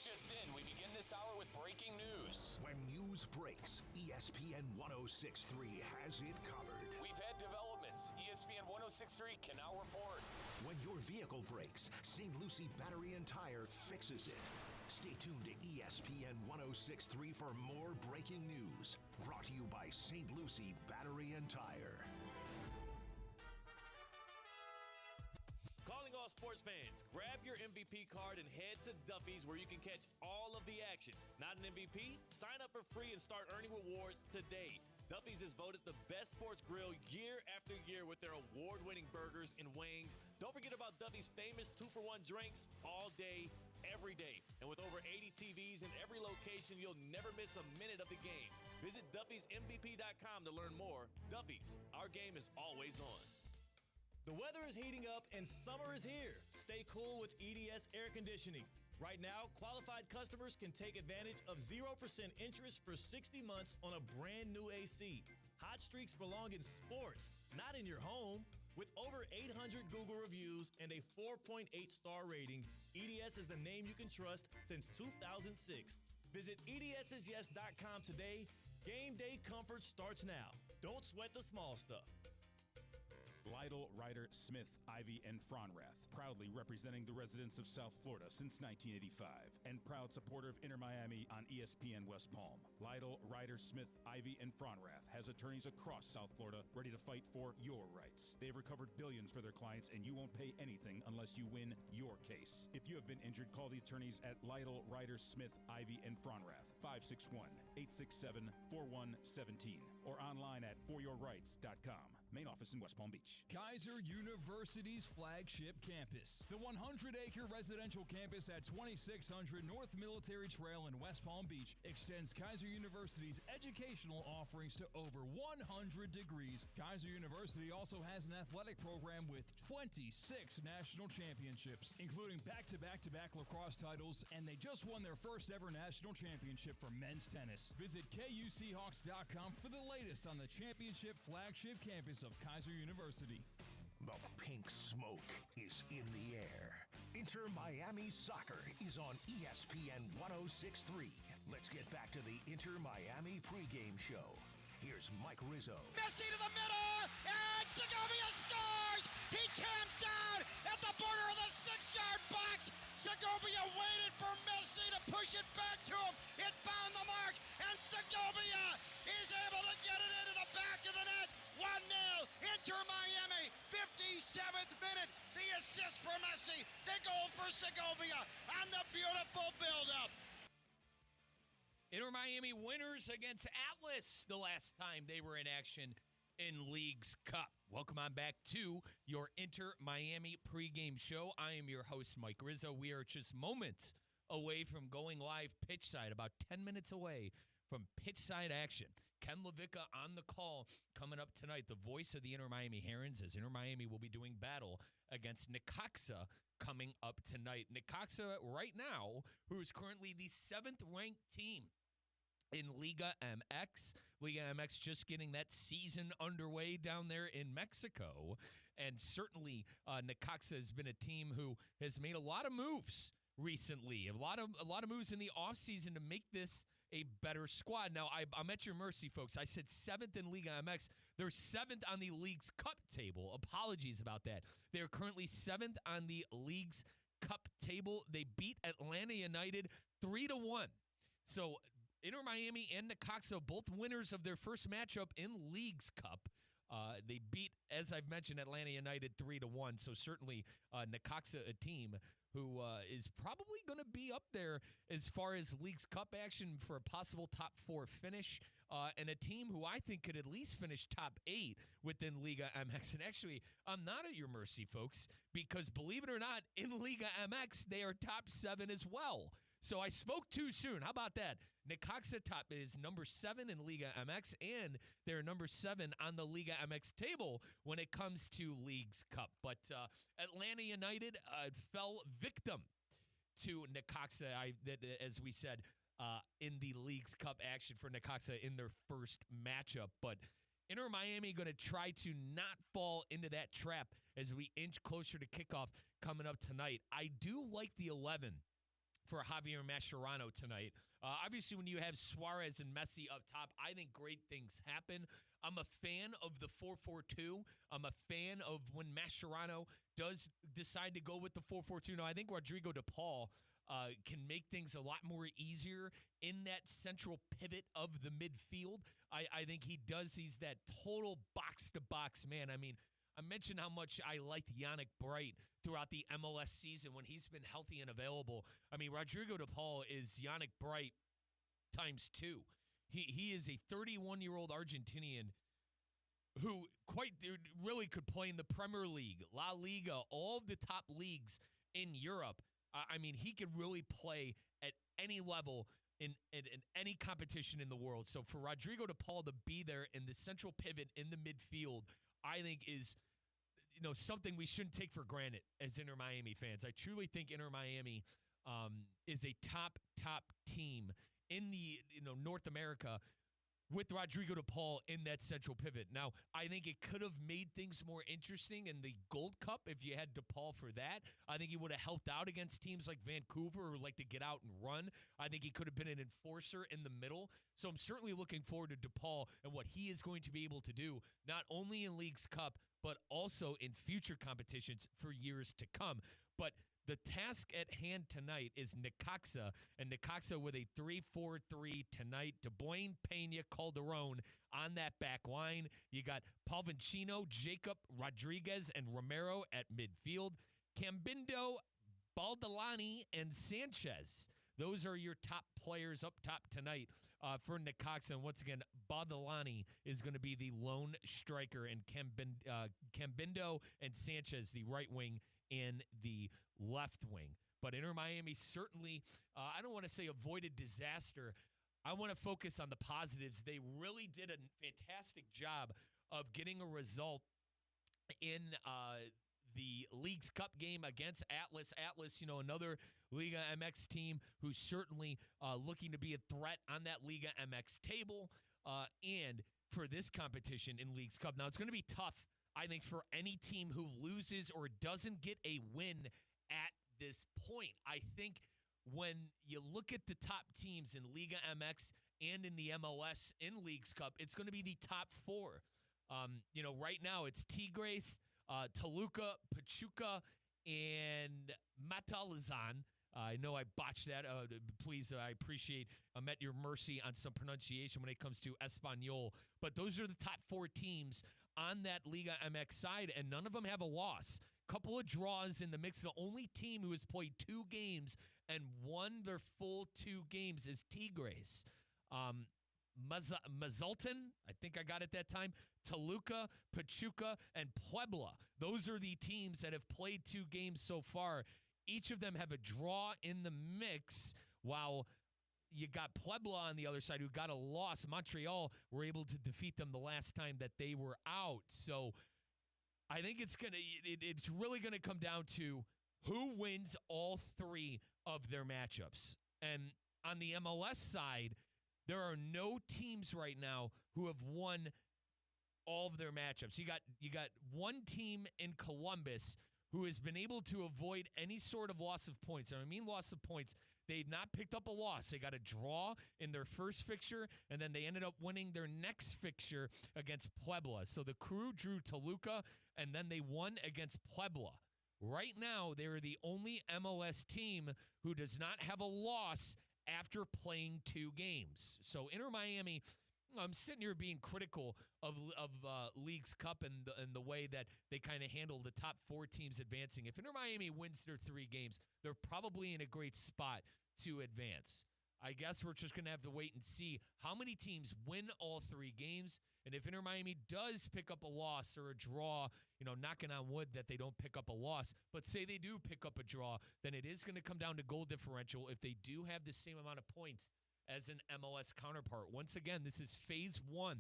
just in, we begin this hour with breaking news. When news breaks, ESPN 1063 has it covered. We've had developments. ESPN 1063 can now report. When your vehicle breaks, St. Lucie Battery and Tire fixes it. Stay tuned to ESPN 1063 for more breaking news. Brought to you by St. Lucie Battery and Tire. Calling all sports fans, grab your MVP card and head to Duffy's where you can catch all of the action. Not an MVP? Sign up for free and start earning rewards today. Duffy's is voted the best sports grill year after year with their award-winning burgers and wings. Don't forget about Duffy's famous 2-for-1 drinks all day, every day. And with over 80 TVs in every location, you'll never miss a minute of the game. Visit Duffy'sMVP.com to learn more. Duffy's, our game is always on. The weather is heating up and summer is here. Stay cool with EDS Air Conditioning. Right now, qualified customers can take advantage of 0% interest for 60 months on a brand new AC. Hot streaks belong in sports, not in your home. With over 800 Google reviews and a 4.8 star rating, EDS is the name you can trust since 2006. Visit EDSIsYes.com today. Game day comfort starts now. Don't sweat the small stuff. Lytle, Ryder, Smith, Ivy, and Fronrath, proudly representing the residents of South Florida since 1985, and proud supporter of Inter Miami on ESPN West Palm. Lytle, Ryder, Smith, Ivy, and Fronrath has attorneys across South Florida ready to fight for your rights. They've recovered billions for their clients, and you won't pay anything unless you win your case. If you have been injured, call the attorneys at Lytle, Ryder, Smith, Ivy, and Fronrath, 561-867-4117, or online at foryourrights.com. Main office in West Palm Beach. Kaiser University's flagship campus. The 100-acre residential campus at 2600 North Military Trail in West Palm Beach extends Kaiser University's educational offerings to over 100 degrees. Kaiser University also has an athletic program with 26 national championships, including back-to-back-to-back lacrosse titles, and they just won their first ever national championship for men's tennis. Visit KUSeahawks.com for the latest on the championship flagship campus of Kaiser University. The pink smoke is in the air. Inter Miami Soccer is on ESPN 1063. Let's get back to the Inter Miami pregame show. Here's Mike Rizzo. Messi to the middle, and Segovia scores! He camped down at the border of the 6-yard box. Segovia waited for Messi to push it back to him. It found the mark, and Segovia is able to get it into the back of the net. 1-0, Inter Miami, 57th minute. The assist for Messi, the goal for Segovia on the beautiful buildup. Inter Miami winners against Atlas the last time they were in action in Leagues Cup. Welcome on back to your Inter Miami pregame show. I am your host, Mike Rizzo. We are just moments away from going live pitch side, about 10 minutes away from pitch side action. Ken Levica on the call coming up tonight, the voice of the Inter Miami Herons, as Inter Miami will be doing battle against Necaxa coming up tonight. Necaxa right now, who is currently the 7th ranked team in Liga MX. Liga MX just getting that season underway down there in Mexico. And certainly Necaxa has been a team who has made a lot of moves recently. A lot of moves in the offseason to make this a better squad. Now, I'm at your mercy, folks. I said 7th in Liga MX. They're 7th on the League's Cup table. Apologies about that. They're currently 7th on the League's Cup table. They beat Atlanta United 3-1. So Inter Miami and Necaxa, both winners of their first matchup in League's Cup. They beat, as I've mentioned, Atlanta United 3-1. So certainly Necaxa, a team who is probably going to be up there as far as League's Cup action for a possible top 4 finish, and a team who I think could at least finish top 8 within Liga MX. And actually, I'm not at your mercy, folks, because believe it or not, in Liga MX, they are top 7 as well. So I spoke too soon. How about that? Necaxa top is number 7 in Liga MX, and they're number 7 on the Liga MX table when it comes to League's Cup. But Atlanta United fell victim to Necaxa, as we said, in the League's Cup action for Necaxa in their first matchup. But Inter Miami going to try to not fall into that trap as we inch closer to kickoff coming up tonight. I do like the 11 for Javier Mascherano tonight. Obviously, when you have Suarez and Messi up top, I think great things happen. I'm a fan of the 4-4-2. I'm a fan of when Mascherano does decide to go with the 4-4-2. Now, I think Rodrigo de Paul can make things a lot more easier in that central pivot of the midfield. I think he does. He's that total box-to-box man. I mean, I mentioned how much I liked Yannick Bright throughout the MLS season when he's been healthy and available. I mean, Rodrigo de Paul is Yannick Bright times 2. He is a 31-year-old Argentinian who really could play in the Premier League, La Liga, all of the top leagues in Europe. I mean, he could really play at any level in any competition in the world. So for Rodrigo de Paul to be there in the central pivot in the midfield, I think is something we shouldn't take for granted as Inter Miami fans. I truly think Inter Miami is a top team in the North America with Rodrigo de Paul in that central pivot. Now, I think it could have made things more interesting in the Gold Cup if you had de Paul for that. I think he would have helped out against teams like Vancouver who like to get out and run. I think he could have been an enforcer in the middle. So I'm certainly looking forward to de Paul and what he is going to be able to do, not only in Leagues Cup, but also in future competitions for years to come. But the task at hand tonight is Necaxa, and Necaxa with a 3-4-3 tonight. De Bruyne, Peña, Calderon on that back line. You got Palvicino, Jacob, Rodriguez, and Romero at midfield. Cambindo, Baldalani, and Sanchez. Those are your top players up top tonight for Necaxa. And once again, Baldalani is going to be the lone striker, and Cambindo and Sanchez, the right wing and the left wing. But Inter Miami certainly, I don't want to say avoided disaster. I want to focus on the positives. They really did a fantastic job of getting a result in the Leagues Cup game against Atlas. Atlas, another Liga MX team who's certainly looking to be a threat on that Liga MX table and for this competition in Leagues Cup. Now, it's going to be tough, I think, for any team who loses or doesn't get a win at this point. I think when you look at the top teams in Liga MX and in the MLS in Leagues Cup, it's going to be the top 4. Right now it's Tigres, Toluca, Pachuca, and Matalazan. I know I botched that. Please, I appreciate I'm at your mercy on some pronunciation when it comes to Espanol. But those are the top 4 teams on that Liga MX side, and none of them have a loss. Couple of draws in the mix. The only team who has played 2 games and won their full 2 games is Tigres. Mazaltan, I think I got it that time, Toluca, Pachuca, and Puebla. Those are the teams that have played 2 games so far. Each of them have a draw in the mix, while you got Puebla on the other side who got a loss. Montreal were able to defeat them the last time that they were out. So I think it's really going to come down to who wins all 3 of their matchups. And on the MLS side, there are no teams right now who have won all of their matchups. You got one team in Columbus who has been able to avoid any sort of loss of points. And I mean loss of points. They've not picked up a loss. They got a draw in their first fixture, and then they ended up winning their next fixture against Puebla. So the Crew drew Toluca, and then they won against Puebla. Right now, they are the only MLS team who does not have a loss after playing 2 games. So Inter Miami, I'm sitting here being critical of Leagues Cup and the way that they kind of handle the top 4 teams advancing. If Inter Miami wins their 3 games, they're probably in a great spot to advance. I guess we're just going to have to wait and see how many teams win all 3 games. And if Inter Miami does pick up a loss or a draw, knocking on wood that they don't pick up a loss, but say they do pick up a draw, then it is going to come down to goal differential if they do have the same amount of points as an MLS counterpart. Once again, this is phase 1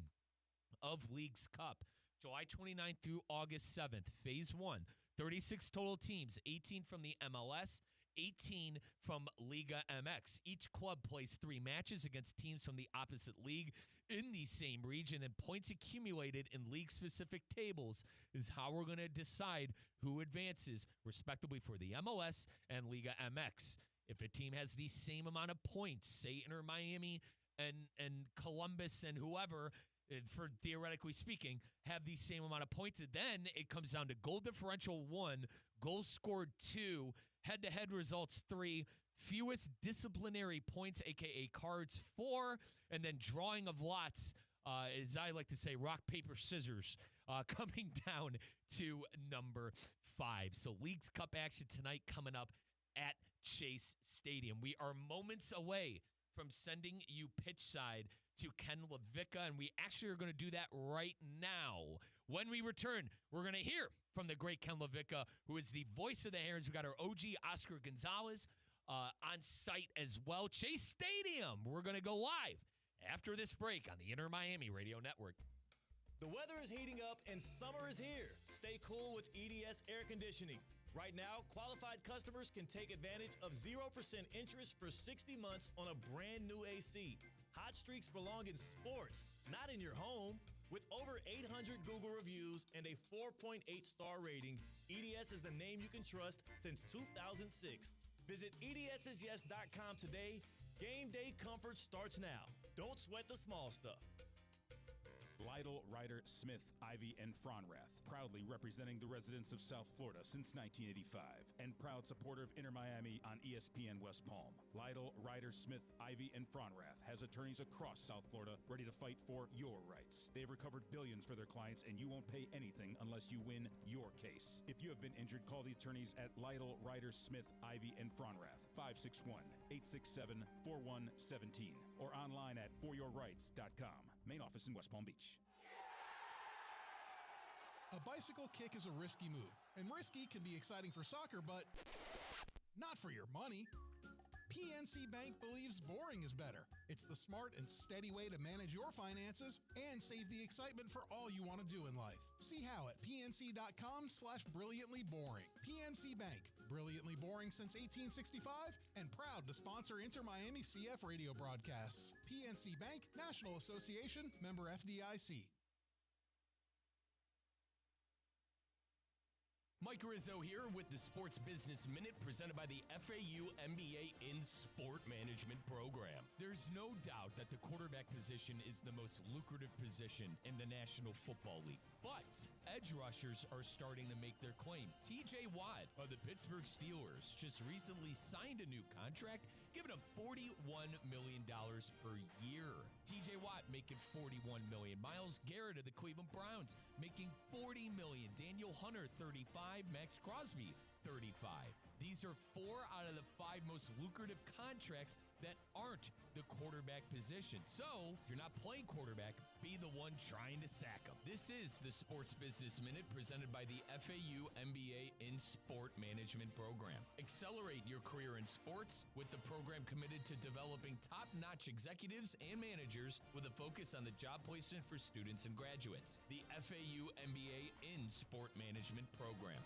of Leagues Cup, July 29th through August 7th. Phase 1, 36 total teams, 18 from the MLS, 18 from Liga MX. Each club plays 3 matches against teams from the opposite league in the same region, and points accumulated in league-specific tables is how we're going to decide who advances, respectively, for the MLS and Liga MX. If a team has the same amount of points, say Inter Miami and Columbus and whoever, for theoretically speaking, have the same amount of points, then it comes down to goal differential 1, goals scored 2, head-to-head results 3, fewest disciplinary points, a.k.a. cards 4, and then drawing of lots, as I like to say, rock, paper, scissors, coming down to number 5. So Leagues Cup action tonight coming up at Chase Stadium. We are moments away from sending you pitch side to Ken LaVicka, and we actually are going to do that right now. When we return, we're going to hear from the great Ken LaVicka, who is the voice of the Herons. We got our OG Oscar Gonzalez on site as well. Chase Stadium. We're going to go live after this break on the Inter Miami Radio Network. The weather is heating up and summer is here. Stay cool with EDS Air Conditioning. Right now, qualified customers can take advantage of 0% interest for 60 months on a brand new AC. Hot streaks belong in sports, not in your home. With over 800 Google reviews and a 4.8 star rating, EDS is the name you can trust since 2006. Visit EDSIsyes.com today. Game day comfort starts now. Don't sweat the small stuff. Lytle, Ryder, Smith, Ivy, and Fronrath, proudly representing the residents of South Florida since 1985, and proud supporter of Inter Miami on ESPN West Palm. Lytle, Ryder, Smith, Ivy, and Fronrath has attorneys across South Florida ready to fight for your rights. They've recovered billions for their clients, and you won't pay anything unless you win your case. If you have been injured, call the attorneys at Lytle, Ryder, Smith, Ivy, and Fronrath, 561-867-4117, or online at foryourrights.com. Main office in West Palm Beach. A bicycle kick is a risky move, and risky can be exciting for soccer, but not for your money. PNC Bank believes boring is better. It's the smart and steady way to manage your finances and save the excitement for all you want to do in life. See how at pnc.com/brilliantlyboring. PNC Bank, brilliantly boring since 1865 and proud to sponsor Inter Miami CF radio broadcasts. PNC Bank, National Association, member FDIC. Mike Rizzo here with the Sports Business Minute presented by the FAU MBA in Sport Management program. There's no doubt that the quarterback position is the most lucrative position in the National Football League. But edge rushers are starting to make their claim. TJ Watt of the Pittsburgh Steelers just recently signed a new contract, giving him $41 million per year. TJ Watt making $41 million. Myles Garrett of the Cleveland Browns making $40 million. Daniel Hunter, $35. Max Crosby, $35. These are 4 out of the 5 most lucrative contracts that aren't the quarterback position. So, if you're not playing quarterback, be the one trying to sack them. This is the Sports Business Minute presented by the FAU MBA in Sport Management program. Accelerate your career in sports with the program committed to developing top-notch executives and managers with a focus on the job placement for students and graduates. The FAU MBA in Sport Management program.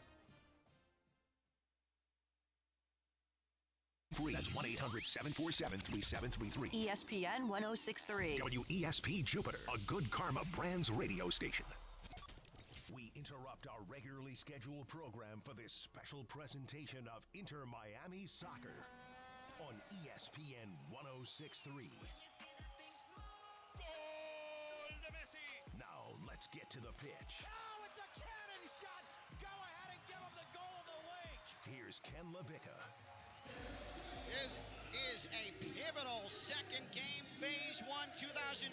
Free. That's 1-800-747-3733. ESPN 1063. WESP Jupiter, a good karma brands radio station. We interrupt our regularly scheduled program for this special presentation of Inter Miami Soccer on ESPN 1063. Now let's get to the pitch. Oh, it's a cannon shot. Go ahead and give him the goal of the league. Here's Ken LaVicka. This is a pivotal second game, Phase 1 2025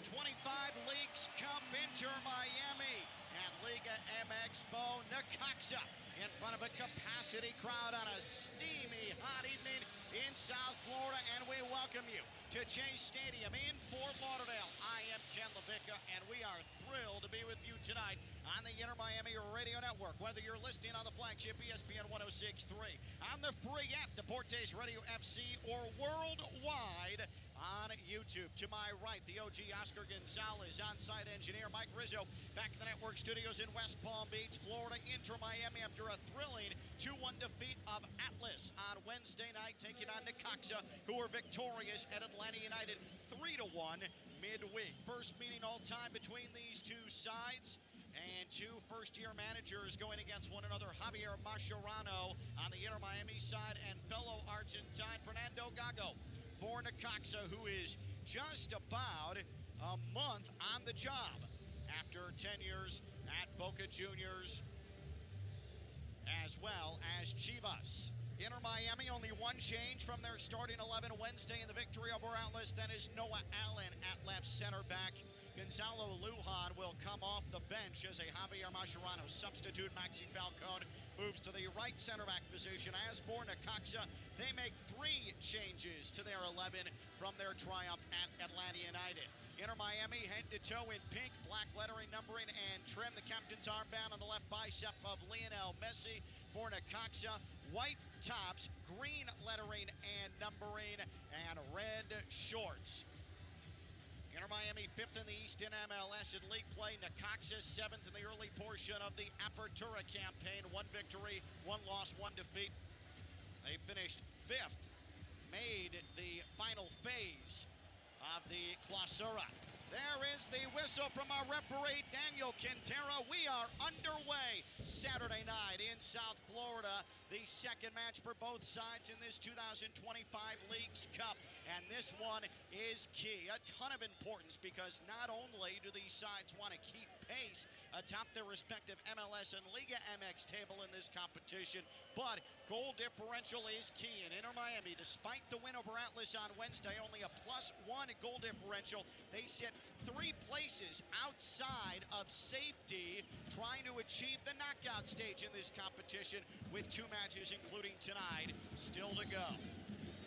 Leagues Cup. Inter Miami at Liga MXPO Necaxa in front of a capacity crowd on a steamy hot evening in South Florida, and we welcome you to Chase Stadium in Fort Lauderdale. I am Ken LaVicka, and we are thrilled to be with you tonight on the Inter Miami Radio Network, whether you're listening on the flagship ESPN 1063, on the free app, Deportes Radio FC, or worldwide on YouTube. To my right, the OG Oscar Gonzalez, on-site engineer Mike Rizzo, back in the network studios in West Palm Beach, Florida. Inter Miami after a thrilling 2-1 defeat of Atlas on Wednesday night, taking on Necaxa, who were victorious at Atlanta United 3-1 midweek. First meeting all time between these two sides, and two first-year managers going against one another. Javier Mascherano on the Inter Miami side and fellow Argentine Fernando Gago for Necaxa, who is just about a month on the job after 10 years at Boca Juniors as well as Chivas. Inter Miami only one change from their starting 11 Wednesday in the victory over Atlas. That is Noah Allen at left center back. Gonzalo Lujan will come off the bench as a Javier Mascherano substitute. Maxi Falcone moves to the right center back position. As for Necaxa, they make three changes to their 11 from their triumph at Atlanta United. Inter Miami head to toe in pink, black lettering, numbering, and trim. The captain's armband on the left bicep of Lionel Messi. For Necaxa, white tops, green lettering and numbering, and red shorts. Inter Miami 5th in the East in MLS in league play. Necaxa 7th in the early portion of the Apertura campaign. 1 victory, 1 loss, 1 defeat. They finished 5th, made the final phase of the Clausura. There is the whistle from our referee, Daniel Quintero. We are underway Saturday night in South Florida. The second match for both sides in this 2025 Leagues Cup. And this one is key. A ton of importance because not only do these sides want to keep pace atop their respective MLS and Liga MX table in this competition, but goal differential is key. And Inter Miami, despite the win over Atlas on Wednesday, only a +1 goal differential. They sit 3 places outside of safety, trying to achieve the knockout stage in this competition with 2 matches, including tonight, still to go.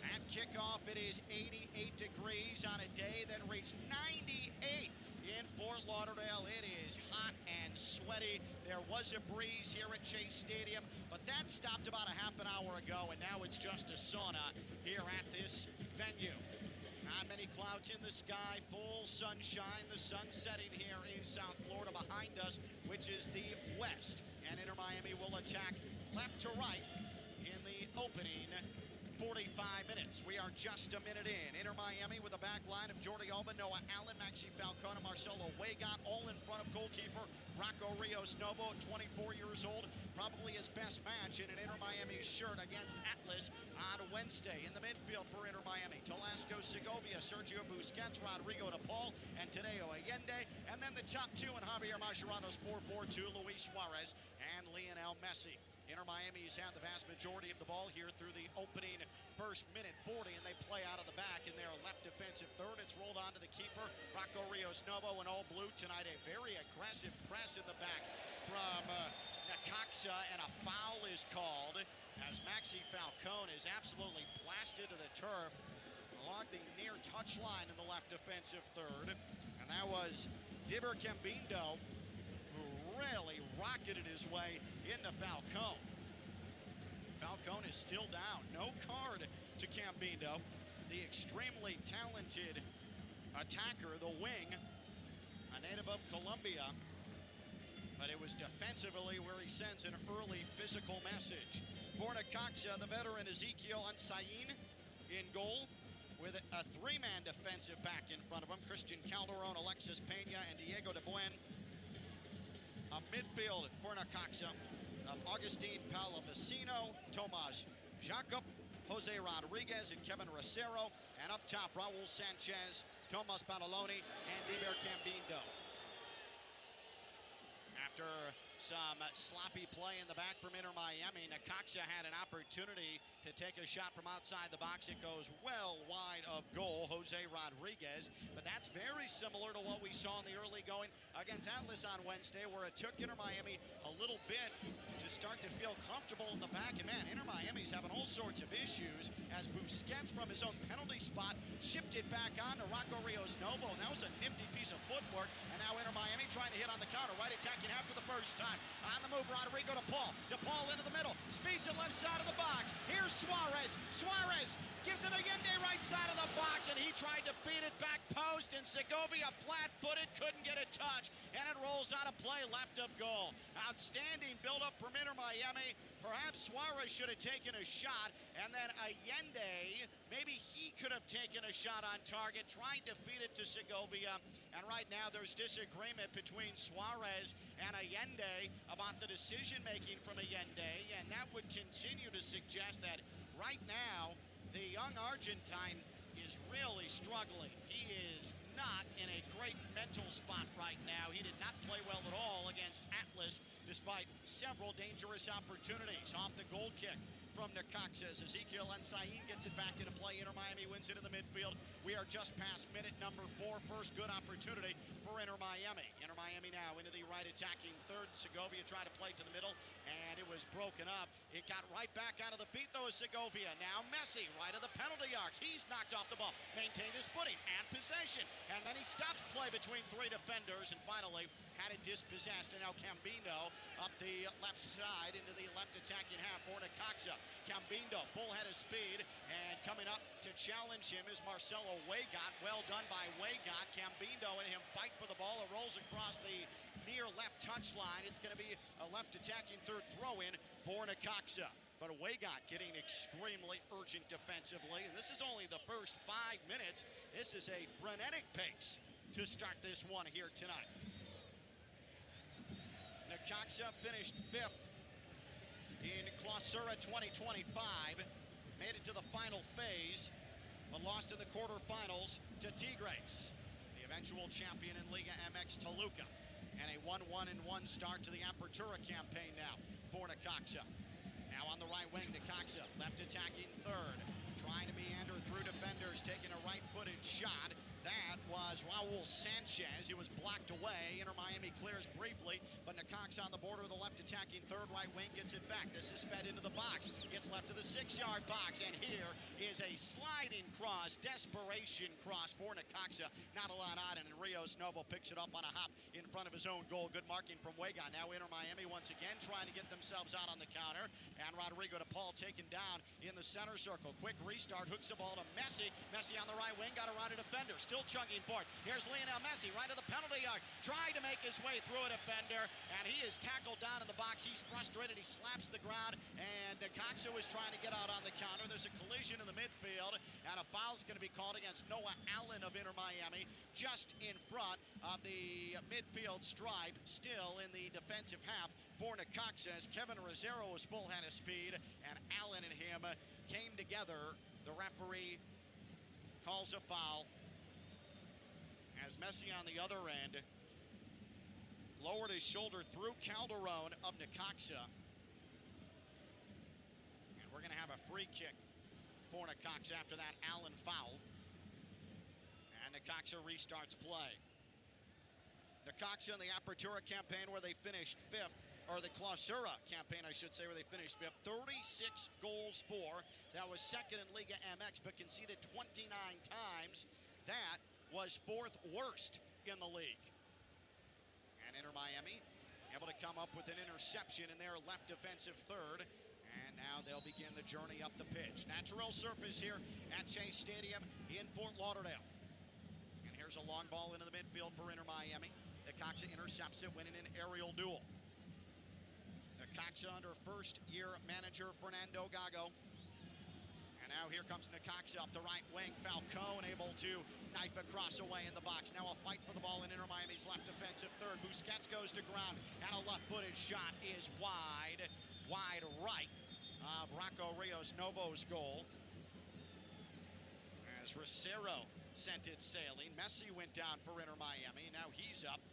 At kickoff, it is 88 degrees on a day that reached 98 in Fort Lauderdale. It is hot and sweaty. There was a breeze here at Chase Stadium, but that stopped about a half an hour ago, and now it's just a sauna here at this venue. Not many clouds in the sky, full sunshine. The sun setting here in South Florida behind us, which is the west. And Inter Miami will attack left to right in the opening 45 minutes. We are just a minute in. Inter Miami with a back line of Jordi Alba, Noah Allen, Maxi Falcone, Marcelo Weigott, all in front of goalkeeper Rocco Rios Novo, 24 years old. Probably his best match in an Inter Miami shirt against Atlas on Wednesday. In the midfield for Inter Miami, Telasco Segovia, Sergio Busquets, Rodrigo De Paul, and Tadeo Allende. And then the top 2 in Javier Mascherano's 4-4-2, Luis Suarez and Lionel Messi. Inter Miami's had the vast majority of the ball here through the opening first minute 40, and they play out of the back in their left defensive third. It's rolled onto the keeper, Rocco Rios Novo, in all blue tonight. A very aggressive press in the back from Necaxa, and a foul is called as Maxi Falcone is absolutely blasted to the turf along the near touchline in the left defensive third. And that was Diber Cambindo, who really rocketed his way into Falcone. Falcone is still down. No card to Cambindo, the extremely talented attacker, the wing, a native of Colombia. But it was defensively where he sends an early physical message. For Necaxa, the veteran Ezekiel Ansayin in goal with a 3-man defensive back in front of him. Christian Calderon, Alexis Pena, and Diego De Buen. A midfield for Necaxa of Agustin Palavecino, Tomas Jacob, Jose Rodriguez, and Kevin Rosero. And up top, Raul Sanchez, Tomas Pantaloni, and Diber Cambindo. After some sloppy play in the back from Inter Miami, Necaxa had an opportunity to take a shot from outside the box. It goes well wide of goal, Jose Rodriguez. But that's very similar to what we saw in the early going against Atlas on Wednesday, where it took Inter Miami a little bit to start to feel comfortable in the back. And man, Inter Miami's having all sorts of issues as Busquets from his own penalty spot shipped it back on to Rocco Rios Novo. And that was a nifty piece of footwork. And now Inter Miami trying to hit on the counter, right attacking after the first time. On the move, Rodrigo De Paul. De Paul into the middle, speeds it left side of the box. Here's Suarez. Suarez gives it Allende right side of the box, and he tried to feed it back post, and Segovia flat-footed, couldn't get a touch, and it rolls out of play left of goal. Outstanding build-up from Inter Miami. Perhaps Suarez should have taken a shot, and then Allende, maybe he could have taken a shot on target, tried to feed it to Segovia, and right now there's disagreement between Suarez and Allende about the decision-making from Allende, and that would continue to suggest that right now the young Argentine is really struggling. He is not in a great mental spot right now. He did not play well at all against Atlas, despite several dangerous opportunities. Off the goal kick from Necaxa as Ezekiel Ensain gets it back into play. Inter Miami wins it in the midfield. We are just past minute number 4. First good opportunity for Inter Miami. Inter Miami now into the right attacking third. Segovia tried to play to the middle, and it was broken up. It got right back out of the feet, though, of Segovia. Now Messi, right of the penalty arc. He's knocked off the ball, maintained his footing and possession, and then he stops play between 3 defenders and finally had it dispossessed. And now Cambindo up the left side into the left attacking half for Necaxa. Cambindo, full head of speed, and coming up to challenge him is Marcelo Weigott. Well done by Weigott. Cambindo and him fight for the ball. It rolls across the near left touchline. It's going to be a left attacking third throw-in for Necaxa. But Weigott getting extremely urgent defensively, and this is only the first 5 minutes. This is a frenetic pace to start this one here tonight. Necaxa finished 5th in Clausura 2025, made it to the final phase, but lost in the quarterfinals to Tigres, the eventual champion in Liga MX Toluca, and a 1-1-1 start to the Apertura campaign now for Necaxa. Now on the right wing, Necaxa, left attacking third, trying to meander through defenders, taking a right-footed shot. That was Raul Sanchez. He was blocked away. Inter Miami clears briefly, but Necaxa on the border of the left attacking third. Right wing gets it back. This is fed into the box. Gets left to the 6-yard box, and here is a sliding cross, desperation cross for Necaxa. Not a lot on it, and Rios Novo picks it up on a hop in front of his own goal. Good marking from Weigott. Now Inter Miami once again trying to get themselves out on the counter, and Rodrigo de Paul taken down in the center circle. Quick restart, hooks the ball to Messi. Messi on the right wing, got around a defender. Still chugging for it. Here's Lionel Messi right to the penalty yard. Trying to make his way through a defender, and he is tackled down in the box. He's frustrated. He slaps the ground, and Necaxa was trying to get out on the counter. There's a collision in the midfield, and a foul's going to be called against Noah Allen of Inter Miami, just in front of the midfield stripe, still in the defensive half for Necaxa, as Kevin Rosero was full head of speed, and Allen and him came together. The referee calls a foul as Messi on the other end lowered his shoulder through Calderon of Necaxa. And we're going to have a free kick for Necaxa after that Allen foul. And Necaxa restarts play. Necaxa in the Apertura campaign where they finished 5th, or the Clausura campaign, I should say, where they finished 5th. 36 goals for. That was 2nd in Liga MX, but conceded 29 times. That was 4th worst in the league. And Inter Miami able to come up with an interception in their left defensive third. And now they'll begin the journey up the pitch. Natural surface here at Chase Stadium in Fort Lauderdale. And here's a long ball into the midfield for Inter Miami. Necaxa intercepts it, winning an aerial duel. Necaxa under first-year manager Fernando Gago. And now here comes Necaxa up the right wing. Falcone able to knife across away in the box. Now a fight for the ball in Inter Miami's left defensive third. Busquets goes to ground, and a left-footed shot is wide right of Rocco Rios Novo's goal. As Rosero sent it sailing. Messi went down for Inter Miami. Now he's up.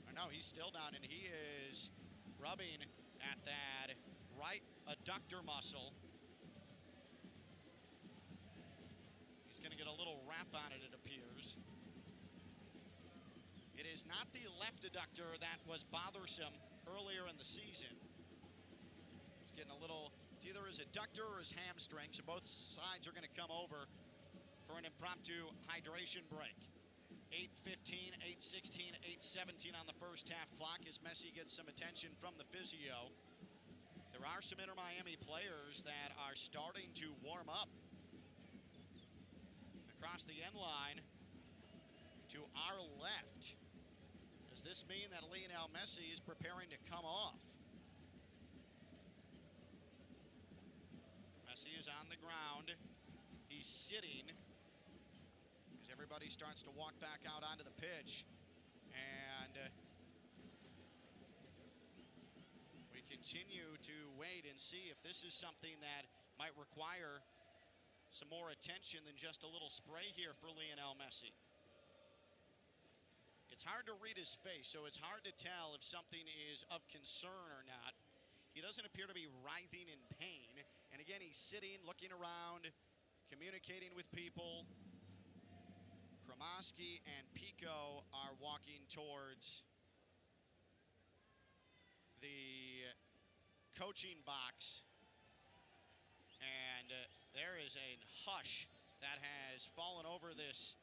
Or no, he's still down, and he is rubbing at that right adductor muscle. He's going to get a little wrap on it, it appears. It is not the left adductor that was bothersome earlier in the season. He's getting a little, it's either his adductor or his hamstring, so both sides are going to come over for an impromptu hydration break. 8:15, 8:16, 8:17 on the first half clock as Messi gets some attention from the physio. There are some Inter Miami players that are starting to warm up. Across the end line to our left. Does this mean that Lionel Messi is preparing to come off? Messi is on the ground. He's sitting as everybody starts to walk back out onto the pitch. And we continue to wait and see if this is something that might require some more attention than just a little spray here for Lionel Messi. It's hard to read his face, so it's hard to tell if something is of concern or not. He doesn't appear to be writhing in pain. And again, he's sitting, looking around, communicating with people. Kramaski and Pico are walking towards the coaching box. And there is a hush that has fallen over this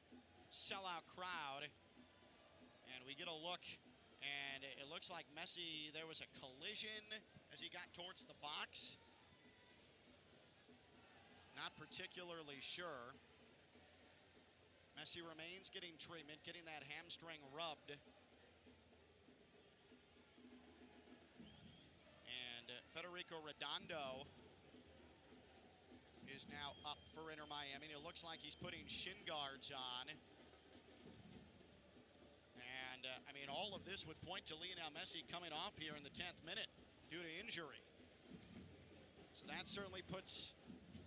sellout crowd. And we get a look, and it looks like Messi, there was a collision as he got towards the box. Not particularly sure. Messi remains getting treatment, getting that hamstring rubbed. And Federico Redondo is now up for Inter Miami. It looks like he's putting shin guards on. And, I mean, all of this would point to Lionel Messi coming off here in the 10th minute due to injury. So that certainly puts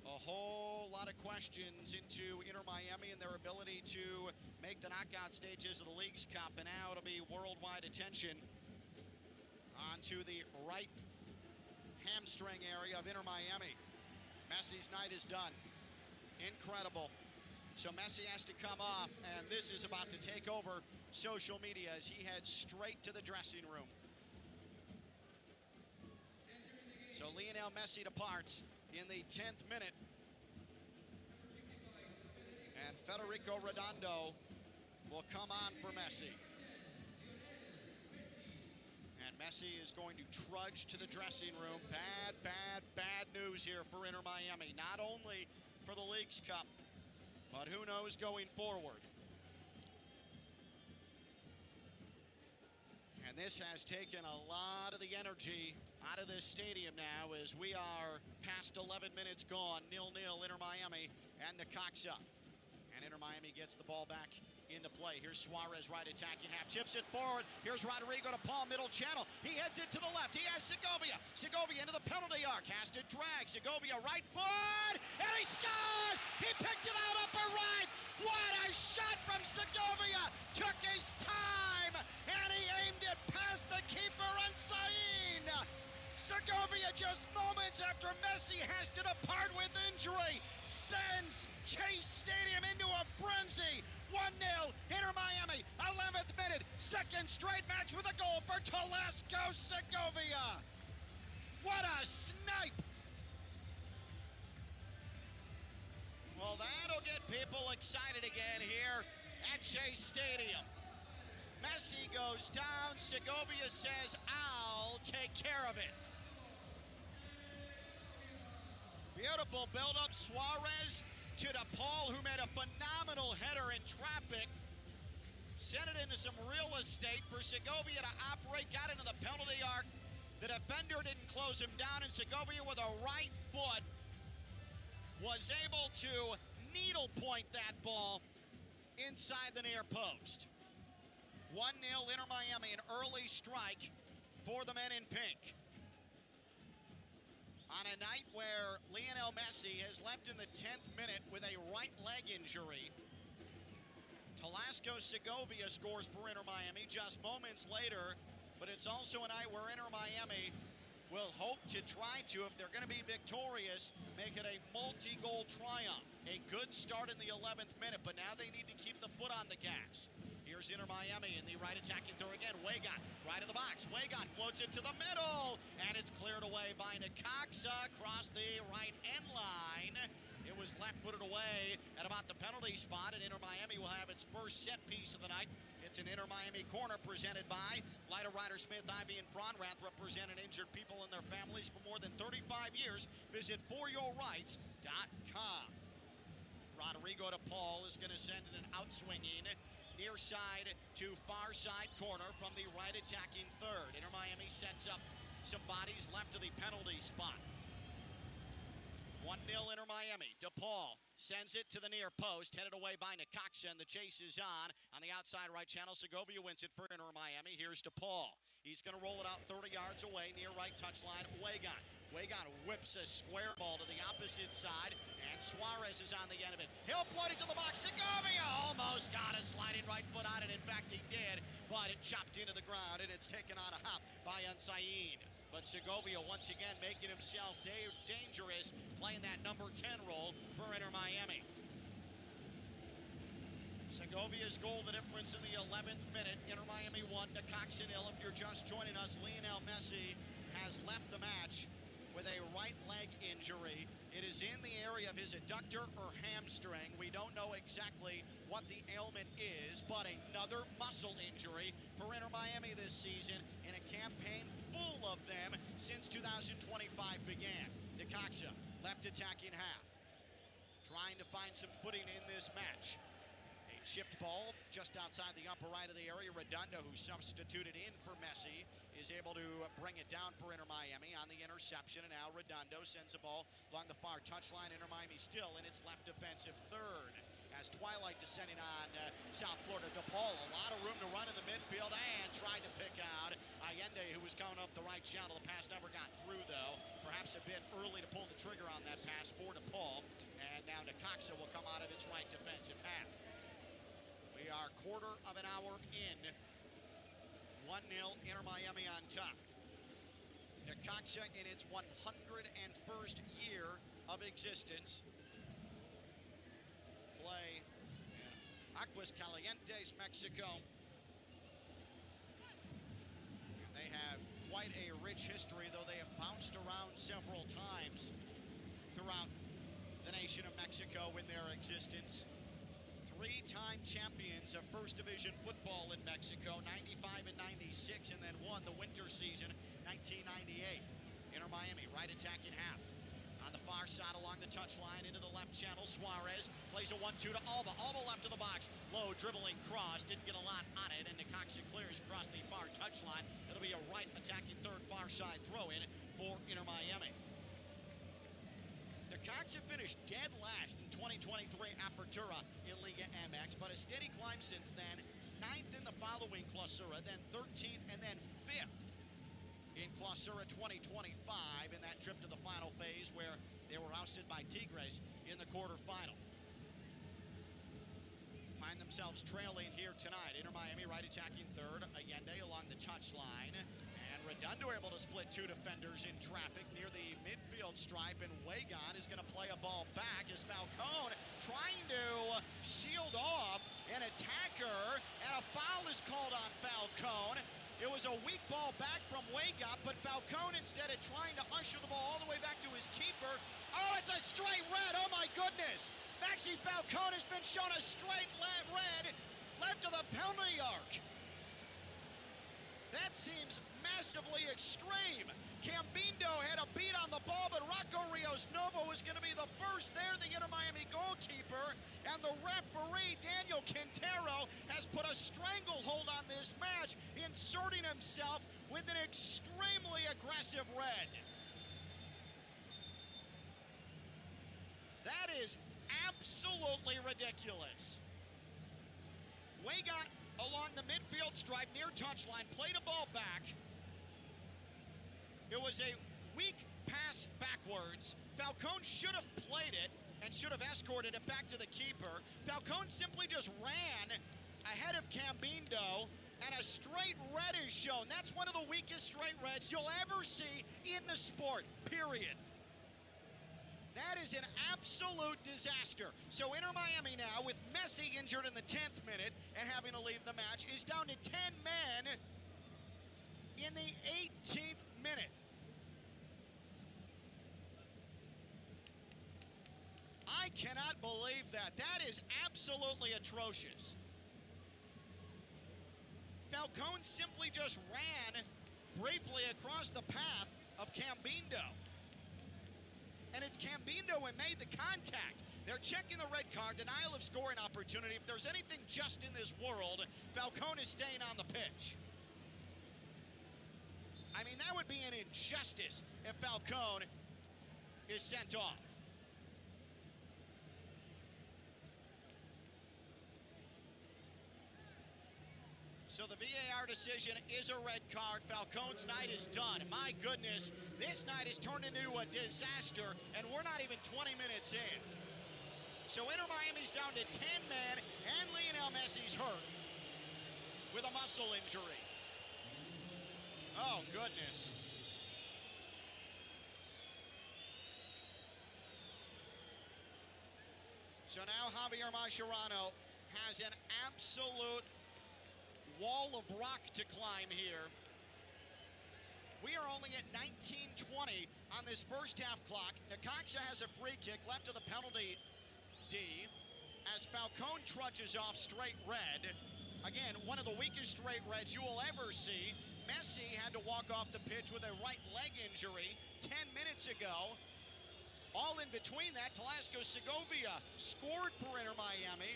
a whole lot of questions into Inter Miami and their ability to make the knockout stages of the Leagues Cup. And now it'll be worldwide attention onto the right hamstring area of Inter Miami. Messi's night is done. Incredible. So Messi has to come off, and this is about to take over social media as he heads straight to the dressing room. So Lionel Messi departs in the 10th minute. And Federico Redondo will come on for Messi. And Messi is going to trudge to the dressing room. Bad news here for Inter Miami. Not only for the Leagues Cup, but who knows going forward. And this has taken a lot of the energy out of this stadium now as we are past 11 minutes gone. 0-0 Inter Miami and Necaxa. And Inter Miami gets the ball back into play. Here's Suarez right attacking half. Chips it forward. Here's Rodrigo to Paul, middle channel. He heads it to the left. He has Segovia. Segovia into the penalty arc. Has to drag. Segovia right foot. And he scored! He picked it out upper right. What a shot from Segovia. Took his time. And he aimed it past the keeper and Sain. Segovia, just moments after Messi has to depart with injury, sends Chase Stadium into a frenzy. 1-0, Inter Miami, 11th minute, second straight match with a goal for Telesco Segovia. What a snipe. Well, that'll get people excited again here at Chase Stadium. Messi goes down, Segovia says, I'll take care of it. Beautiful build-up. Suarez to DePaul, who made a phenomenal header in traffic. Sent it into some real estate for Segovia to operate. Got into the penalty arc. The defender didn't close him down, and Segovia with a right foot was able to needle point that ball inside the near post. 1-0 Inter Miami, an early strike for the men in pink. On a night where Lionel Messi has left in the 10th minute with a right leg injury, Telesco Segovia scores for Inter Miami just moments later, but it's also a night where Inter Miami will hope to try to, if they're going to be victorious, make it a multi-goal triumph. A good start in the 11th minute, but now they need to keep the foot on the gas. Here's Inter Miami in the right attacking third again. Weigand, right of the box. Weigand floats it to the middle, and it's cleared away by Necaxa across the right end line. It was left-footed away at about the penalty spot, and Inter Miami will have its first set piece of the night. It's an Inter Miami corner presented by Leiter Ryder Smith, Ivy, and Fronrath, representing injured people and their families for more than 35 years. Visit foryourrights.com. Rodrigo to Paul is going to send it an outswinging near side to far side corner from the right attacking third. Inter Miami sets up some bodies left of the penalty spot. 1-0 Inter Miami. DePaul Sends it to the near post, headed away by Necaxa, and the chase is on. On the outside right channel, Segovia wins it for Inter Miami. Here's DePaul. He's going to roll it out 30 yards away, near right touchline, Wagon. Wagon whips a square ball to the opposite side, and Suarez is on the end of it. He'll float it to the box. Segovia almost got a sliding right foot on it. In fact, he did, but it chopped into the ground, and it's taken on a hop by Unsain. But Segovia once again making himself dangerous, playing that number 10 role for Inter Miami. Segovia's goal, the difference in the 11th minute. Inter Miami 1, Necaxa 0. If you're just joining us, Lionel Messi has left the match with a right leg injury. It is in the area of his adductor or hamstring. We don't know exactly what the ailment is, but another muscle injury for Inter Miami this season in a campaign full of them since 2025 began. Necaxa, left attacking half, trying to find some footing in this match. A chipped ball just outside the upper right of the area. Redondo, who substituted in for Messi, is able to bring it down for Inter Miami on the interception. And now Redondo sends a ball along the far touchline. Inter Miami still in its left defensive third. As twilight descending on South Florida, DePaul, a lot of room to run in the midfield, and tried to pick out Allende, who was coming up the right channel. The pass never got through, though. Perhaps a bit early to pull the trigger on that pass for DePaul. And now Necaxa will come out of its right defensive half. We are quarter of an hour in. 1-0, Inter Miami on top. Necaxa in its 101st year of existence. Play Aguascalientes, Mexico. And they have quite a rich history, though they have bounced around several times throughout the nation of Mexico in their existence. Three-time champions of First Division football in Mexico, 95 and 96, and then won the winter season, 1998. Inter Miami, right attacking half. On the far side along the touchline into the left channel, Suarez plays a 1-2 to Alba. Alba left of the box, low dribbling cross, didn't get a lot on it, and Necaxa clears across the far touchline. It'll be a right attacking third far side throw in for Inter Miami. Necaxa finished dead last in 2023 Apertura in Liga MX, but a steady climb since then. 9th in the following Clausura, then 13th, and then 5th in Clausura 2025 in that trip to the final phase where they were ousted by Tigres in the quarterfinal. Find themselves trailing here tonight. Inter Miami right attacking third. Allende along the touchline. And Redondo able to split two defenders in traffic near the midfield stripe. And Wagon is going to play a ball back as Falcone trying to shield off an attacker. And a foul is called on Falcone. It was a weak ball back from Wagon, but Falcone, instead of trying to usher the ball all the way back to his keeper. Oh, it's a straight red. Oh, my goodness. Maxi Falcone has been shown a straight red left of the penalty arc. That seems massively extreme. Cambindo had a beat on the ball, but Rocco Rios Novo is going to be the first there, the Inter Miami goalkeeper. And the referee, Daniel Quintero, has put a stranglehold on this match, inserting himself with an extremely aggressive red. That is absolutely ridiculous. Wagon along the midfield stripe near touchline, played a ball back. It was a weak pass backwards. Falcone should have played it and should have escorted it back to the keeper. Falcone simply just ran ahead of Cambindo, and a straight red is shown. That's one of the weakest straight reds you'll ever see in the sport, period. That is an absolute disaster. So Inter Miami now, with Messi injured in the 10th minute and having to leave the match, is down to 10 men in the 18th minute. I cannot believe that. That is absolutely atrocious. Falcone simply just ran briefly across the path of Cambindo. And it's Cambindo who made the contact. They're checking the red card, denial of scoring opportunity. If there's anything just in this world, Falcone is staying on the pitch. I mean, that would be an injustice if Falcone is sent off. So the VAR decision is a red card. Falcone's night is done. My goodness, this night has turned into a disaster, and we're not even 20 minutes in. So Inter Miami's down to 10 men, and Lionel Messi's hurt with a muscle injury. Oh, goodness. So now Javier Mascherano has an absolute wall of rock to climb here. We are only at 19:20 on this first half clock. Necaxa has a free kick left of the penalty D as Falcone trudges off straight red. Again, one of the weakest straight reds you will ever see. Messi had to walk off the pitch with a right leg injury 10 minutes ago. All in between that, Telesco Segovia scored for Inter Miami.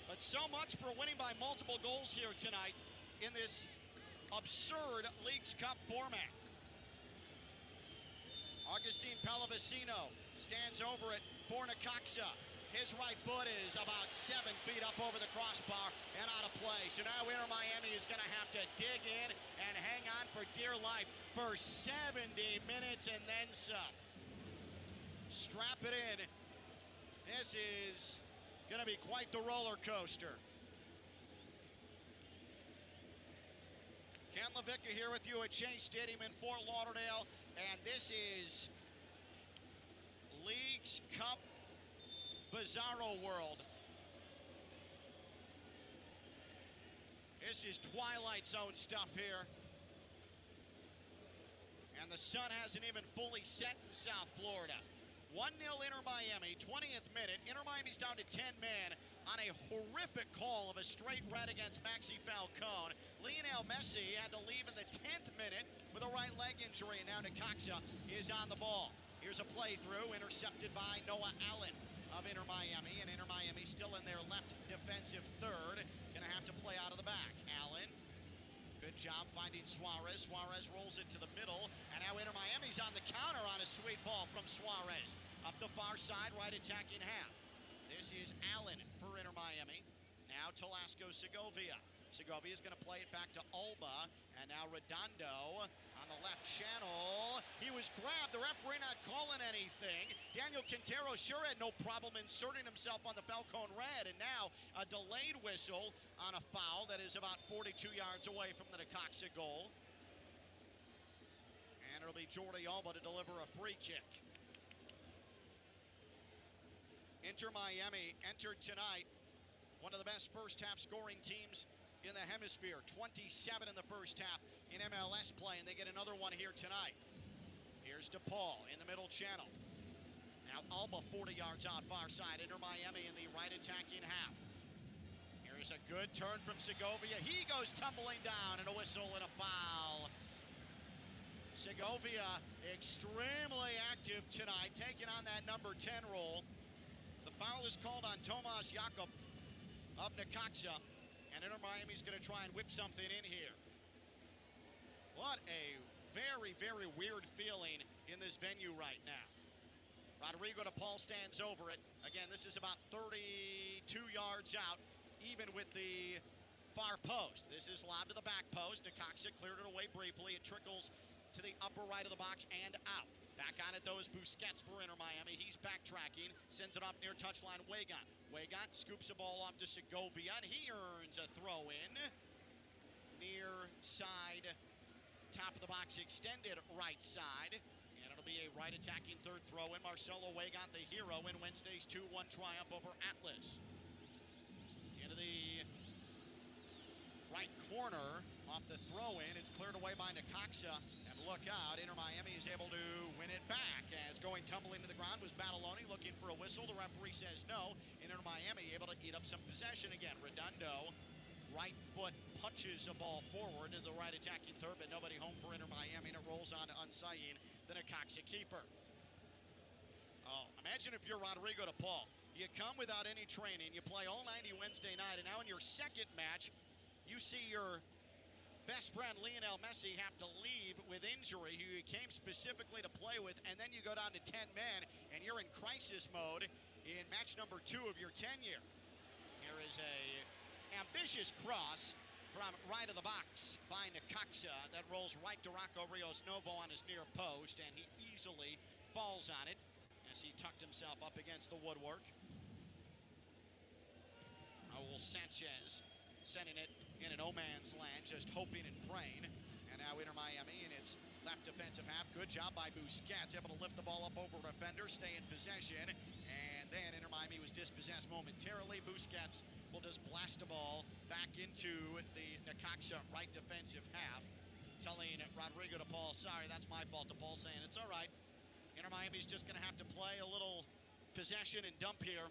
But so much for winning by multiple goals here tonight in this absurd Leagues Cup format. Augustine Pallavicino stands over it for Necaxa. His right foot is about 7 feet up over the crossbar and out of play. So now Inter Miami is going to have to dig in and hang on for dear life for 70 minutes and then some. Strap it in. This is going to be quite the roller coaster. Ken LaVicka here with you at Chase Stadium in Fort Lauderdale. And this is Leagues Cup Bizarro World. This is Twilight Zone stuff here. And the sun hasn't even fully set in South Florida. 1-0 Inter Miami, 20th minute. Inter Miami's down to 10 men on a horrific call of a straight red against Maxi Falcone. Lionel Messi had to leave in the 10th minute with a right leg injury, and now Necaxa is on the ball. Here's a play through, intercepted by Noah Allen of Inter Miami, and Inter Miami still in their left defensive third. Gonna have to play out of the back. Allen, good job finding Suarez. Suarez rolls it to the middle, and now Inter Miami's on the counter on a sweet ball from Suarez. Up the far side, right attacking half. This is Allen for Inter Miami. Now Telesco Segovia. Segovia's going to play it back to Alba, and now Redondo on the left channel. He was grabbed, the referee not calling anything. Daniel Quintero sure had no problem inserting himself on the Falcone red, and now a delayed whistle on a foul that is about 42 yards away from the Necaxa goal. And it'll be Jordi Alba to deliver a free kick. Inter Miami entered tonight one of the best first half scoring teams in the hemisphere. 27 in the first half in MLS play, and they get another one here tonight. Here's DePaul in the middle channel. Now Alba 40 yards out far side. Inter Miami in the right attacking half. Here's a good turn from Segovia. He goes tumbling down, and a whistle and a foul. Segovia extremely active tonight, taking on that number 10 role. The foul is called on Tomas Jakob of Necaxa, and Inter Miami's going to try and whip something in here. What a very, very weird feeling in this venue right now. Rodrigo DePaul stands over it. Again, this is about 32 yards out, even with the far post. This is lobbed to the back post. Necaxa cleared it away briefly. It trickles to the upper right of the box and out. Back on it, though, is Busquets for Inter Miami. He's backtracking, sends it off near touchline. Weigand scoops the ball off to Segovia, and he earns a throw-in. Near side, top of the box, extended right side. And it'll be a right attacking third throw-in. Marcelo Weigand, the hero, in Wednesday's 2-1 triumph over Atlas. Into the right corner, off the throw-in. It's cleared away by Necaxa. Look out, Inter Miami is able to win it back as going tumbling to the ground was Bataloni looking for a whistle. The referee says no. Inter Miami able to eat up some possession again. Redondo, right foot punches a ball forward into the right attacking third, but nobody home for Inter Miami, and it rolls on to Unsayin, the Necaxa keeper. Oh, imagine if you're Rodrigo DePaul. You come without any training, you play all 90 Wednesday night, and now in your second match, you see your best friend Lionel Messi have to leave with injury, who he came specifically to play with, and then you go down to 10 men, and you're in crisis mode in match number 2 of your tenure. Here is a ambitious cross from right of the box by Necaxa. That rolls right to Rocco Rios Novo on his near post, and he easily falls on it as he tucked himself up against the woodwork. Raul Sanchez sending it in an no-man's land, just hoping and praying. And now Inter Miami in its left defensive half. Good job by Busquets, able to lift the ball up over a defender, stay in possession. And then Inter Miami was dispossessed momentarily. Busquets will just blast the ball back into the Necaxa right defensive half, telling Rodrigo de Paul, sorry, that's my fault. De Paul saying, it's all right. Inter Miami's just going to have to play a little possession and dump here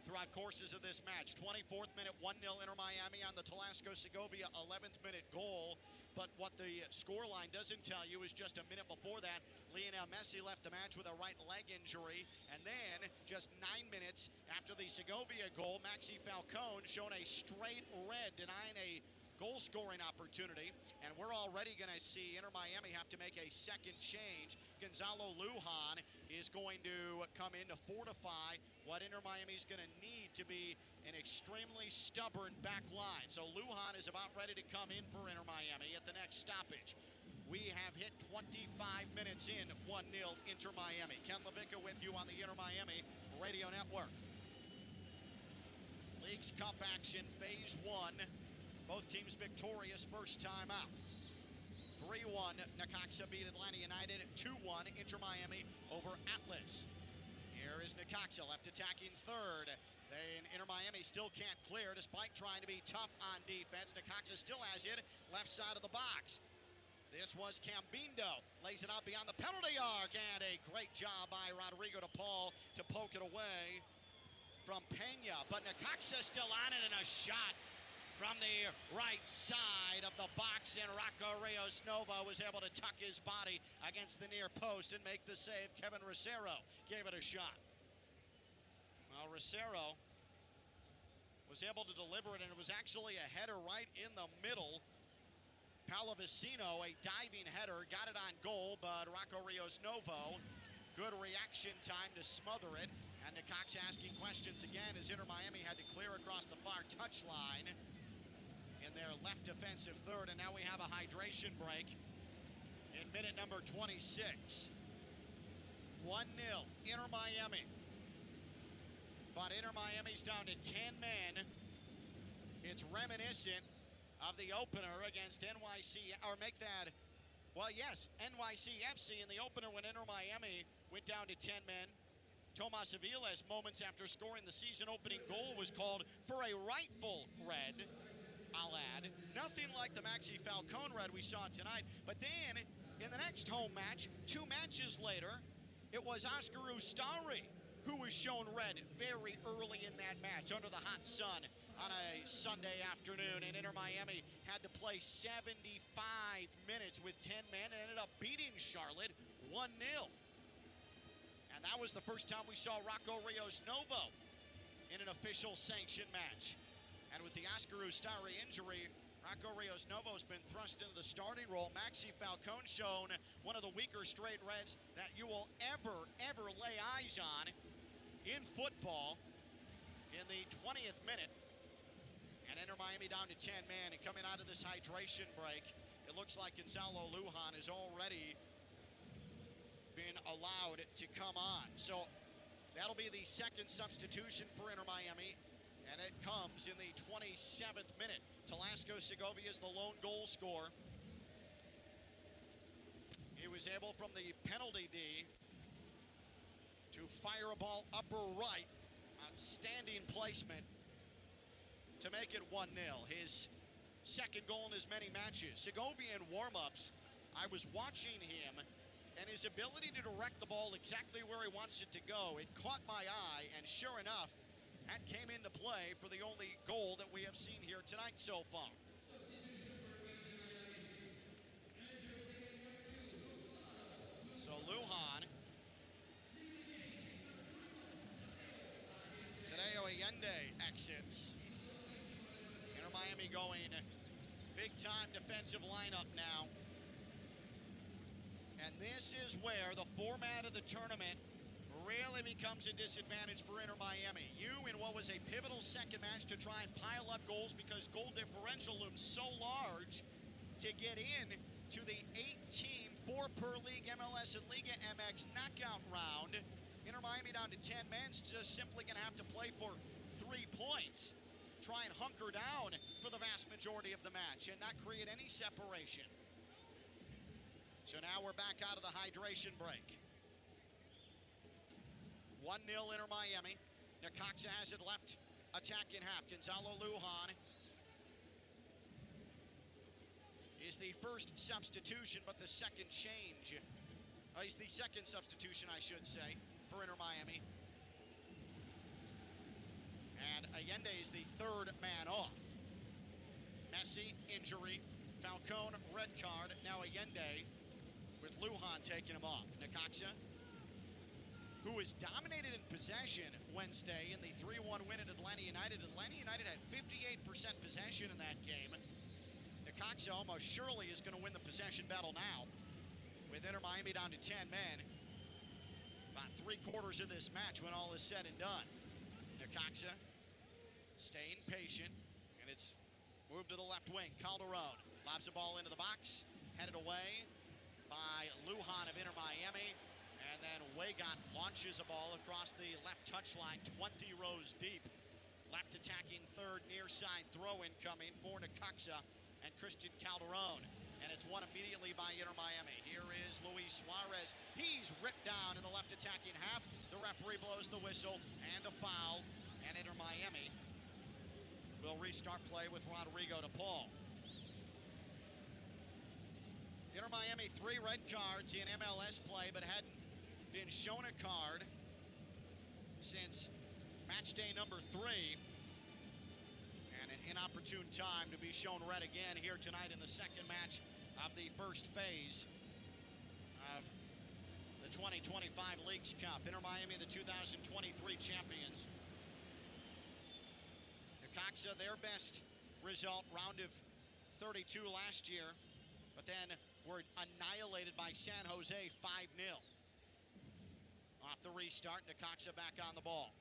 throughout courses of this match. 24th minute, 1-0 Inter Miami on the Talasco Segovia 11th minute goal. But what the scoreline doesn't tell you is just a minute before that, Lionel Messi left the match with a right leg injury. And then just 9 minutes after the Segovia goal, Maxi Falcone shown a straight red, denying a goal-scoring opportunity, and we're already going to see Inter Miami have to make a second change. Gonzalo Lujan is going to come in to fortify what Inter Miami is going to need to be an extremely stubborn back line. So Lujan is about ready to come in for Inter Miami at the next stoppage. We have hit 25 minutes in, 1-0 Inter Miami. Ken Levica with you on the Inter Miami Radio Network. Leagues Cup action, Phase 1. Both teams victorious first time out. 3-1, Necaxa beat Atlanta United. 2-1, Inter Miami over Atlas. Here is Necaxa, left attacking third. Then Inter Miami still can't clear despite trying to be tough on defense. Necaxa still has it, left side of the box. This was Cambindo, lays it out beyond the penalty arc, and a great job by Rodrigo de Paul to poke it away from Pena. But Necaxa still on it, and a shot from the right side of the box, and Rocco Rios Novo was able to tuck his body against the near post and make the save. Kevin Rosero gave it a shot. Well, Rosero was able to deliver it, and it was actually a header right in the middle. Pallavicino, a diving header, got it on goal, but Rocco Rios Novo, good reaction time to smother it. And Necaxa asking questions again as Inter Miami had to clear across the far touchline in their left defensive third, and now we have a hydration break in minute number 26. 1-0, Inter Miami. But Inter Miami's down to 10 men. It's reminiscent of the opener against NYC, or make that, well, yes, NYCFC in the opener when Inter Miami went down to 10 men. Tomas Aviles, moments after scoring the season-opening goal, was called for a rightful red. I'll add, nothing like the Maxi Falcone red we saw tonight. But then, in the next home match, 2 matches later, it was Oscar Ustari who was shown red very early in that match under the hot sun on a Sunday afternoon. And Inter Miami had to play 75 minutes with 10 men and ended up beating Charlotte 1-0. And that was the first time we saw Rocco Rios Novo in an official sanctioned match. And with the Oscar Ustari injury, Rocco Rios Novo has been thrust into the starting role. Maxi Falcone shown one of the weaker straight reds that you will ever lay eyes on in football in the 20th minute. And Inter Miami down to 10 men, and coming out of this hydration break, it looks like Gonzalo Lujan has already been allowed to come on. So that'll be the second substitution for Inter Miami. And it comes in the 27th minute. Talasco Segovia is the lone goal scorer. He was able from the penalty D to fire a ball upper right. Outstanding placement to make it 1-0. His second goal in as many matches. Segovia in warm-ups, I was watching him, and his ability to direct the ball exactly where he wants it to go, it caught my eye, and sure enough, that came into play for the only goal that we have seen here tonight so far. So Lujan, Tadeo Allende exits. Inter Miami going big-time defensive lineup now. And this is where the format of the tournament really becomes a disadvantage for Inter Miami. You, in what was a pivotal second match to try and pile up goals because goal differential looms so large to get in to the 8-team, 4-per-league MLS and Liga MX knockout round. Inter Miami down to 10 men, just simply going to have to play for 3 points. Try and hunker down for the vast majority of the match and not create any separation. So now we're back out of the hydration break. 1-0 Inter Miami. Necaxa has it left, attack in half. Gonzalo Lujan is the first substitution, but the second change. He's the second substitution, I should say, for Inter Miami. And Allende is the third man off. Messi, injury. Falcone, red card. Now Allende with Lujan taking him off. Necaxa, who was dominated in possession Wednesday in the 3-1 win at Atlanta United. Atlanta United had 58% possession in that game. Necaxa almost surely is going to win the possession battle now, with Inter Miami down to 10 men. About 3/4 of this match when all is said and done. Necaxa staying patient, and it's moved to the left wing. Calderon lobs the ball into the box, headed away by Lujan of Inter Miami, and then Weigott launches a ball across the left touchline, 20 rows deep. Left attacking third, near side throw incoming for Necaxa and Christian Calderon. And it's won immediately by Inter Miami. Here is Luis Suarez. He's ripped down in the left attacking half. The referee blows the whistle and a foul. And Inter Miami will restart play with Rodrigo de Paul. Inter Miami 3 red cards in MLS play, but hadn't been shown a card since match day number 3. And an inopportune time to be shown red again here tonight in the second match of the first phase of the 2025 Leagues Cup. Inter Miami, the 2023 champions. Necaxa, their best result, round of 32 last year, but then were annihilated by San Jose 5-0. Off the restart, Necaxa back on the ball.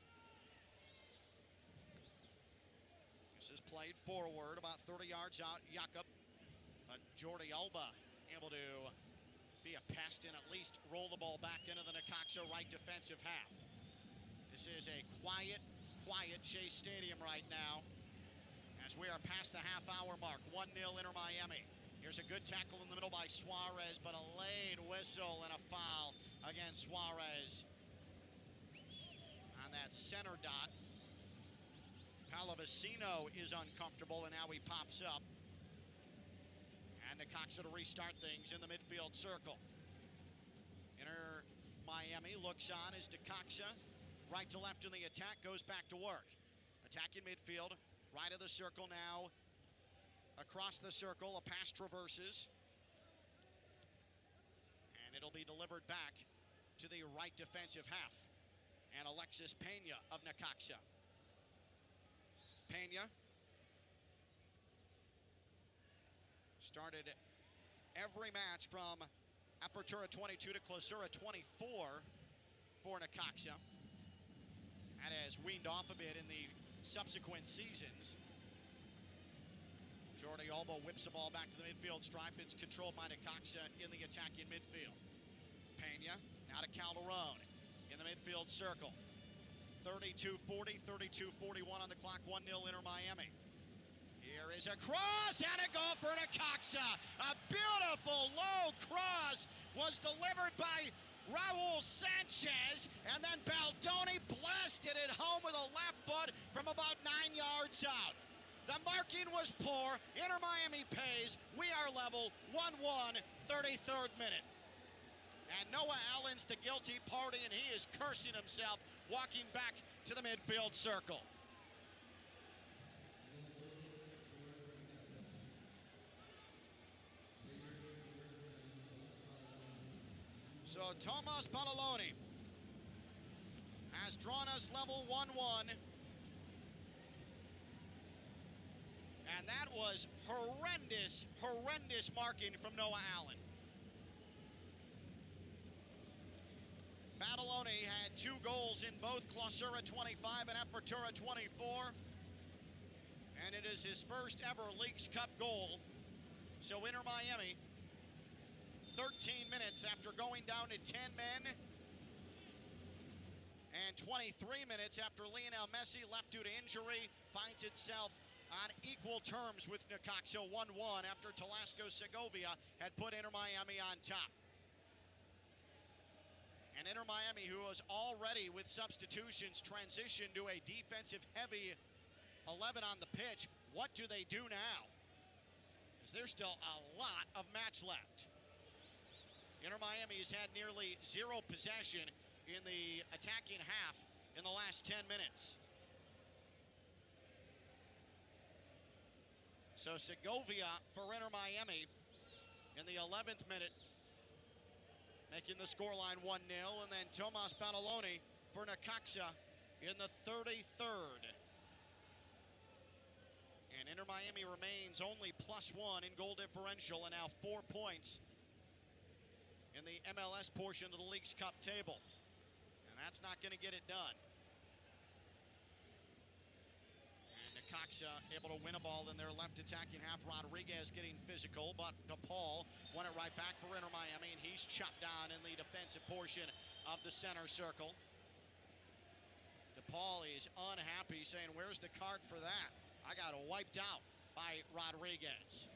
This is played forward, about 30 yards out. Jakob, but Jordi Alba able to be a pest and at least roll the ball back into the Necaxa right defensive half. This is a quiet Shea Stadium right now as we are past the half-hour mark. 1-0 Inter Miami. Here's a good tackle in the middle by Suarez, but a late whistle and a foul against Suarez on that center dot. Palavecino is uncomfortable, and now he pops up. And Necaxa to restart things in the midfield circle. Inter Miami looks on as Necaxa, right to left in the attack, goes back to work. Attack in midfield, right of the circle now. Across the circle, a pass traverses. And it'll be delivered back to the right defensive half. And Alexis Pena of Necaxa. Pena started every match from Apertura 22 to Clausura 24 for Necaxa. That has weaned off a bit in the subsequent seasons. Jordi Alba whips the ball back to the midfield stripe. It's controlled by Necaxa in the attacking midfield. Pena now to Calderon in the midfield circle. 32-40, 32-41 on the clock. 1-0 Inter Miami. Here is a cross and a goal for Necaxa. A beautiful low cross was delivered by Raul Sanchez, and then Baldoni blasted it home with a left foot from about 9 yards out. The marking was poor. Inter Miami pays. We are level 1-1, 33rd minute. And Noah Allen's the guilty party, and he is cursing himself, walking back to the midfield circle. So Tomas Palaloni has drawn us level 1-1. And that was horrendous marking from Noah Allen. Palaloni had 2 goals in both Clausura 25 and Apertura 24. And it is his first ever Leagues Cup goal. So Inter Miami, 13 minutes after going down to 10 men, and 23 minutes after Lionel Messi, left due to injury, finds itself on equal terms with Necaxa 1-1 after Talasco Segovia had put Inter Miami on top. And Inter Miami, who was already with substitutions transitioned to a defensive-heavy 11 on the pitch, what do they do now? Because there's still a lot of match left. Inter Miami has had nearly zero possession in the attacking half in the last 10 minutes. So Segovia for Inter Miami in the 11th minute, making the scoreline 1-0, and then Tomas Pantaloni for Necaxa in the 33rd. And Inter Miami remains only +1 in goal differential, and now 4 points in the MLS portion of the Leagues Cup table. And that's not going to get it done. And Necaxa able to win a ball in their left attacking half. Rodriguez getting physical, but DePaul won it right back for Inter Miami, and he's chopped down in the defensive portion of the center circle. DePaul is unhappy, saying, where's the card for that? I got wiped out by Rodriguez.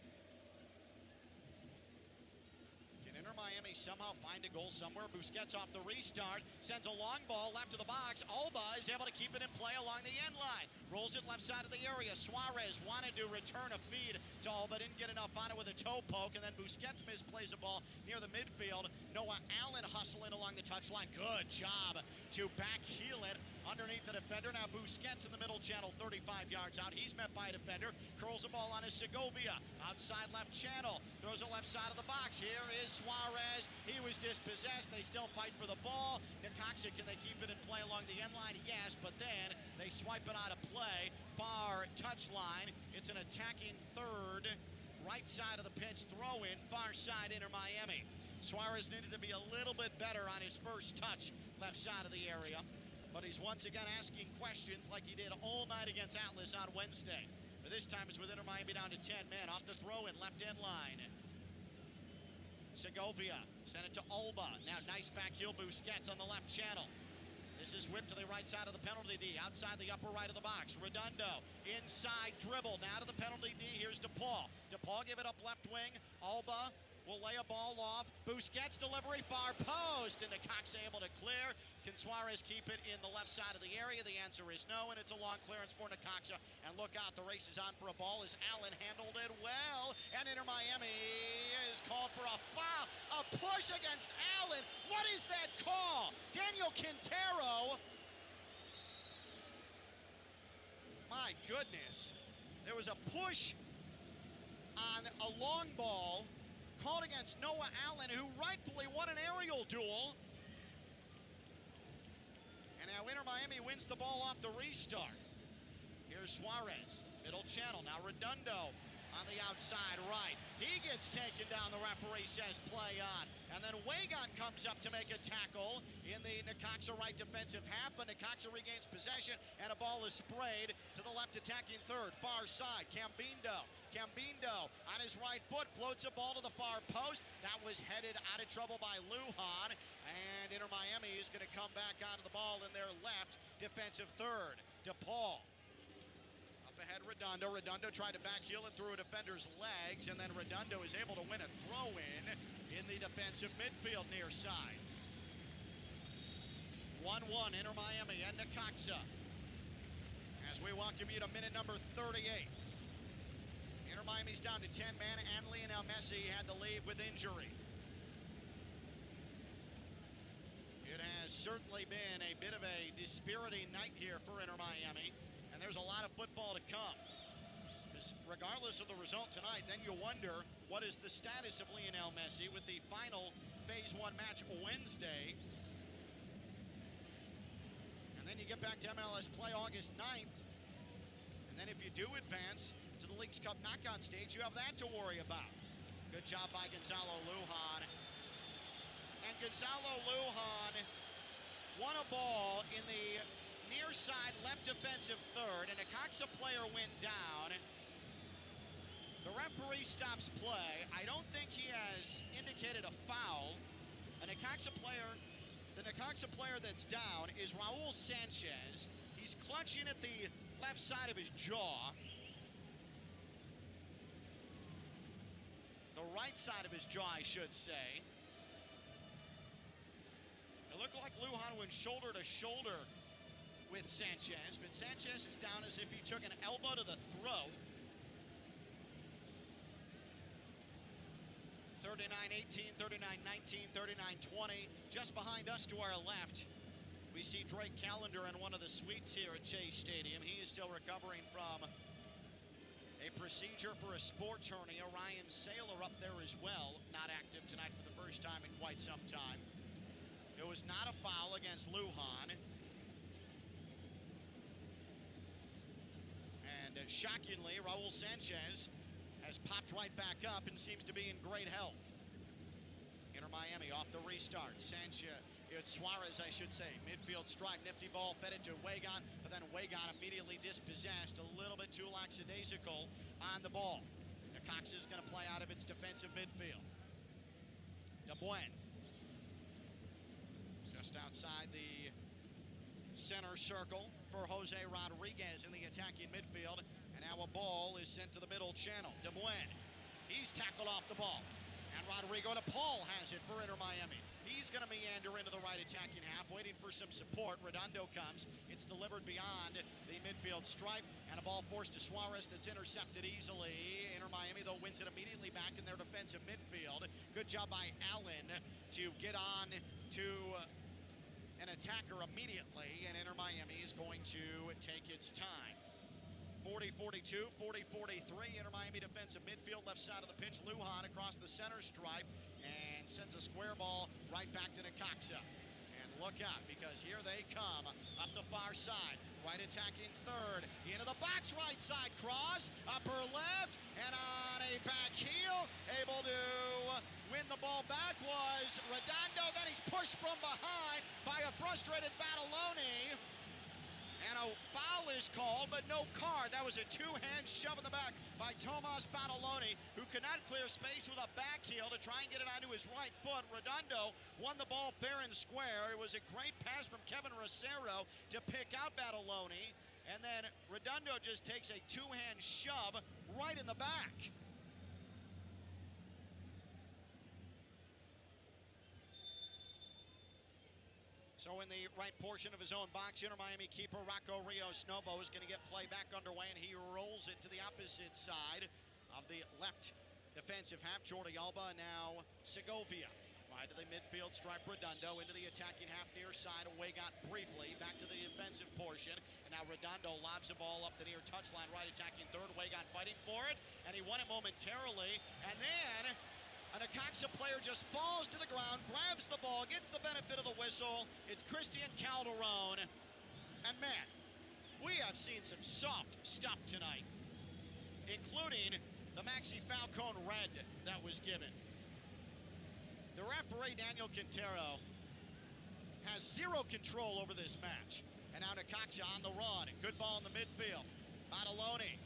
Can Inter Miami somehow find a goal somewhere? Busquets off the restart, sends a long ball left of the box. Alba is able to keep it in play along the end line. Rolls it left side of the area. Suarez wanted to return a feed to Alba, didn't get enough on it with a toe poke, and then Busquets misplays a ball near the midfield. Noah Allen hustling along the touchline. Good job to back heel it underneath the defender. Now Busquets in the middle channel, 35 yards out. He's met by a defender. Curls the ball on his Segovia. Outside left channel. Throws it left side of the box. Here is Suarez. He was dispossessed. They still fight for the ball. Necaxa, can they keep it in play along the end line? Yes, but then they swipe it out of play. Far touchline. It's an attacking third. Right side of the pitch. Throw in. Far side Inter Miami. Suarez needed to be a little bit better on his first touch. Left side of the area. But he's once again asking questions like he did all night against Atlas on Wednesday. But this time it's with Inter Miami down to 10 men. Off the throw-in, left end line. Segovia sent it to Alba. Now nice back heel Busquets on the left channel. This is whipped to the right side of the penalty D. Outside the upper right of the box. Redondo inside dribble. Now to the penalty D. Here's DePaul. DePaul give it up left wing. Alba will lay a ball off. Busquets delivery, far post, and Necaxa able to clear. Can Suarez keep it in the left side of the area? The answer is no, and it's a long clearance for Necaxa. And look out, the race is on for a ball as Allen handled it well. And Inter Miami is called for a foul. A push against Allen. What is that call? Daniel Quintero. My goodness. There was a push on a long ball called against Noah Allen, who rightfully won an aerial duel. And now Inter Miami wins the ball off the restart. Here's Suarez, middle channel. Now Redondo on the outside right. He gets taken down. The referee says play on. And then Wagon comes up to make a tackle in the Necaxa right defensive half, but Necaxa regains possession, and a ball is sprayed to the left attacking third. Far side, Cambindo on his right foot floats a ball to the far post. That was headed out of trouble by Lujan, and Inter Miami is going to come back onto the ball in their left defensive third. DePaul up ahead, Redondo. Redondo tried to back heel it through a defender's legs, and then Redondo is able to win a throw-in the defensive midfield near side. 1-1 Inter Miami and Necaxa as we welcome you to minute number 38. Inter Miami's down to 10 men, and Lionel Messi had to leave with injury. It has certainly been a bit of a dispiriting night here for Inter Miami, and there's a lot of football to come. Because regardless of the result tonight, then you wonder, what is the status of Lionel Messi with the final Phase 1 match Wednesday? And then you get back to MLS play August 9th. And then if you do advance to the Leagues Cup knockout stage, you have that to worry about. Good job by Gonzalo Lujan. And Gonzalo Lujan won a ball in the near side left defensive third. And a Necaxa player went down. The referee stops play. I don't think he has indicated a foul. The Necaxa player that's down is Raul Sanchez. He's clutching at the left side of his jaw. The right side of his jaw, I should say. It looked like Lujan went shoulder to shoulder with Sanchez, but Sanchez is down as if he took an elbow to the throat. 39-18, 39-19, 39-20. Just behind us to our left, we see Drake Callender in one of the suites here at Chase Stadium. He is still recovering from a procedure for a sports hernia. Ryan Saylor up there as well, not active tonight for the first time in quite some time. It was not a foul against Lujan. And shockingly, Raul Sanchez has popped right back up and seems to be in great health. Inter Miami off the restart. It's Suarez, I should say. Midfield strike, nifty ball, fed it to Wagon, but then Wagon immediately dispossessed, a little bit too lackadaisical on the ball. Necaxa is going to play out of its defensive midfield. DeBuen. Just outside the center circle for Jose Rodriguez in the attacking midfield. And now a ball is sent to the middle channel. DeBuen, he's tackled off the ball. And Rodrigo de Paul has it for Inter Miami. He's going to meander into the right attacking half, waiting for some support. Redondo comes. It's delivered beyond the midfield stripe. And a ball forced to Suarez that's intercepted easily. Inter Miami, though, wins it immediately back in their defensive midfield. Good job by Allen to get on to an attacker immediately. And Inter Miami is going to take its time. 40-42, 40-43, Inter Miami defensive midfield, left side of the pitch. Lujan across the center stripe and sends a square ball right back to Necaxa. And look out, because here they come up the far side. Right attacking third, into the box, right side cross, upper left, and on a back heel, able to win the ball back was Redondo. Then he's pushed from behind by a frustrated Badaloni. And a foul is called, but no card. That was a two-hand shove in the back by Tomas Badaloni, who could not clear space with a back heel to try and get it onto his right foot. Redondo won the ball fair and square. It was a great pass from Kevin Rosero to pick out Badaloni. And then Redondo just takes a two-hand shove right in the back. So in the right portion of his own box, Inter Miami keeper Rocco Rios Novo is going to get play back underway, and he rolls it to the opposite side of the left defensive half. Jordi Alba, now Segovia. Right to the midfield stripe, Redondo into the attacking half near side. Away got briefly back to the defensive portion. And now Redondo lobs the ball up the near touchline, right attacking third. Wagon fighting for it, and he won it momentarily. And then a Necaxa player just falls to the ground, grabs the ball, gets the benefit of the whistle. It's Christian Calderon. And man, we have seen some soft stuff tonight, including the Maxi Falcone red that was given. The referee, Daniel Quintero, has zero control over this match. And now Necaxa on the run. Good ball in the midfield. Badaloni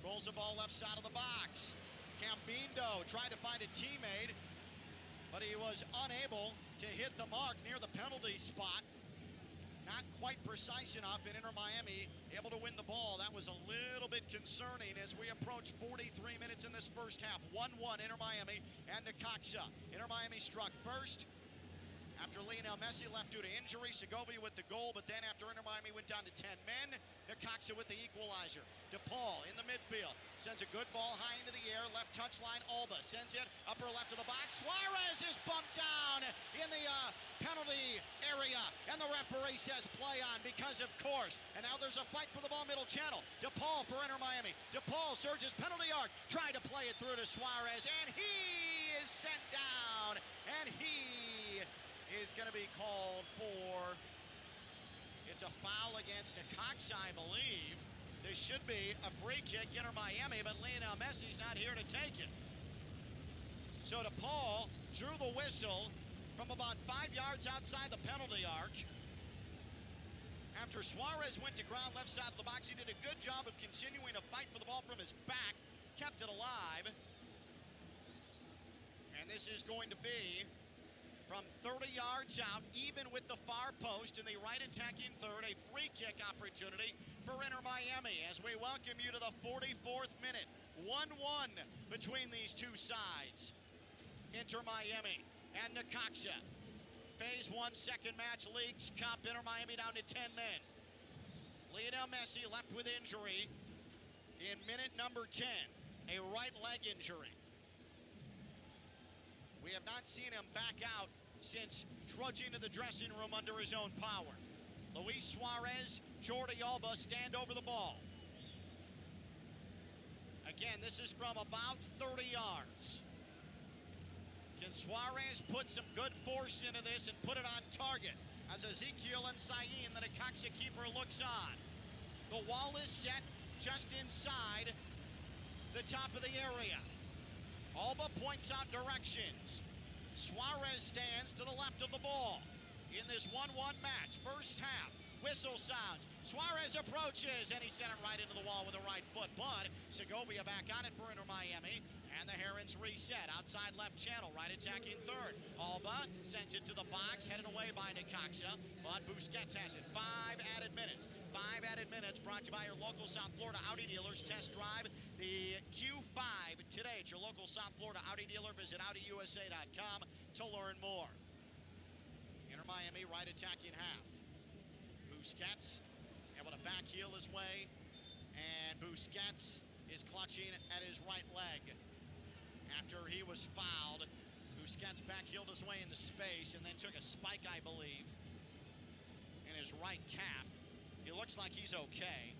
rolls the ball left side of the box. Cambindo tried to find a teammate, but he was unable to hit the mark near the penalty spot. Not quite precise enough, and Inter Miami able to win the ball. That was a little bit concerning as we approach 43 minutes in this first half. 1-1 Inter Miami and Necaxa. Inter Miami struck first after Lionel Messi left due to injury. Segovia with the goal, but then after Inter Miami went down to 10 men, Necaxa with the equalizer. DePaul in the midfield sends a good ball high into the air. Left touchline, Alba sends it upper left of the box. Suarez is bumped down in the penalty area, and the referee says play on because of course. And now there's a fight for the ball middle channel. DePaul for Inter Miami. DePaul surges penalty arc, tried to play it through to Suarez, and he is sent down, and he is going to be called for, it's a foul against Necaxa, I believe. This should be a free kick, Inter Miami, but Lionel Messi's not here to take it. So DePaul drew the whistle from about 5 yards outside the penalty arc. After Suarez went to ground left side of the box, he did a good job of continuing to fight for the ball from his back, kept it alive. And this is going to be from 30 yards out, even with the far post in the right attacking third, a free kick opportunity for Inter Miami as we welcome you to the 44th minute. 1-1 between these two sides. Inter Miami and Necaxa. Phase 1 second match Leagues Cup. Inter Miami down to 10 men. Lionel Messi left with injury in minute number 10, a right leg injury. We have not seen him back out since trudging to the dressing room under his own power. Luis Suarez, Jordi Alba stand over the ball. Again, this is from about 30 yards. Can Suarez put some good force into this and put it on target as Ezekiel and Sayin, the Necaxa keeper, looks on? The wall is set just inside the top of the area. Alba points out directions. Suarez stands to the left of the ball in this 1-1 match. First half, whistle sounds. Suarez approaches, and he sent it right into the wall with a right foot. But Segovia back on it for Inter Miami, and the Herons reset. Outside left channel, right attacking third. Alba sends it to the box, headed away by Necaxa, but Busquets has it. 5 added minutes. 5 added minutes brought to you by your local South Florida Audi dealers. Test drive the Q5 today at your local South Florida Audi dealer. Visit AudiUSA.com to learn more. Inter Miami right attacking half. Busquets able to back heel his way, and Busquets is clutching at his right leg. After he was fouled, Busquets back heeled his way into space and then took a spike, I believe, in his right calf. He looks like he's okay.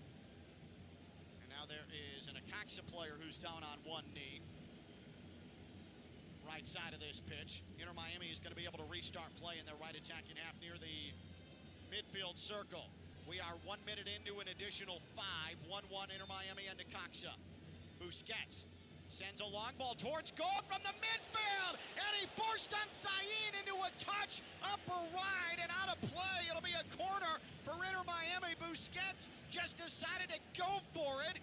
And now there is an Necaxa player who's down on one knee. Right side of this pitch. Inter Miami is going to be able to restart play in their right attacking half near the midfield circle. We are 1 minute into an additional 5. 1-1 Inter Miami and Necaxa. Busquets sends a long ball towards goal from the midfield, and he forced on Sayin into a touch, upper wide and out of play. It'll be a corner for Inter Miami. Busquets just decided to go for it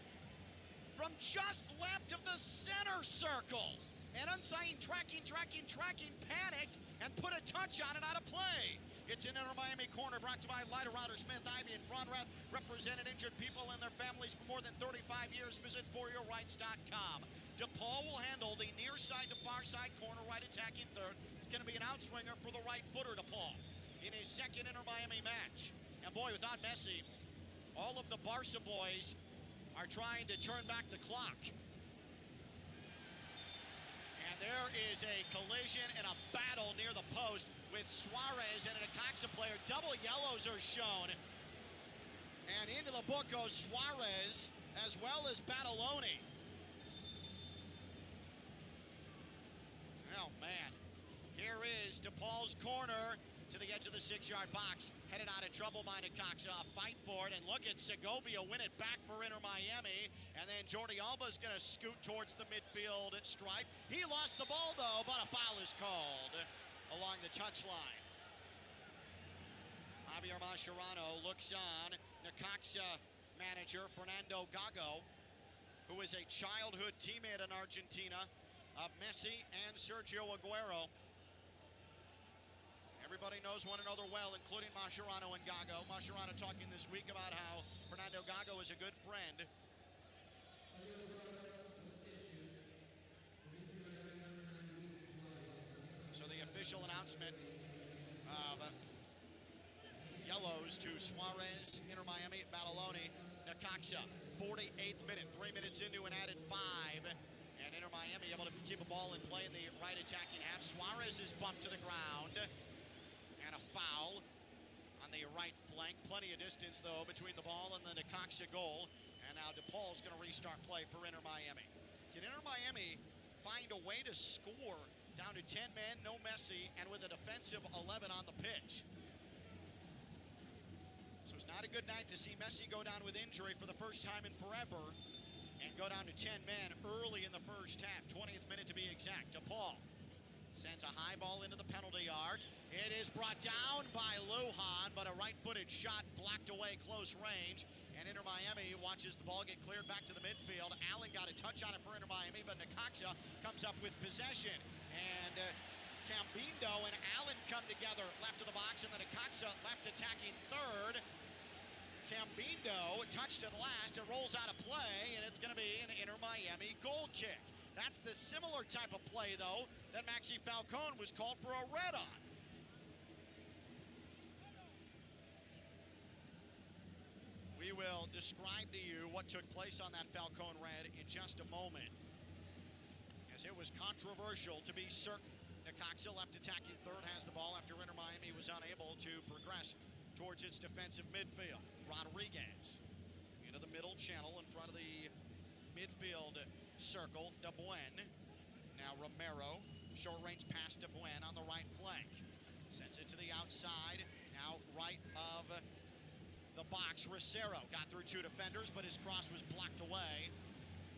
from just left of the center circle. And Sayin tracking, panicked, and put a touch on it out of play. It's an Inter Miami corner brought to you by Leiter Router Smith, Ivy, and Fronrath. Represented injured people and their families for more than 35 years. Visit foryourrights.com. DePaul will handle the near side to far side corner, right attacking third. It's going to be an outswinger for the right footer, DePaul, in his second Inter Miami match. And boy, without Messi, all of the Barca boys are trying to turn back the clock. And there is a collision and a battle near the post with Suarez and a Necaxa player. Double yellows are shown. And into the book goes Suarez as well as Badaloni. Oh, man. Here is DePaul's corner to the edge of the 6-yard box. Headed out of trouble by Necaxa. A fight for it. And look at Segovia win it back for Inter Miami. And then Jordi Alba is going to scoot towards the midfield stripe. He lost the ball, though, but a foul is called along the touchline. Javier Mascherano looks on. Necaxa manager Fernando Gago, who is a childhood teammate in Argentina of Messi and Sergio Aguero. Everybody knows one another well, including Mascherano and Gago. Mascherano talking this week about how Fernando Gago is a good friend. So the official announcement of yellows to Suarez, Inter Miami, Badaloni, Necaxa. 48th minute, 3 minutes into an added 5. And Inter Miami able to keep a ball in play in the right attacking half. Suarez is bumped to the ground. And a foul on the right flank. Plenty of distance, though, between the ball and the Necaxa goal. And now DePaul's going to restart play for Inter Miami. Can Inter Miami find a way to score down to 10 men, no Messi, and with a defensive 11 on the pitch? So it's not a good night to see Messi go down with injury for the first time in forever and go down to 10 men early in the first half. 20th minute to be exact. DePaul sends a high ball into the penalty arc. It is brought down by Lujan, but a right-footed shot blocked away close range. And Inter Miami watches the ball get cleared back to the midfield. Allen got a touch on it for Inter Miami, but Necaxa comes up with possession. And Cambindo and Allen come together left of the box, and then Necaxa left attacking third. Cambindo touched it last and rolls out of play, and it's going to be an Inter Miami goal kick. That's the similar type of play, though, that Maxi Falcone was called for a red on. We will describe to you what took place on that Falcone red in just a moment, as it was controversial to be certain. Necaxa left attacking third has the ball after Inter Miami was unable to progress towards its defensive midfield. Rodriguez into the middle channel in front of the midfield circle. Debuen. Now Romero. Short range pass to Debuen on the right flank. Sends it to the outside. Now right of the box. Ricero got through two defenders, but his cross was blocked away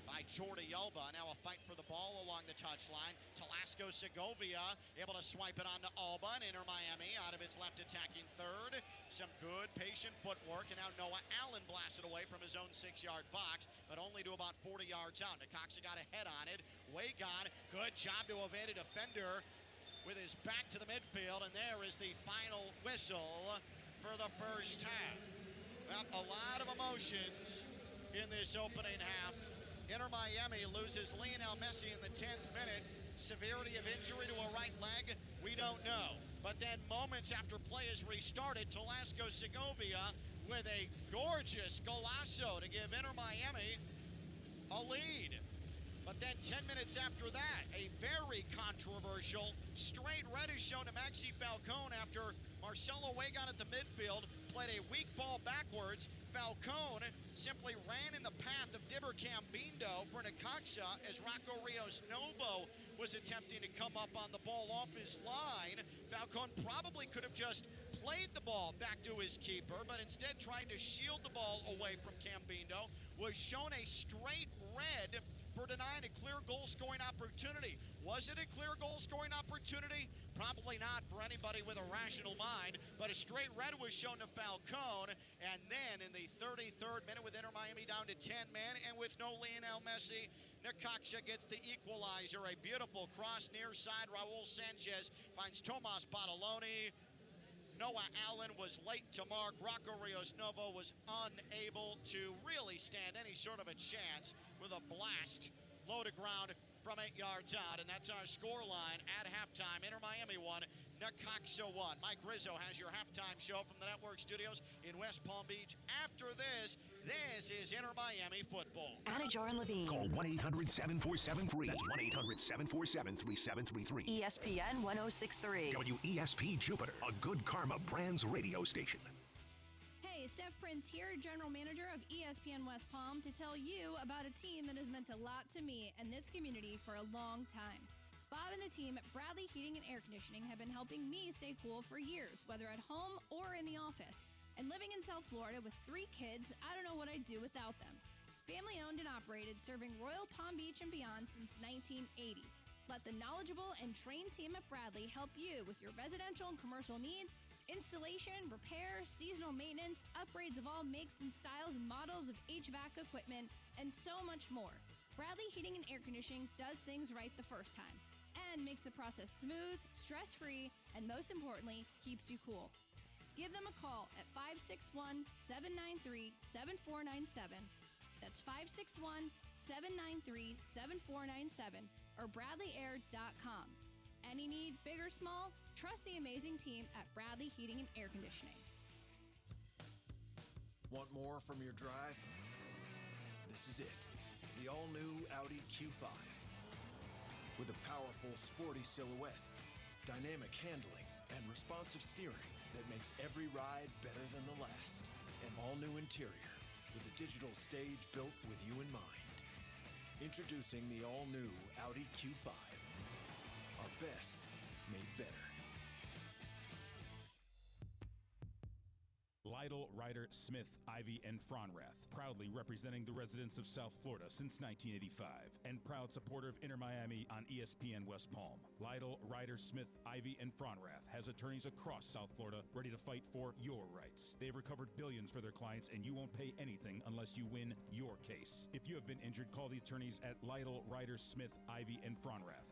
by Jordi Alba. Now a fight for the ball along the touchline. Talasco Segovia able to swipe it onto Alba, and Inter Miami out of its left attacking third. Some good patient footwork, and now Noah Allen blasted away from his own 6-yard box, but only to about 40 yards out. Necaxa got a head on it. Wagon, good job to evade a defender with his back to the midfield, and there is the final whistle for the first half. Well, a lot of emotions in this opening half. Inter Miami loses Lionel Messi in the 10th minute. Severity of injury to a right leg, we don't know. But then moments after play is restarted, Talasco Segovia with a gorgeous golazo to give Inter Miami a lead. But then 10 minutes after that, a very controversial straight red is shown to Maxi Falcone after Marcelo Wagon at the midfield played a weak ball backwards. Falcone simply ran in the path of Dibber Cambindo for Necaxa as Rocco Rios Novo was attempting to come up on the ball off his line. Falcone probably could have just played the ball back to his keeper, but instead tried to shield the ball away from Cambindo. Was shown a straight red for denying a clear goal-scoring opportunity. Was it a clear goal-scoring opportunity? Probably not for anybody with a rational mind, but a straight red was shown to Falcone, and then in the 33rd minute with Inter Miami down to 10 men and with no Lionel Messi, Necaxa gets the equalizer. A beautiful cross near side. Raul Sanchez finds Tomas Badaloni. Noah Allen was late to mark. Rocco Rios Novo was unable to really stand any sort of a chance with a blast low to ground from 8 yards out. And that's our score line at halftime. Inter Miami 1, Necaxa 1. Mike Rizzo has your halftime show from the network studios in West Palm Beach. After this is Inter Miami football. Anna Joran Levine. Call 1-800-7473. That's 1-800-747-3733. ESPN 1063. WESP Jupiter, a Good Karma Brands radio station. Hey, Steph Prince here, General Manager of ESPN West Palm, to tell you about a team that has meant a lot to me and this community for a long time. Bob and the team at Bradley Heating and Air Conditioning have been helping me stay cool for years, whether at home or in the office. And living in South Florida with 3 kids, I don't know what I'd do without them. Family owned and operated, serving Royal Palm Beach and beyond since 1980. Let the knowledgeable and trained team at Bradley help you with your residential and commercial needs, installation, repair, seasonal maintenance, upgrades of all makes and styles and models of HVAC equipment, and so much more. Bradley Heating and Air Conditioning does things right the first time and makes the process smooth, stress-free, and most importantly, keeps you cool. Give them a call at 561-793-7497. That's 561-793-7497 or BradleyAir.com. Any need, big or small, trust the amazing team at Bradley Heating and Air Conditioning. Want more from your drive? This is it. The all-new Audi Q5. With a powerful, sporty silhouette, dynamic handling, and responsive steering that makes every ride better than the last. An all-new interior with a digital stage built with you in mind. Introducing the all-new Audi Q5. Our best made better. Lytle, Ryder, Smith, Ivy, and Fronrath, proudly representing the residents of South Florida since 1985, and proud supporter of Inter Miami on ESPN West Palm. Lytle, Ryder, Smith, Ivy, and Fronrath has attorneys across South Florida ready to fight for your rights. They've recovered billions for their clients, and you won't pay anything unless you win your case. If you have been injured, call the attorneys at Lytle, Ryder, Smith, Ivy, and Fronrath,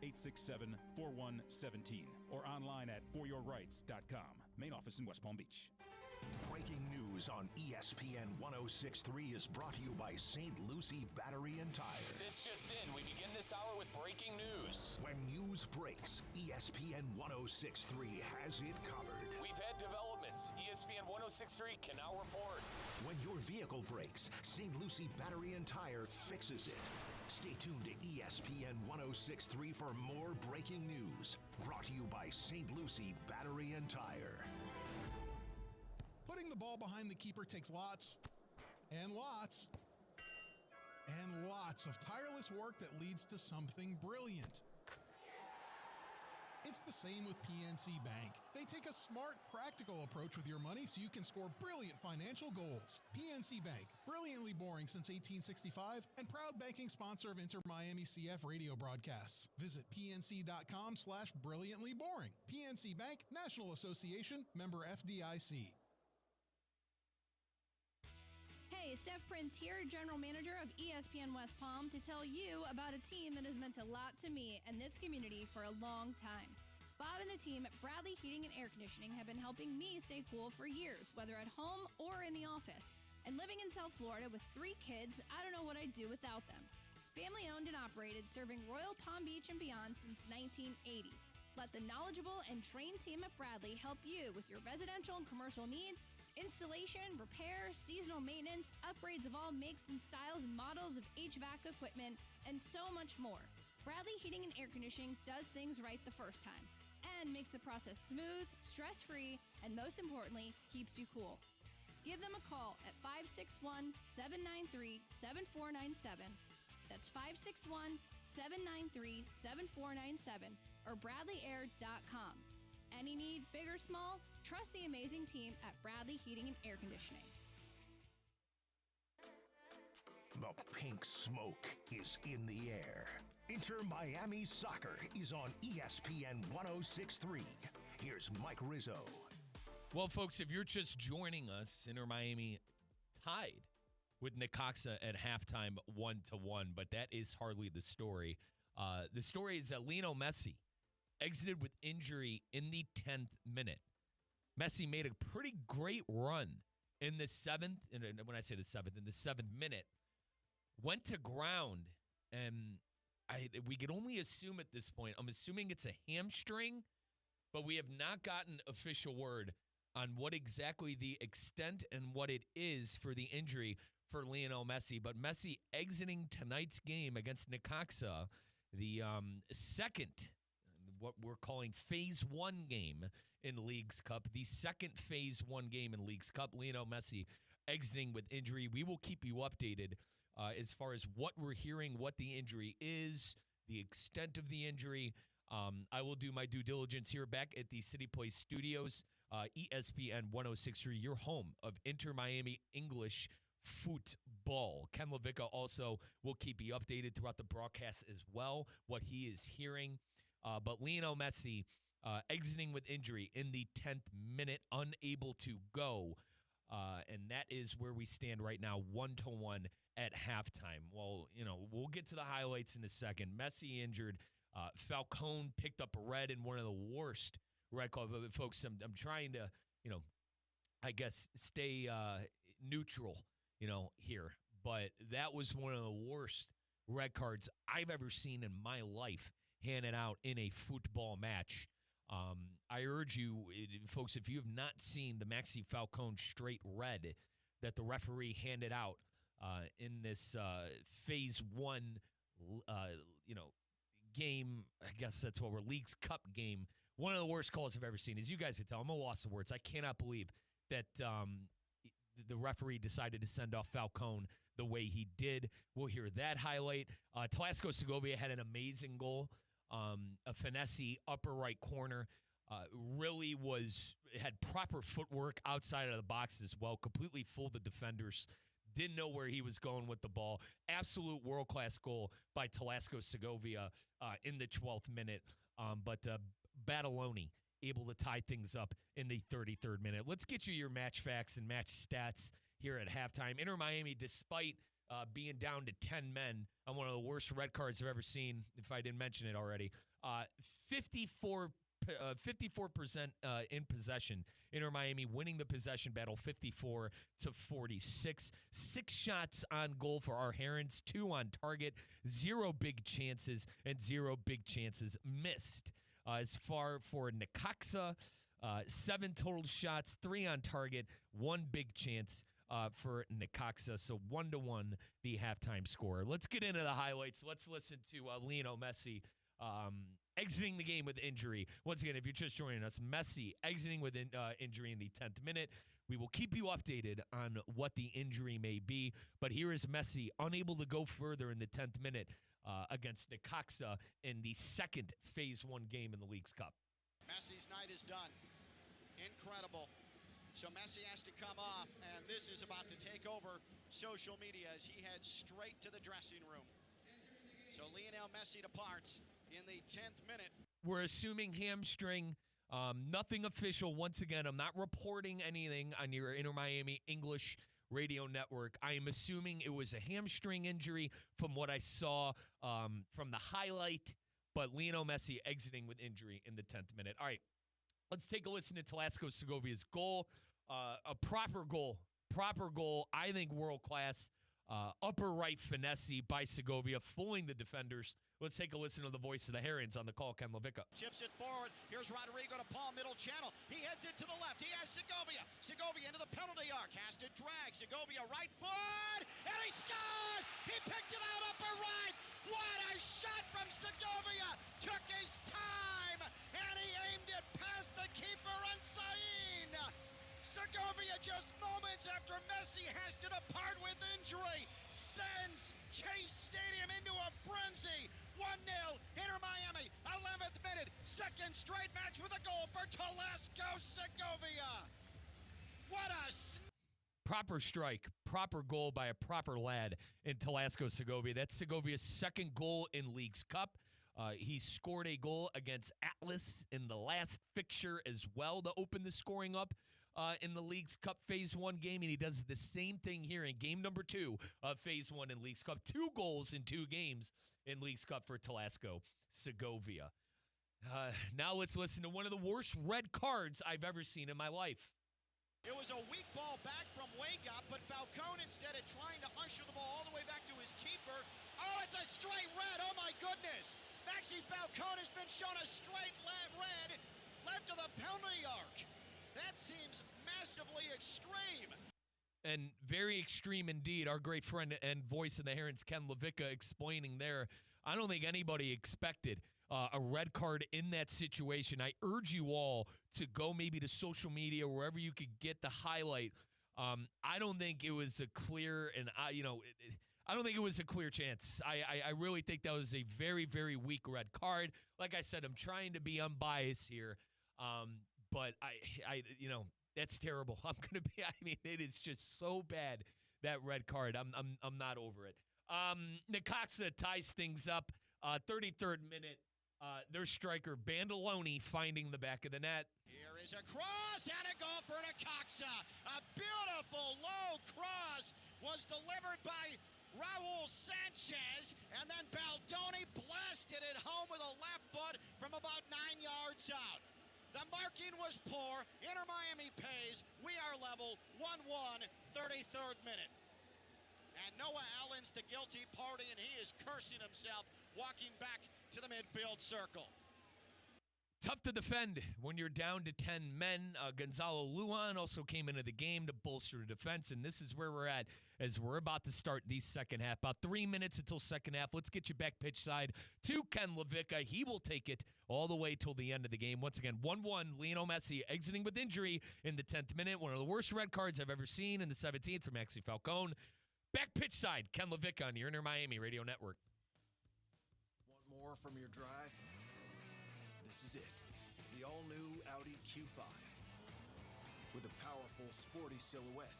561-867-4117, or online at foryourrights.com. Main office in West Palm Beach. Breaking news on ESPN 1063 is brought to you by St. Lucie Battery and Tire. This just in, we begin this hour with breaking news. When news breaks, ESPN 1063 has it covered. We've had developments. ESPN 1063 can now report. When your vehicle breaks, St. Lucie Battery and Tire fixes it. Stay tuned to ESPN 1063 for more breaking news. Brought to you by St. Lucie Battery and Tire. Putting the ball behind the keeper takes lots and lots and lots of tireless work that leads to something brilliant. It's the same with PNC Bank. They take a smart, practical approach with your money so you can score brilliant financial goals. PNC Bank, brilliantly boring since 1865 and proud banking sponsor of Inter Miami CF radio broadcasts. Visit pnc.com/brilliantlyboring. PNC Bank, National Association, member FDIC. Hey, Steph Prince here, General Manager of ESPN West Palm, to tell you about a team that has meant a lot to me and this community for a long time. Bob and the team at Bradley Heating and Air Conditioning have been helping me stay cool for years, whether at home or in the office. And living in South Florida with 3 kids, I don't know what I'd do without them. Family owned and operated, serving Royal Palm Beach and beyond since 1980. Let the knowledgeable and trained team at Bradley help you with your residential and commercial needs, installation, repair, seasonal maintenance, upgrades of all makes and styles and models of HVAC equipment, and so much more. Bradley Heating and Air Conditioning does things right the first time and makes the process smooth, stress-free, and most importantly, keeps you cool. Give them a call at 561-793-7497. That's 561-793-7497 or bradleyair.com. Any need, big or small, trust the amazing team at Bradley Heating and Air Conditioning. The pink smoke is in the air. Inter Miami Soccer is on ESPN 1063. Here's Mike Rizzo. Well, folks, if you're just joining us, Inter Miami tied with Necaxa at halftime 1-1, but that is hardly the story. The story is that Lionel Messi exited with injury in the 10th minute. Messi made a pretty great run in the 7th, and when I say the 7th, in the 7th minute, went to ground, and we can only assume at this point, I'm assuming it's a hamstring, but we have not gotten official word on what exactly the extent and what it is for the injury for Lionel Messi. But Messi exiting tonight's game against Necaxa, the second, what we're calling Phase 1 game in League's Cup, the second Phase 1 game in League's Cup, Lionel Messi exiting with injury. We will keep you updated as far as what we're hearing, what the injury is, the extent of the injury. I will do my due diligence here back at the City Place Studios, ESPN 1063, your home of Inter Miami English football. Ken LaVicka also will keep you updated throughout the broadcast as well, what he is hearing. But Lionel Messi exiting with injury in the 10th minute, unable to go. And that is where we stand right now, 1-1 at halftime. Well, we'll get to the highlights in a second. Messi injured. Falcone picked up a red in one of the worst red cards. Folks, I'm trying to, I guess, stay neutral, here. But that was one of the worst red cards I've ever seen in my life handed out in a football match. I urge you, folks, if you have not seen the Maxi Falcone straight red that the referee handed out in this Phase 1, game, I guess that's what we're League's Cup game. One of the worst calls I've ever seen. As you guys can tell, I'm a loss of words. I cannot believe that the referee decided to send off Falcone the way he did. We'll hear that highlight. Talasco Segovia had an amazing goal, a finesse upper right corner. really had proper footwork outside of the box as well, completely fooled the defenders, didn't know where he was going with the ball. Absolute world-class goal by Telesco Segovia in the 12th minute. But Badaloni able to tie things up in the 33rd minute. Let's get you your match facts and match stats here at halftime. Inter Miami, despite being down to 10 men on one of the worst red cards I've ever seen, if I didn't mention it already, 54% in possession. Inter Miami winning the possession battle 54-46. 6 shots on goal for our Herons, 2 on target, 0 big chances, and 0 big chances missed. As far for Necaxa, 7 total shots, 3 on target, 1 big chance for Necaxa. So 1-1 the halftime score. Let's get into the highlights. Let's listen to Lionel Messi exiting the game with injury. Once again, if you're just joining us, Messi exiting with injury in the 10th minute. We will keep you updated on what the injury may be. But here is Messi unable to go further in the 10th minute against Necaxa in the second Phase 1 game in the League's Cup. Messi's night is done. Incredible. So Messi has to come off, and this is about to take over social media as he heads straight to the dressing room. So Lionel Messi departs in the 10th minute. We're assuming hamstring. Nothing official. Once again, I'm not reporting anything on your Inter Miami English radio network. I am assuming it was a hamstring injury from what I saw from the highlight, but Lionel Messi exiting with injury in the 10th minute. All right, let's take a listen to Telesco Segovia's goal. A proper goal. I think world-class. Upper right finesse by Segovia, fooling the defenders. Let's take a listen to the voice of the Herons on the call, Ken Levica. Chips it forward. Here's Rodrigo to Paul, middle channel. He heads it to the left. He has Segovia. Segovia into the penalty arc. Has to drag. Segovia right foot. And he scored! He picked it out upper right. What a shot from Segovia. Took his time. And he aimed it past the keeper and Sain. Segovia, just moments after Messi has to depart with injury, sends Chase Stadium into a frenzy. 1-0, Inter Miami, 11th minute, second straight match with a goal for Telesco Segovia. What a proper strike, proper goal by a proper lad in Telesco Segovia. That's Segovia's second goal in League's Cup. He scored a goal against Atlas in the last fixture as well to open the scoring up in the League's Cup Phase 1 game, and he does the same thing here in game number 2 of Phase 1 in League's Cup. 2 goals in 2 games in League's Cup for Telesco Segovia. Now let's listen to one of the worst red cards I've ever seen in my life. It was a weak ball back from Waygup, but Falcone, instead of trying to usher the ball all the way back to his keeper, it's a straight red. Oh, my goodness. Maxi Falcone has been shown a straight red left of the penalty arc. That seems massively extreme. And very extreme indeed. Our great friend and voice in the Herons, Ken Levica, explaining there. I don't think anybody expected a red card in that situation. I urge you all to go maybe to social media, wherever you could get the highlight. I don't think it was a clear, and I don't think it was a clear chance. I really think that was a very, very weak red card. Like I said, I'm trying to be unbiased here. But that's terrible. It is just so bad, that red card. I'm not over it. Necaxa ties things up. 33rd minute. Their striker Bandoloni finding the back of the net. Here is a cross and a goal for Necaxa. A beautiful low cross was delivered by Raul Sanchez, and then Baldoni blasted it home with a left foot from about 9 yards out. The marking was poor. Inter Miami pays. We are level 1-1, 33rd minute. And Noah Allen's the guilty party, and he is cursing himself, walking back to the midfield circle. Tough to defend when you're down to 10 men. Gonzalo Luan also came into the game to bolster the defense, and this is where we're at as we're about to start the second half. About 3 minutes until second half. Let's get you back pitch side to Ken Levica. He will take it all the way till the end of the game. Once again, 1-1, Lionel Messi exiting with injury in the 10th minute. One of the worst red cards I've ever seen in the 17th from Maxi Falcone. Back pitch side, Ken Levica on your Inter Miami Radio Network. Want more from your drive? This is it. the all-new Audi Q5. With a powerful, sporty silhouette,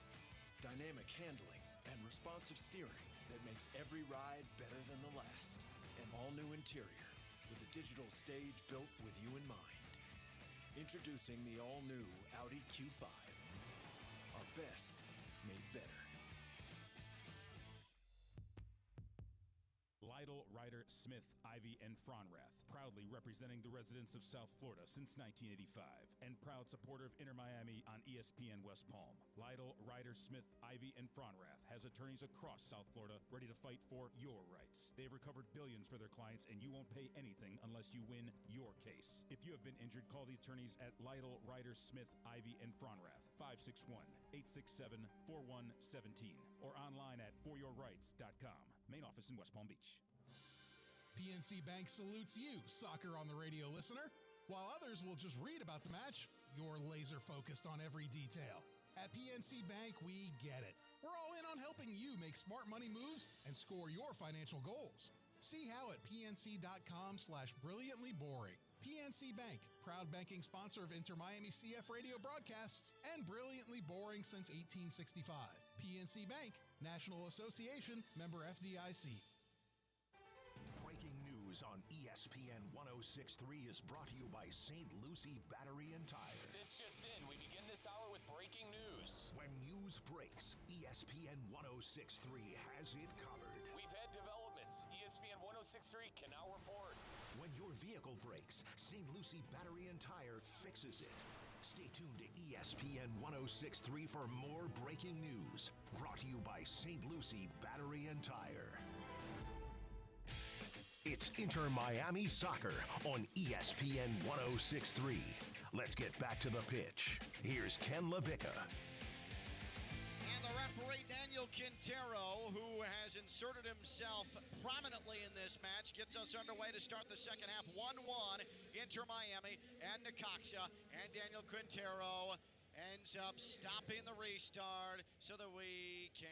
dynamic handling, and responsive steering that makes every ride better than the last. An all-new interior with a digital stage built with you in mind. Introducing the all-new Audi Q5. Our best made better. Lytle, Ryder, Smith, Ivy, and Fronrath, proudly representing the residents of South Florida since 1985, and proud supporter of Inter Miami on ESPN West Palm. Lytle, Ryder, Smith, Ivy, and Fronrath has attorneys across South Florida ready to fight for your rights. They've recovered billions for their clients, and you won't pay anything unless you win your case. If you have been injured, call the attorneys at Lytle, Ryder, Smith, Ivy, and Fronrath, 561-867-4117, or online at foryourrights.com. Main office in West Palm Beach. PNC Bank salutes you, soccer on the radio listener. While others will just read about the match, you're laser focused on every detail. At PNC Bank, we get it. We're all in on helping you make smart money moves and score your financial goals. See how at pnc.com/brilliantlyboring. PNC Bank, proud banking sponsor of Inter Miami CF radio broadcasts and Brilliantly Boring since 1865. PNC Bank, National Association, member FDIC. Breaking news on ESPN 106.3 is brought to you by St. Lucie Battery and Tire. This just in, we begin this hour with breaking news. When news breaks, ESPN 106.3 has it covered. We've had developments. ESPN 106.3 can now report. When your vehicle breaks, St. Lucie Battery and Tire fixes it. Stay tuned to ESPN 106.3 for more breaking news. Brought to you by St. Lucie Battery and Tire. It's Inter Miami Soccer on ESPN 106.3. Let's get back to the pitch. Here's Ken LaVicka. And the referee, Daniel Quintero, who has inserted himself prominently in this match, gets us underway to start the second half. 1-1, Inter Miami and Necaxa. And Daniel Quintero ends up stopping the restart so that we can...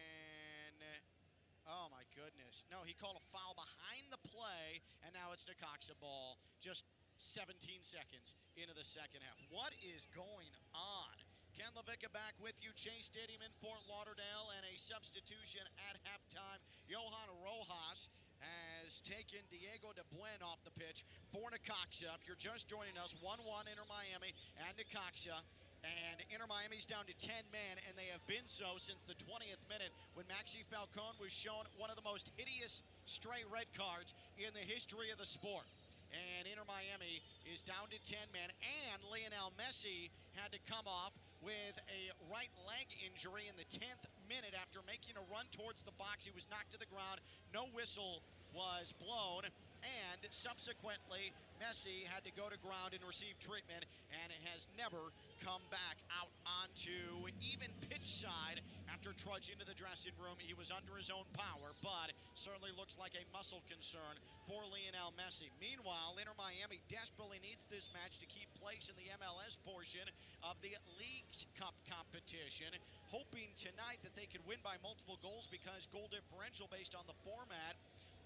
Oh, my goodness. No, he called a foul behind the play, and now it's Necaxa ball. Just 17 seconds into the second half. What is going on? Ken LaVicka back with you. Chase Stadium in Fort Lauderdale, and a substitution at halftime. Johan Rojas has taken Diego de Buen off the pitch for Necaxa. If you're just joining us, 1-1 Inter Miami and Necaxa. And Inter Miami's down to 10 men, and they have been so since the 20th minute when Maxi Falcone was shown one of the most hideous stray red cards in the history of the sport. And Inter Miami is down to 10 men, and Lionel Messi had to come off with a right leg injury in the 10th minute after making a run towards the box. He was knocked to the ground. No whistle was blown. And subsequently, Messi had to go to ground and receive treatment, and it has never come back out onto even pitch side after trudging to the dressing room. He was under his own power, but certainly looks like a muscle concern for Lionel Messi. Meanwhile, Inter Miami desperately needs this match to keep place in the MLS portion of the Leagues Cup competition, hoping tonight that they could win by multiple goals because goal differential based on the format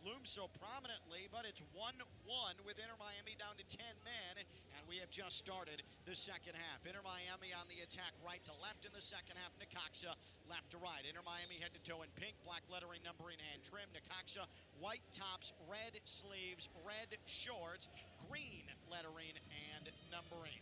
looms so prominently, but it's 1-1 with Inter Miami down to 10 men, and we have just started the second half. Inter Miami on the attack right to left in the second half. Necaxa left to right. Inter Miami head to toe in pink, black lettering, numbering, and trim. Necaxa white tops, red sleeves, red shorts, green lettering and numbering.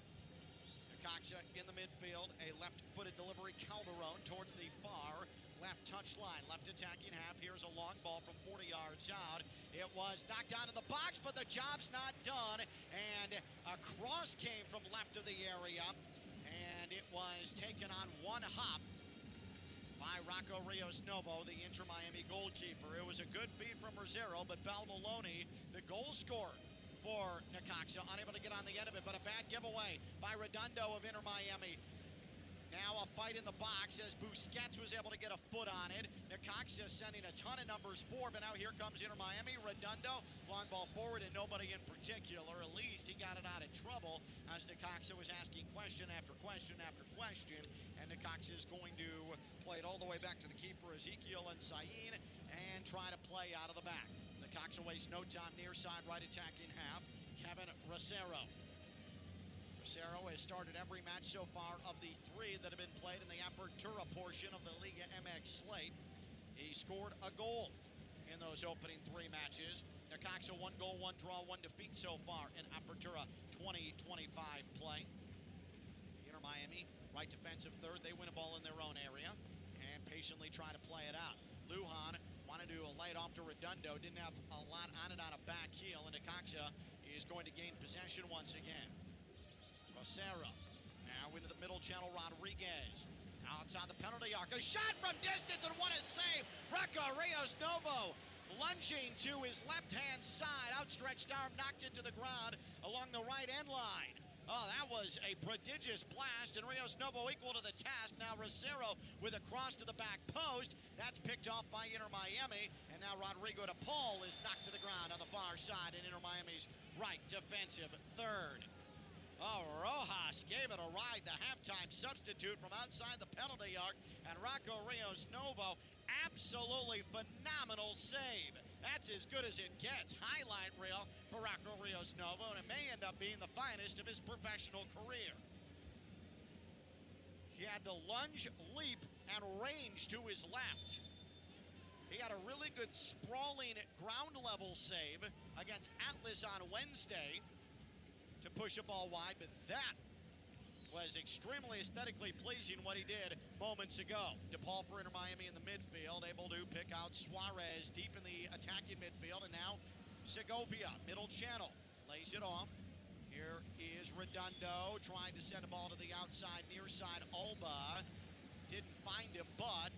Necaxa in the midfield, a left-footed delivery. Calderon towards the far left touchline, left attacking half. Here's a long ball from 40 yards out. It was knocked down in the box, but the job's not done. And a cross came from left of the area, and it was taken on one hop by Rocco Rios Novo, the Inter Miami goalkeeper. It was a good feed from Rosero, but Balboloni, the goal scorer for Necaxa, unable to get on the end of it, but a bad giveaway by Redondo of Inter Miami. Now a fight in the box as Busquets was able to get a foot on it. Necaxa sending a ton of numbers forward, but now here comes Inter Miami. Redondo, long ball forward, and nobody in particular. At least he got it out of trouble as Necaxa was asking question after question after question. And Necaxa is going to play it all the way back to the keeper, Ezekiel and Sain, and try to play out of the back. Necaxa wastes no time near side, right attacking half. Kevin Rosero. Rosero has started every match so far of the 3 that have been played in the Apertura portion of the Liga MX slate. He scored a goal in those opening 3 matches. Necaxa 1 goal, 1 draw, 1 defeat so far in Apertura 2025 play. Inter Miami, right defensive third. They win a ball in their own area and patiently try to play it out. Lujan wanted to lay it off to Redondo. Didn't have a lot on it on a back heel. And Necaxa is going to gain possession once again. Rosero now into the middle channel. Rodriguez outside the penalty arc. A shot from distance and what a save. Rocco Rios Novo lunging to his left-hand side. Outstretched arm knocked it to the ground along the right end line. Oh, that was a prodigious blast, and Rios Novo equal to the task. Now Rosero with a cross to the back post. That's picked off by Inter Miami, and now Rodrigo de Paul is knocked to the ground on the far side in Inter Miami's right defensive third. Oh, Rojas gave it a ride, the halftime substitute from outside the penalty arc, and Rocco Rios Novo, absolutely phenomenal save. That's as good as it gets. Highlight reel for Rocco Rios Novo, and it may end up being the finest of his professional career. He had to lunge, leap, and range to his left. He had a really good sprawling ground level save against Atlas on Wednesday to push a ball wide, but that was extremely aesthetically pleasing what he did moments ago. DePaul for Inter Miami in the midfield, able to pick out Suarez deep in the attacking midfield, and now Segovia, middle channel, lays it off. Here is Redondo trying to send a ball to the outside, near side. Alba didn't find him, but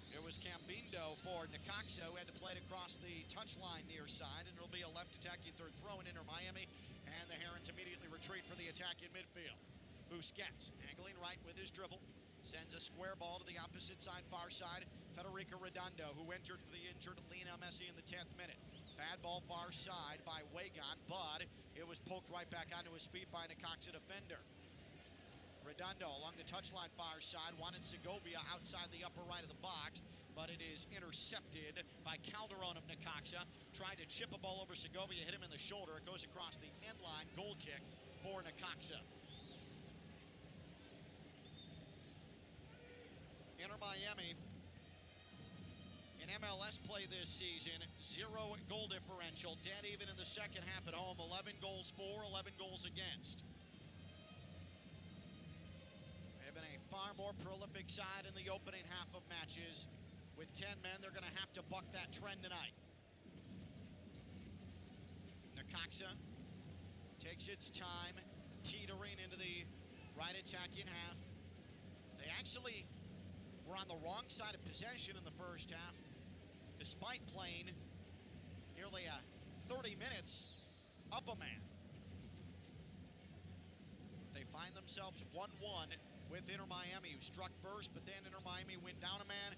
it was Cambindo for Necaxa who had to play it across the touchline near side, and it'll be a left attacking third throw in Inter Miami, and the Herons immediately retreat for the attacking midfield. Busquets angling right with his dribble, sends a square ball to the opposite side, far side. Federico Redondo, who entered for the injured Lionel Messi in the 10th minute. Bad ball far side by Wagon, but it was poked right back onto his feet by a Necaxa defender. Redondo along the touchline far side, wanted Segovia outside the upper right of the box, but it is intercepted by Calderon of Necaxa. Tried to chip a ball over Segovia, hit him in the shoulder. It goes across the end line, goal kick for Necaxa. Inter Miami in MLS play this season, 0 goal differential, dead even in the second half at home, 11 goals for, 11 goals against. They've been a far more prolific side in the opening half of matches. With 10 men, they're going to have to buck that trend tonight. Necaxa takes its time, teetering into the right attacking half. They actually were on the wrong side of possession in the first half, despite playing nearly 30 minutes up a man. They find themselves 1-1 with Inter Miami, who struck first, but then Inter Miami went down a man,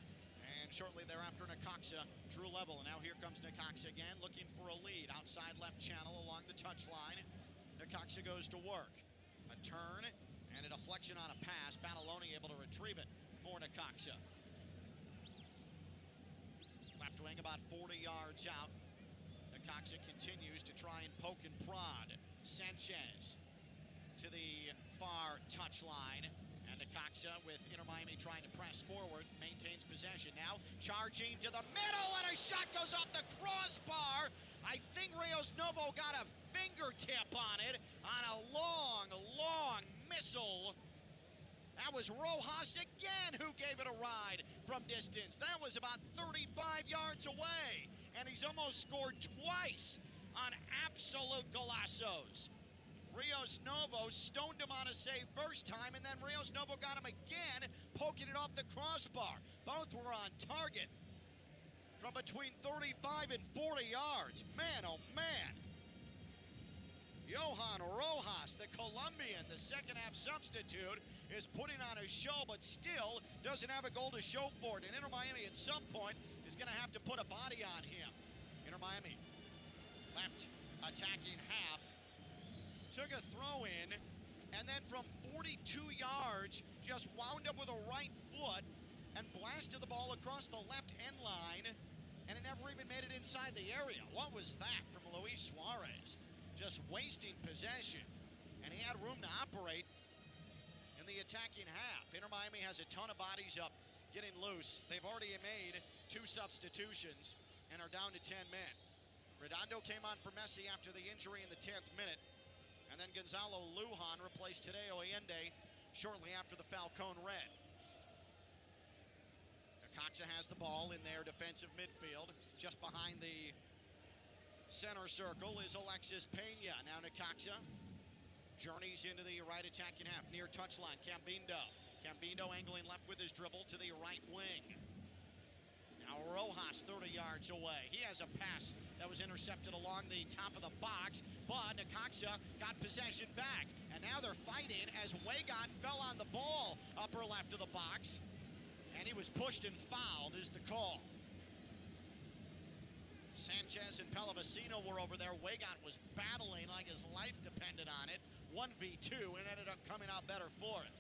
and shortly thereafter Necaxa drew level. And now here comes Necaxa again, looking for a lead. Outside left channel along the touchline. Necaxa goes to work. A turn and a deflection on a pass. Bataloni able to retrieve it for Necaxa. Left wing about 40 yards out. Necaxa continues to try and poke and prod. Sanchez to the far touchline. And Necaxa, with Inter Miami trying to press forward, maintains possession. Now charging to the middle, and a shot goes off the crossbar. I think Rios Novo got a fingertip on it on a long, long missile. That was Rojas again who gave it a ride from distance. That was about 35 yards away, and he's almost scored twice on absolute golazos. Rios Novo stoned him on a save first time, and then Rios Novo got him again, poking it off the crossbar. Both were on target from between 35 and 40 yards. Man, oh man. Johan Rojas, the Colombian, the second half substitute, is putting on a show, but still doesn't have a goal to show for it. And Inter Miami at some point is going to have to put a body on him. Inter Miami, left attacking half, took a throw in, and then from 42 yards, just wound up with a right foot and blasted the ball across the left end line, and it never even made it inside the area. What was that from Luis Suarez? Just wasting possession. and he had room to operate in the attacking half. Inter Miami has a ton of bodies up, getting loose. They've already made 2 substitutions and are down to 10 men. Redondo came on for Messi after the injury in the 10th minute, and then Gonzalo Lujan replaced Tadeo Allende shortly after the Falcone red. Necaxa has the ball in their defensive midfield. Just behind the center circle is Alexis Pena. Now Necaxa journeys into the right attacking half, near touchline. Cambindo angling left with his dribble to the right wing. Now Rojas 30 yards away. He has a pass that was intercepted along the top of the box, but Necaxa got possession back. And now they're fighting as Weigott fell on the ball, upper left of the box. And he was pushed and fouled is the call. Sanchez and Pallavicino were over there. Weigott was battling like his life depended on it. 1v2 and ended up coming out better for it.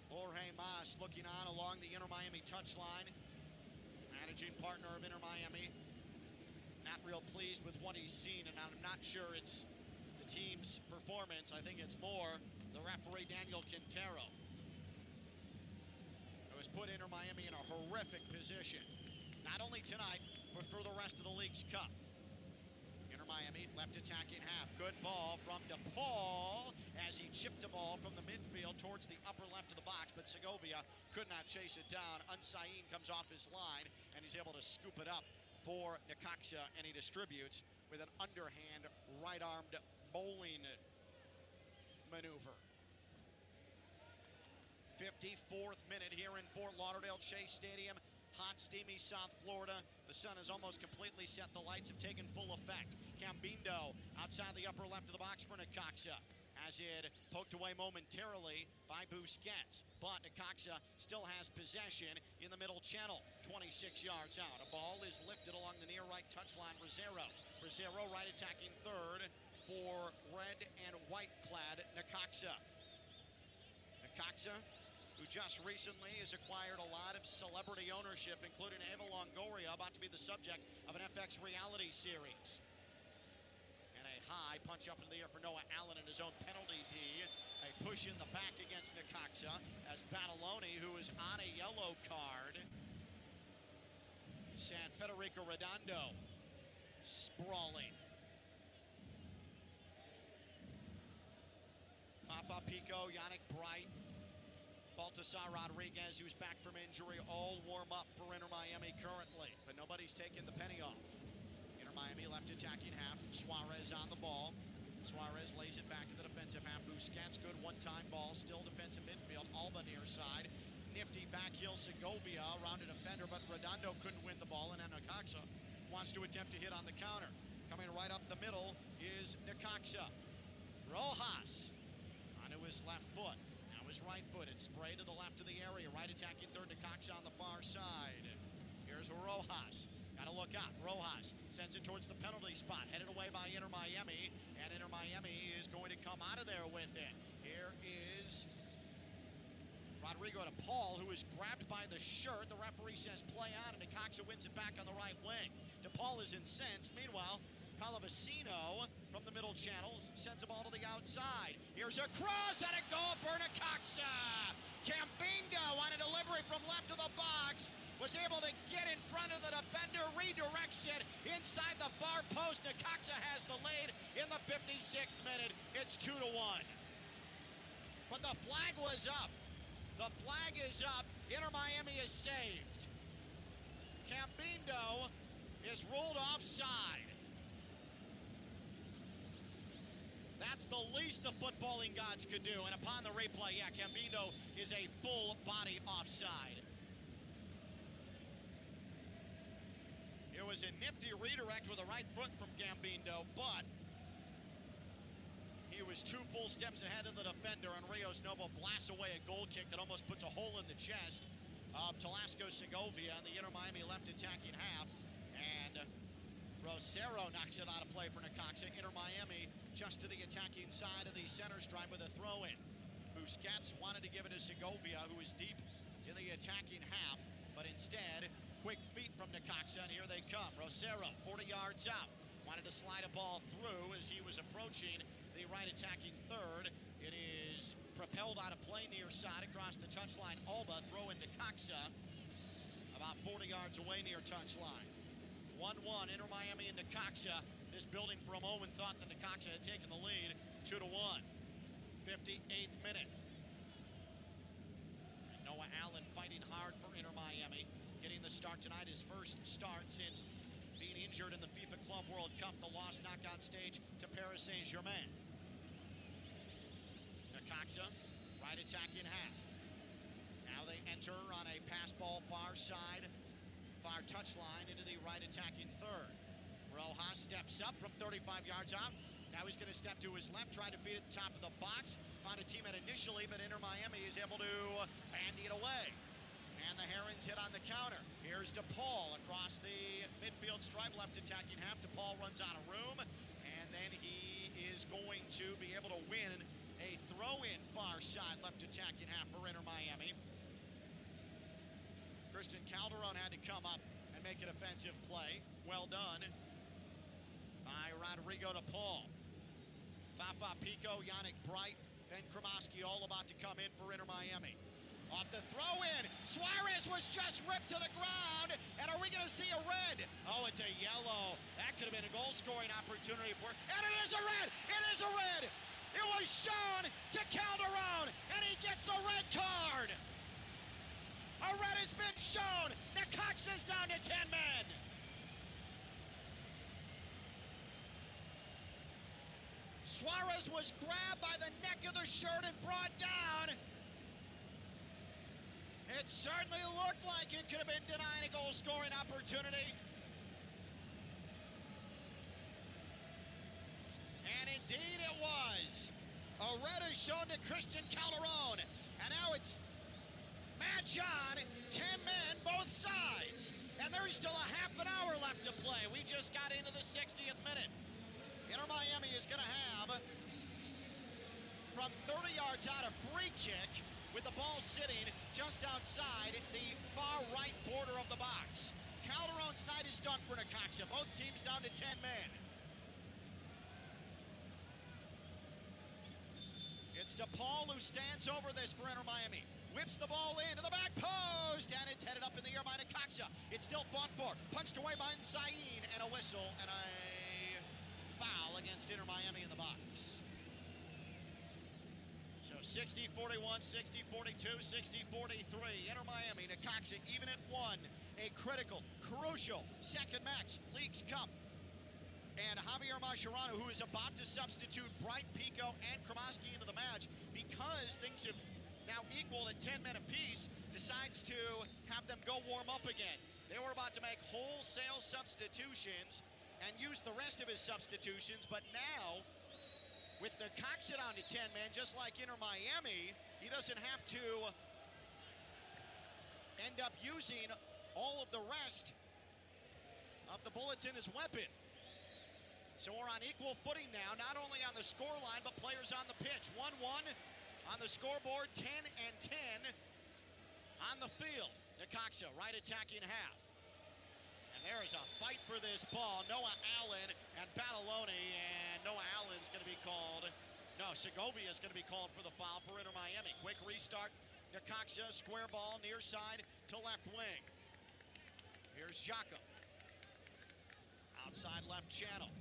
Jorge Mas looking on along the Inter Miami touchline. Managing partner of Inter Miami. Not real pleased with what he's seen, and I'm not sure it's the team's performance. I think it's more the referee, Daniel Quintero, who has put Inter Miami in a horrific position. Not only tonight, but for the rest of the League's Cup. Inter Miami, left attacking half. Good ball from DePaul as he chipped a ball from the midfield towards the upper left of the box, but Segovia could not chase it down. Unsain comes off his line, and he's able to scoop it up for Necaxa, and he distributes with an underhand, right-armed bowling maneuver. 54th minute here in Fort Lauderdale Chase Stadium. Hot, steamy South Florida. The sun has almost completely set. The lights have taken full effect. Cambindo outside the upper left of the box for Necaxa. Has it poked away momentarily by Busquets. But Necaxa still has possession in the middle channel. 26 yards out. A ball is lifted along the near right touchline. Rosero right attacking third for red and white clad Necaxa. Necaxa, who just recently has acquired a lot of celebrity ownership, including Eva Longoria, about to be the subject of an FX reality series. And a high punch up into the air for Noah Allen in his own penalty D. A push in the back against Necaxa as Badaloni, who is on a yellow card. San Federico Redondo sprawling. Fafa Pico, Yannick Bright, Baltasar Rodriguez, who's back from injury, all warm up for Inter Miami currently, but nobody's taking the penny off. Inter Miami left attacking half. Suarez on the ball. Suarez lays it back in the defensive half. Busquets, good one-time ball, still defensive midfield. Alba near side. Nifty back heel Segovia around a defender, but Redondo couldn't win the ball, and Necaxa wants to attempt to hit on the counter. Coming right up the middle is Necaxa. Rojas onto his left foot. His right foot, it's sprayed to the left of the area. Right attacking third, Necaxa on the far side. Here's Rojas. Gotta look out. Rojas sends it towards the penalty spot. Headed away by Inter Miami. And Inter Miami is going to come out of there with it. Here is Rodrigo de Paul, who is grabbed by the shirt. The referee says play on, and Necaxa wins it back on the right wing. De Paul is incensed. Meanwhile, Pallavicino from the middle channel sends a ball to the outside. Here's a cross and a goal for Necaxa. Cambindo on a delivery from left of the box was able to get in front of the defender, redirects it inside the far post. Necaxa has the lead in the 56th minute. It's 2-1. But the flag was up. The flag is up. Inter Miami is saved. Cambindo is ruled offside. That's the least the footballing gods could do. And upon the replay, Cambindo is a full body offside. It was a nifty redirect with a right foot from Cambindo, but he was 2 full steps ahead of the defender, and Rios Novo blasts away a goal kick that almost puts a hole in the chest of Talasco Segovia in the Inter Miami left attacking half. And Rosero knocks it out of play for Necaxa. Inter Miami just to the attacking side of the center stripe with a throw-in. Busquets wanted to give it to Segovia, who is deep in the attacking half, but instead, quick feet from Necaxa, and here they come. Rosero, 40 yards out, wanted to slide a ball through as he was approaching the right attacking third. It is propelled out of play near side across the touchline. Alba throw into Necaxa about 40 yards away near touchline. 1-1, Inter Miami and Necaxa. This building for a moment thought that Necaxa had taken the lead 2-1. 58th minute. And Noah Allen fighting hard for Inter Miami. Getting the start tonight, his first start since being injured in the FIFA Club World Cup, the lost knockout stage to Paris Saint-Germain. Necaxa, right attack in half. Now they enter on a pass ball far side, far touchline into the right attacking third. Rojas steps up from 35 yards out. Now he's going to step to his left, try to feed at the top of the box. Found a teammate initially, but Inter Miami is able to bandy it away. And the Herons hit on the counter. Here's DePaul across the midfield stripe, left attacking half. DePaul runs out of room, and then he is going to be able to win a throw-in far side left attacking half for Inter Miami. Christian Calderon had to come up and make an offensive play. Well done by Rodrigo DePaul. Fafa Pico, Yannick Bright, Ben Kremoski all about to come in for Inter Miami. Off the throw-in, Suarez was just ripped to the ground, and are we going to see a red? Oh, it's a yellow. That could have been a goal-scoring opportunity for, and it is a red! It is a red! It was shown to Calderon, and he gets a red card! A red has been shown! Necaxa's down to 10 men! Suarez was grabbed by the neck of the shirt and brought down. It certainly looked like it could have been denied a goal-scoring opportunity. And indeed it was. A red is shown to Christian Calderon. And now it's match on, 10 men, both sides. And there's still a half an hour left to play. We just got into the 60th minute. Inter Miami is going to have, from 30 yards out, a free kick with the ball sitting just outside the far right border of the box. Calderon's night is done for Necaxa. Both teams down to 10 men. It's DePaul who stands over this for Inter Miami. Whips the ball into the back post, and it's headed up in the air by Necaxa. It's still fought for. Punched away by Nsain, and a whistle, and a foul against Inter Miami in the box. So 60-41, 60-42, 60-43. Inter Miami, Necaxa even at 1. A critical, crucial second match, Leagues Cup. And Javier Mascherano, who is about to substitute Bright, Pico, and Kremoski into the match because things have now equaled at 10 men apiece, decides to have them go warm up again. They were about to make wholesale substitutions and use the rest of his substitutions, but now, with Necaxa down to 10 men, just like Inter Miami, he doesn't have to end up using all of the rest of the bullets in his weapon. So we're on equal footing now, not only on the scoreline, but players on the pitch. 1-1 on the scoreboard, 10 and 10 on the field. Necaxa, right attacking half. And there is a fight for this ball. Noah Allen and Bataloni, and Noah Allen's going to be called. No, Segovia is going to be called for the foul for Inter Miami. Quick restart. Necaxa, square ball, near side to left wing. Here's Jacob. Outside left channel.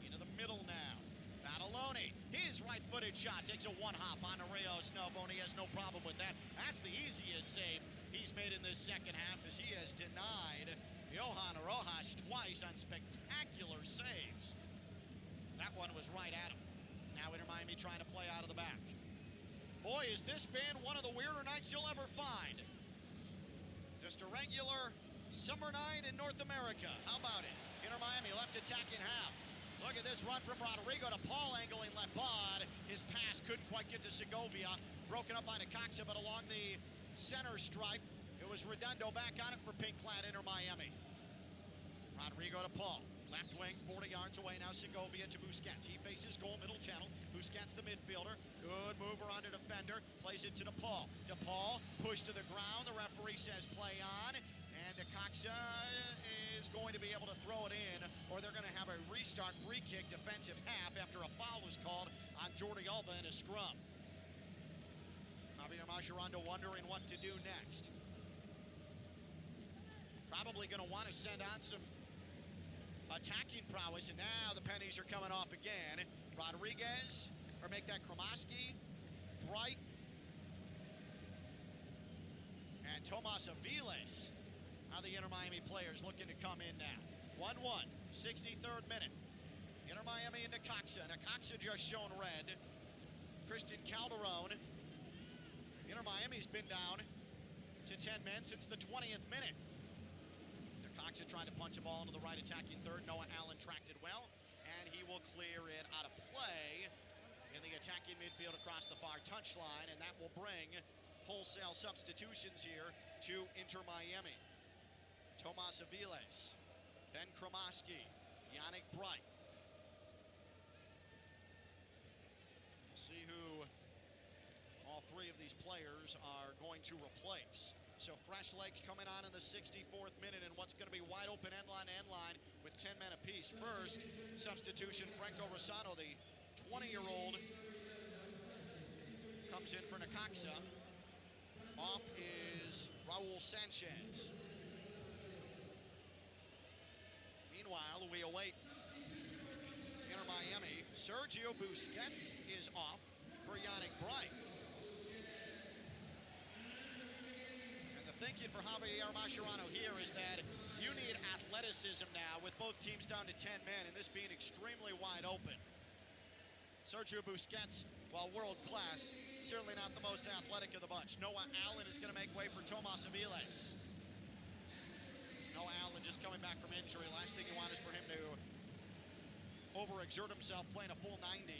Into the middle now. Bataloni, his right-footed shot takes a one-hop on Rios. No, Boney has no problem with that. That's the easiest save he's made in this second half, as he has denied Johan Rojas twice on spectacular saves. That one was right at him. Now Inter Miami trying to play out of the back. Boy, has this been one of the weirder nights you'll ever find. Just a regular summer night in North America. How about it? Inter Miami left attacking half. Look at this run from Rodrigo to Paul, angling left bod. His pass couldn't quite get to Segovia. Broken up by Necaxa, but along the center stripe, it was Redondo back on it for pink-clad Inter Miami. Rodrigo to Paul. Left wing, 40 yards away now. Segovia to Busquets. He faces goal, middle channel. Busquets, the midfielder. Good move around a defender. Plays it to DePaul. DePaul pushed to the ground. The referee says play on. And and Necaxa is going to be able to throw it in, or they're going to have a restart free kick defensive half after a foul was called on Jordi Alba in a scrum. Javier Mascherano wondering what to do next. Probably going to want to send on some attacking prowess, and now the pennies are coming off again. Rodriguez, or make that Kromaski, Bright, and Tomas Aviles. Now the Inter Miami players looking to come in now. 1-1, 63rd minute. Inter Miami and Necaxa. Necaxa just shown red. Christian Calderon. Inter Miami's been down to 10 men since the 20th minute. Necaxa trying to punch a ball into the right attacking third. Noah Allen tracked it well, and he will clear it out of play in the attacking midfield across the far touchline, and that will bring wholesale substitutions here to Inter Miami. Tomas Aviles, Ben Kromaski, Yannick Bright. We'll see who all three of these players are going to replace. So fresh legs coming on in the 64th minute, and what's going to be wide open end line with 10 men apiece. First substitution, Franco Rossano, the 20-year-old, comes in for Necaxa. Off is Raul Sanchez. Meanwhile, we await Inter Miami. Sergio Busquets is off for Yannick Bright. Thinking for Javier Mascherano here is that you need athleticism now with both teams down to 10 men and this being extremely wide open. Sergio Busquets, while world class, certainly not the most athletic of the bunch. Noah Allen is going to make way for Tomas Aviles. Noah Allen just coming back from injury. Last thing you want is for him to overexert himself playing a full 90.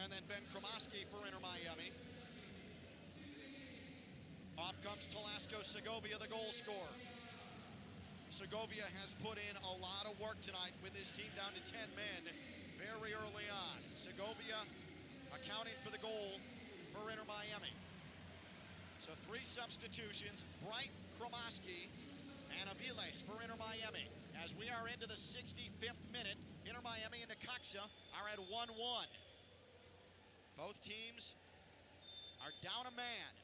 And then Ben Kromaski for Inter Miami. Off comes Talasco Segovia, the goal scorer. Segovia has put in a lot of work tonight with his team down to 10 men very early on. Segovia accounting for the goal for Inter Miami. So 3 substitutions, Bright, Kromaski, and Aviles for Inter Miami. As we are into the 65th minute, Inter Miami and Necaxa are at 1-1. Both teams are down a man.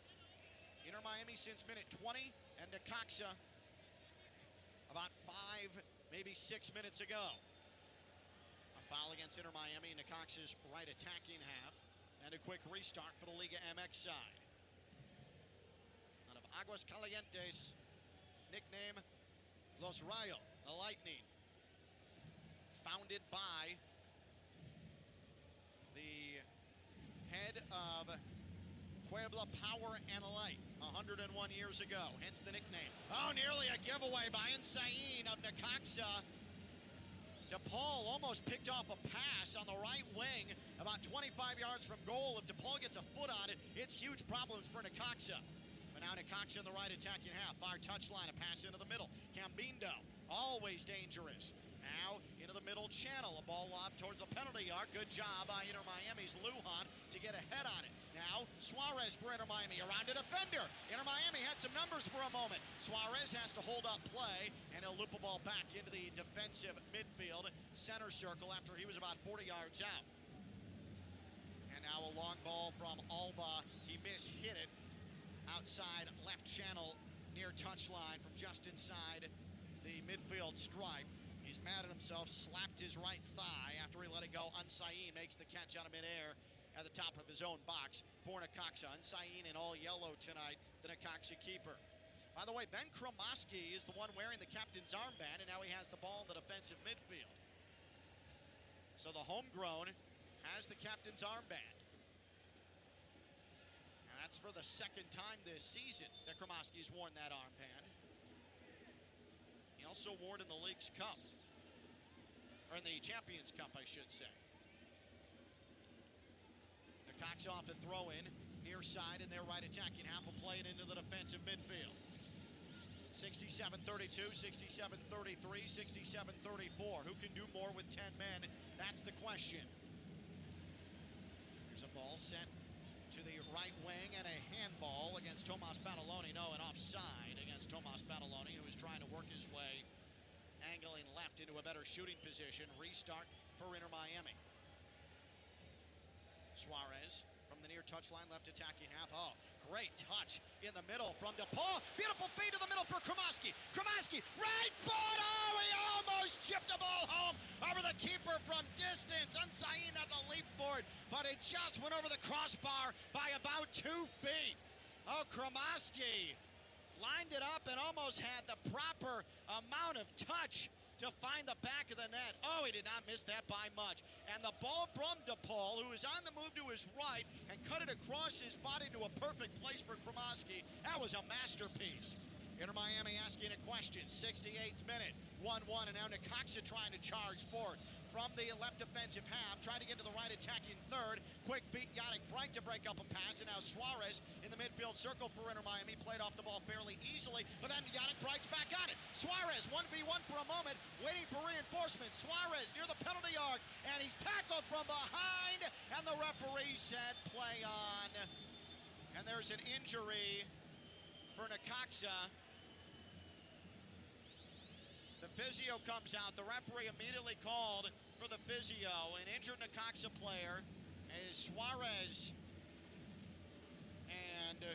Inter Miami since minute 20, and Necaxa about 5, maybe 6 minutes ago. A foul against Inter Miami, Necaxa's right attacking half, and a quick restart for the Liga MX side. Out of Aguas Calientes, nickname Los Rayos, the Lightning. Founded by the head of Puebla Power and Light 101 years ago, hence the nickname. Oh, nearly a giveaway by Insain of Necaxa. DePaul almost picked off a pass on the right wing about 25 yards from goal. If DePaul gets a foot on it, it's huge problems for Necaxa. But now Necaxa in the right attacking half. Far touchline, a pass into the middle. Cambindo, always dangerous. Now into the middle channel, a ball lob towards the penalty yard. Good job by Inter Miami's Lujan to get ahead on it. Now Suarez for Inter Miami, around a defender. Inter Miami had some numbers for a moment. Suarez has to hold up play, and he'll loop a ball back into the defensive midfield center circle after he was about 40 yards out. And now a long ball from Alba. He mishit it outside left channel near touchline from just inside the midfield stripe. He's mad at himself, slapped his right thigh after he let it go. Unsain makes the catch out of midair at the top of his own box for Necaxa. Unsain in all yellow tonight, the Necaxa keeper. By the way, Ben Kromaski is the one wearing the captain's armband, and now he has the ball in the defensive midfield. So the homegrown has the captain's armband. And that's for the second time this season that Kromaski's worn that armband. He also wore it in the League's Cup. Or in the Champions Cup, I should say. Necaxa off a throw-in, near side in their right attacking half, will play it into the defensive midfield. 67-32, 67-33, 67-34. Who can do more with 10 men? That's the question. There's a ball sent to the right wing and a handball against Tomas Pantaloni. No, an offside against It's Tomas Badaloni, who is trying to work his way, angling left into a better shooting position. Restart for Inter Miami. Suarez from the near touchline, left attacking half. Oh, great touch in the middle from DePaul. Beautiful feed to the middle for Kromaski. Kromaski, right foot. Oh, he almost chipped the ball home over the keeper from distance. Unsain had the leap for it, but it just went over the crossbar by about 2 feet. Oh, Kromaski lined it up and almost had the proper amount of touch to find the back of the net. Oh, he did not miss that by much. And the ball from DePaul, who is on the move to his right and cut it across his body to a perfect place for Kromaski. That was a masterpiece. Inter Miami asking a question. 68th minute, 1-1, and now Necaxa trying to charge forward from the left defensive half, trying to get to the right attacking third. Quick feet, Yannick Bright to break up a pass, and now Suarez in the midfield circle for Inter Miami, played off the ball fairly easily, but then Yannick Bright's back on it. Suarez 1v1 for a moment, waiting for reinforcements. Suarez near the penalty arc, and he's tackled from behind, and the referee said play on. And there's an injury for Necaxa. The physio comes out. The referee immediately called for the physio. An injured Necaxa player is Suarez. And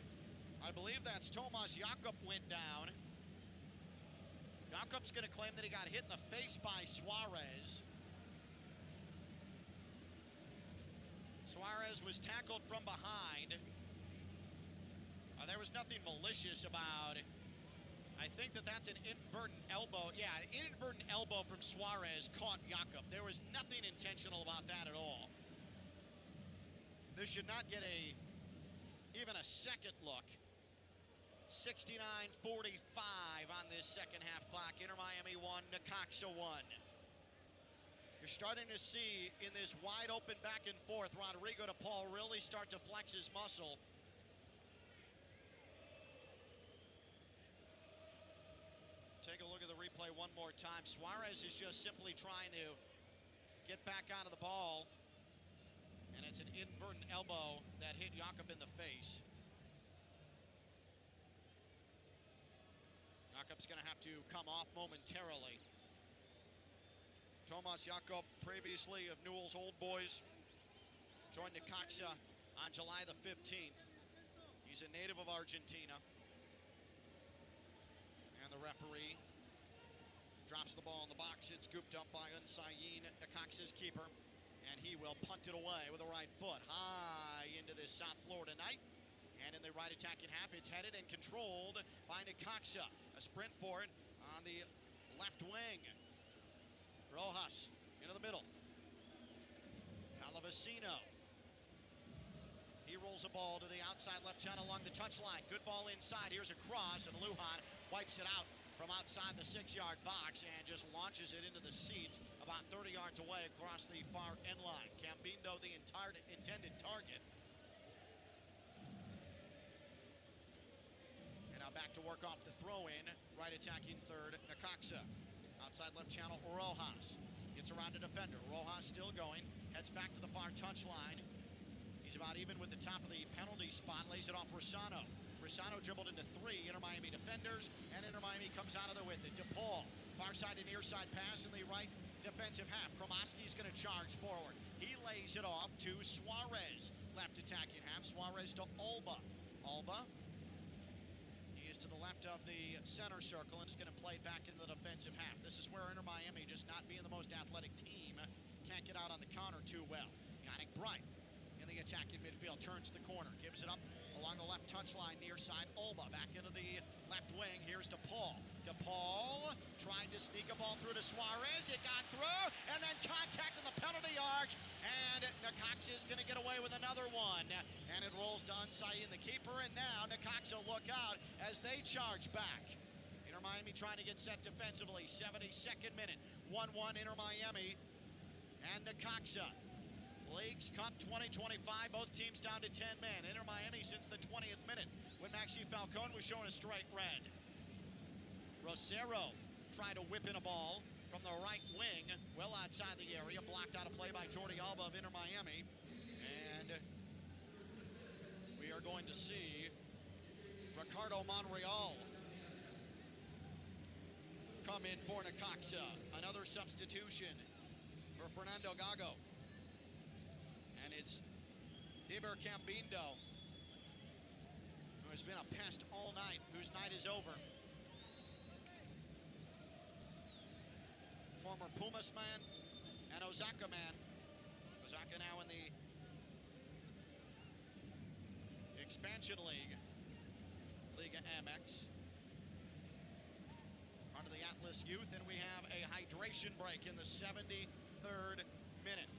I believe that's Tomas Jakob went down. Jakob's going to claim that he got hit in the face by Suarez. Suarez was tackled from behind. There was nothing malicious about it. I think that's an inadvertent elbow. Yeah, an inadvertent elbow from Suarez caught Jakob. There was nothing intentional about that at all. This should not get even a second look. 69-45 on this second half clock. Inter Miami 1, Necaxa 1. You're starting to see in this wide open back and forth, Rodrigo DePaul really start to flex his muscle. Take a look at the replay one more time. Suarez is just simply trying to get back onto the ball, and it's an inadvertent elbow that hit Jakob in the face. Jakob's going to have to come off momentarily. Tomas Jakob, previously of Newell's Old Boys, joined Necaxa on July the 15th. He's a native of Argentina. And the referee drops the ball in the box. It's scooped up by Unsain, Necaxa's keeper, and he will punt it away with the right foot high into this South Florida night. And in the right attacking half, it's headed and controlled by Necaxa. A sprint for it on the left wing. Rojas into the middle. Calavicino. He rolls the ball to the outside left channel along the touchline. Good ball inside. Here's a cross, and Lujan wipes it out from outside the 6-yard box and just launches it into the seats about 30 yards away across the far end line. Cambindo, the entire intended target. And now back to work off the throw-in. Right attacking third, Necaxa. Outside left channel, Rojas. Gets around a defender. Rojas still going. Heads back to the far touchline. He's about even with the top of the penalty spot. Lays it off Rosano. Rosano dribbled into 3 Inter Miami defenders, and Inter Miami comes out of there with it. DePaul, far side and near side pass in the right defensive half. Kromaski's going to charge forward. He lays it off to Suarez. Left attacking half. Suarez to Alba. Alba. He is to the left of the center circle and is going to play back into the defensive half. This is where Inter Miami, just not being the most athletic team, can't get out on the counter too well. Yannick Bright in the attacking midfield turns the corner, gives it up along the left touchline near side. Alba back into the left wing. Here's DePaul. DePaul tried to sneak a ball through to Suarez. It got through, and then contact in the penalty arc. And Necaxa is going to get away with another one. And it rolls to Unsain, the keeper. And now Necaxa look out as they charge back. Inter Miami trying to get set defensively. 72nd minute. 1-1 Inter Miami and Necaxa. Leagues Cup 2025, both teams down to 10 men. Inter Miami since the 20th minute when Maxi Falcone was showing a straight red. Rosero tried to whip in a ball from the right wing, well outside the area, blocked out a play by Jordi Alba of Inter Miami. And we are going to see Ricardo Monreal come in for Necaxa. Another substitution for Fernando Gago. And it's Diber Cambindo, who has been a pest all night, whose night is over. Former Pumas man and Osaka man. Osaka now in the Expansion League, Liga MX. Under the Atlas Youth, and we have a hydration break in the 73rd minute.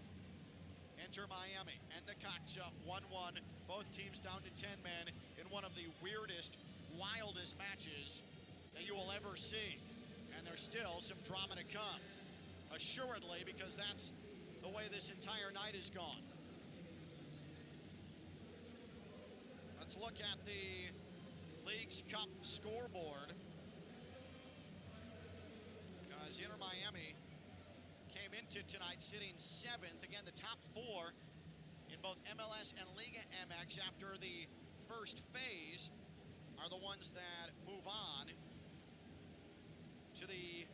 Enter Miami and Necaxa 1-1. Both teams down to 10 men in one of the weirdest, wildest matches that you will ever see. And there's still some drama to come. Assuredly, because that's the way this entire night has gone. Let's look at the Leagues Cup scoreboard. Because Inter Miami came into tonight sitting 7th. Again, the top 4 in both MLS and Liga MX after the first phase are the ones that move on to the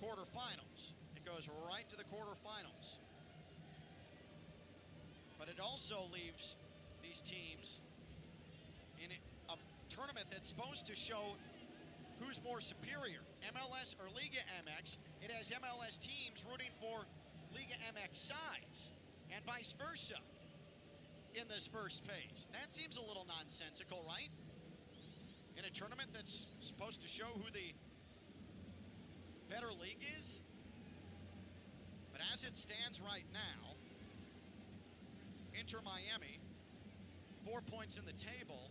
quarterfinals. It goes right to the quarterfinals. But it also leaves these teams in a tournament that's supposed to show who's more superior, MLS or Liga MX. It has MLS teams rooting for Liga MX sides and vice versa in this first phase. That seems a little nonsensical, right? In a tournament that's supposed to show who the better league is. But as it stands right now, Inter Miami, 4 points in the table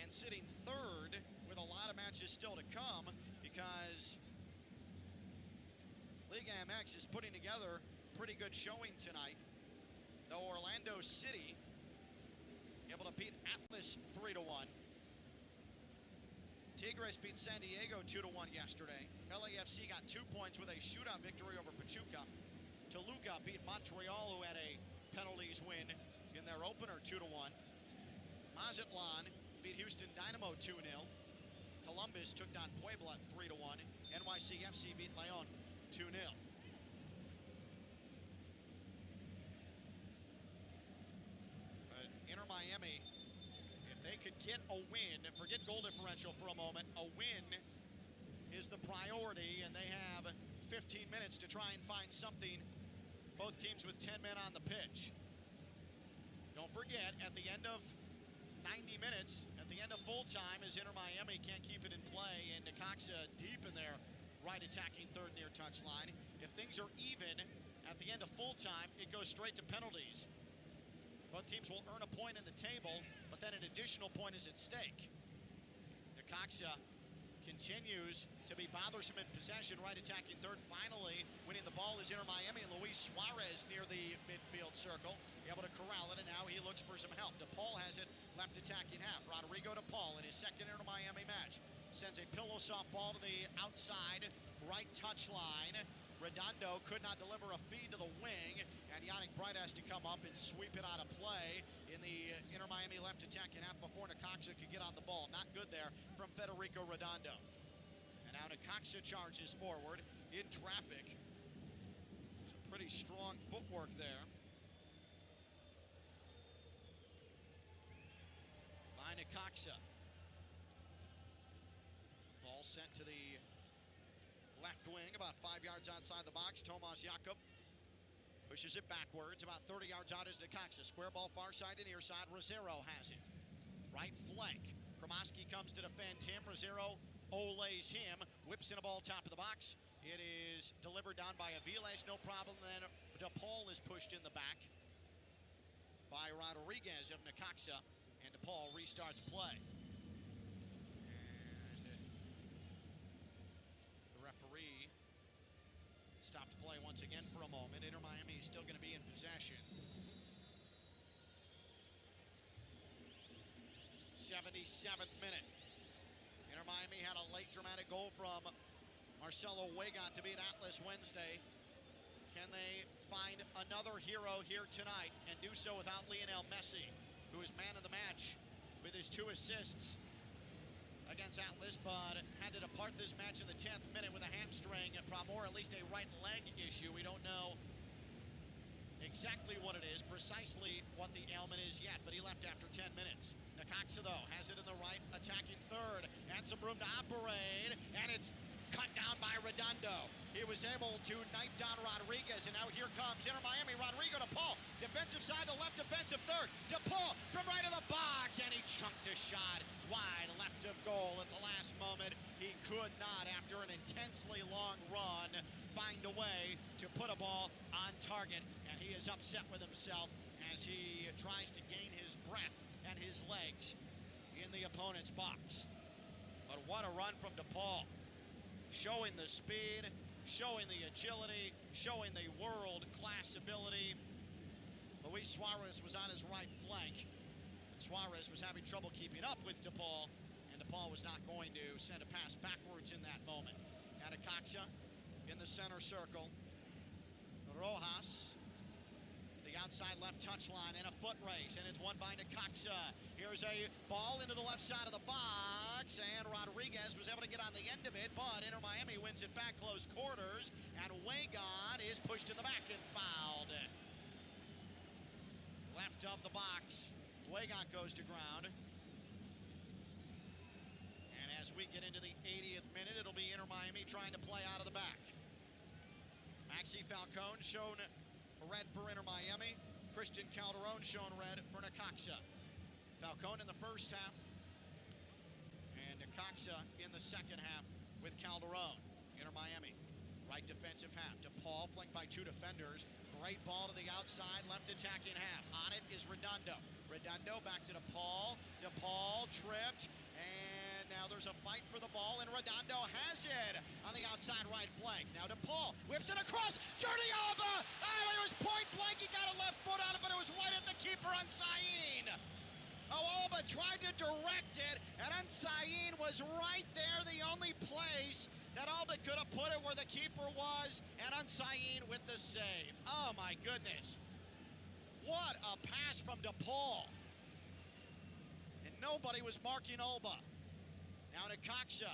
and sitting third with a lot of matches still to come, because Liga MX is putting together a pretty good showing tonight. Though Orlando City able to beat Atlas 3-1. Tigres beat San Diego 2-1 yesterday. LAFC got 2 points with a shootout victory over Pachuca. Toluca beat Montreal, who had a penalties win in their opener 2-1. Mazatlan beat Houston Dynamo 2-0. Columbus took down Puebla 3-1. NYCFC beat Leon 2-0. But Inter Miami, if they could get a win, forget goal differential for a moment, a win is the priority, and they have 15 minutes to try and find something. Both teams with 10 men on the pitch. Don't forget, at the end of 90 minutes, at the end of full time, as Inter Miami can't keep it in play, and Necaxa deep in their right attacking third near touchline. If things are even at the end of full time, it goes straight to penalties. Both teams will earn a point in the table, but then an additional point is at stake. Necaxa continues to be bothersome in possession, right attacking third. Finally, winning the ball is Inter Miami, and Luis Suarez near the midfield circle, able to corral it, and now he looks for some help. DePaul has it, left attacking half. Rodrigo DePaul in his second Inter Miami match sends a pillow soft ball to the outside right touch line. Redondo could not deliver a feed to the wing, and Yannick Bright has to come up and sweep it out of play in the Inter Miami left attacking half before Necaxa could get on the ball. Not good there from Federico Redondo. And now Necaxa charges forward in traffic. Some pretty strong footwork there by Necaxa. Ball sent to the left wing, about 5 yards outside the box. Tomas Jakob pushes it backwards, about 30 yards out is Necaxa. Square ball far side and near side. Rosero has it. Right flank. Kromoski comes to defend him. Rosero olays him. Whips in a ball top of the box. It is delivered down by Aviles, no problem. Then DePaul is pushed in the back by Rodriguez of Necaxa. And DePaul restarts play. Stopped play once again for a moment. Inter Miami is still going to be in possession. 77th minute. Inter Miami had a late dramatic goal from Marcelo Weigott to beat Atlas Wednesday. Can they find another hero here tonight and do so without Lionel Messi, who is man of the match with his 2 assists against Atlas, but had to depart this match in the 10th minute with a hamstring problem, or at least a right leg issue. We don't know exactly what it is, precisely what the ailment is yet, but he left after 10 minutes. Necaxa, though, has it in the right, attacking third, and some room to operate, and it's cut down by Redondo. He was able to knife down Rodriguez, and now here comes Inter Miami. Rodrigo to Paul, defensive side to left, defensive third, to Paul from right of the box, and he chunked a shot wide left of goal at the last moment. He could not, after an intensely long run, find a way to put a ball on target, and he is upset with himself as he tries to gain his breath and his legs in the opponent's box. But what a run from DePaul. Showing the speed, showing the agility, showing the world-class ability. Luis Suarez was on his right flank. Suarez was having trouble keeping up with DePaul, and DePaul was not going to send a pass backwards in that moment. Now Necaxa in the center circle. Rojas, the outside left touchline, and a foot race, and it's won by Necaxa. Here's a ball into the left side of the box, and Rodriguez was able to get on the end of it, but Inter Miami wins it back close quarters, and Wagon is pushed in the back and fouled. Left of the box, Wagon goes to ground. And as we get into the 80th minute, it'll be Inter Miami trying to play out of the back. Maxi Falcone shown red for Inter Miami. Christian Calderon shown red for Necaxa. Falcone in the first half, and Necaxa in the second half with Calderon. Inter Miami, right defensive half. DePaul flanked by two defenders. Great ball to the outside, left attacking half. On it is Redondo. Redondo back to DePaul. DePaul tripped, and now there's a fight for the ball, and Redondo has it on the outside right flank. Now DePaul whips it across. Jordi Alba! It was point blank. He got a left foot on it, but it was right at the keeper on Sain. Alba tried to direct it, and Unsain was right there, the only place that Alba could have put it where the keeper was, and Unsain with the save. Oh my goodness. What a pass from DePaul. And nobody was marking Alba. Now Necaxa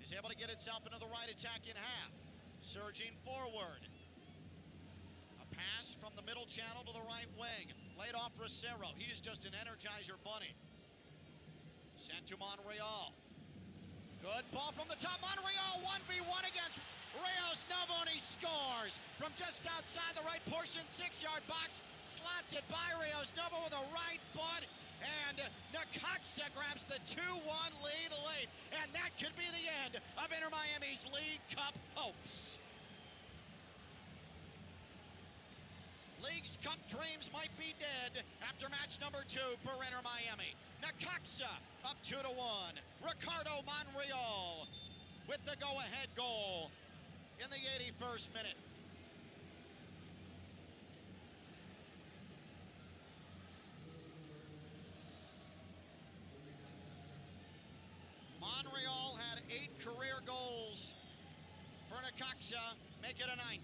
is able to get itself into the right attacking half. Surging forward. A pass from the middle channel to the right wing. Laid off Rosero. He is just an Energizer bunny. Sent to Monreal. Good ball from the top. Monreal 1v1 against Reyes Novo, and he scores from just outside the right portion, 6-yard box. Slots it by Reyes Novo with a right foot, and Necaxa grabs the 2-1 lead late, and that could be the end of Inter Miami's League Cup hopes. League's Cup dreams might be dead after match number 2 for Inter Miami. Necaxa up 2-1. Ricardo Monreal with the go-ahead goal in the 81st minute. Monreal had 8 career goals for Necaxa, make it a 9th.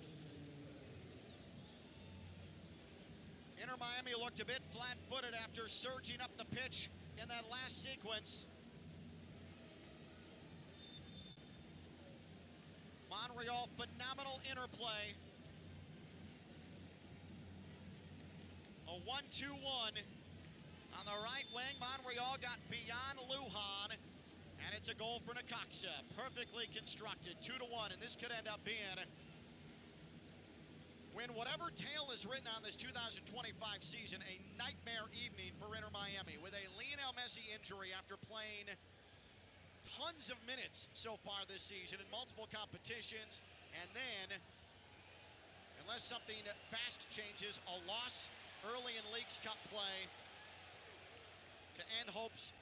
Inter Miami looked a bit flat-footed after surging up the pitch in that last sequence. Monreal, phenomenal interplay. A 1-2-1 on the right wing. Monreal got beyond Lujan, and it's a goal for Necaxa. Perfectly constructed, 2-1, and this could end up being, when whatever tale is written on this 2025 season, a nightmare evening for Inter Miami with a Lionel Messi injury after playing tons of minutes so far this season in multiple competitions, and then, unless something fast changes, a loss early in Leagues Cup play to end hopes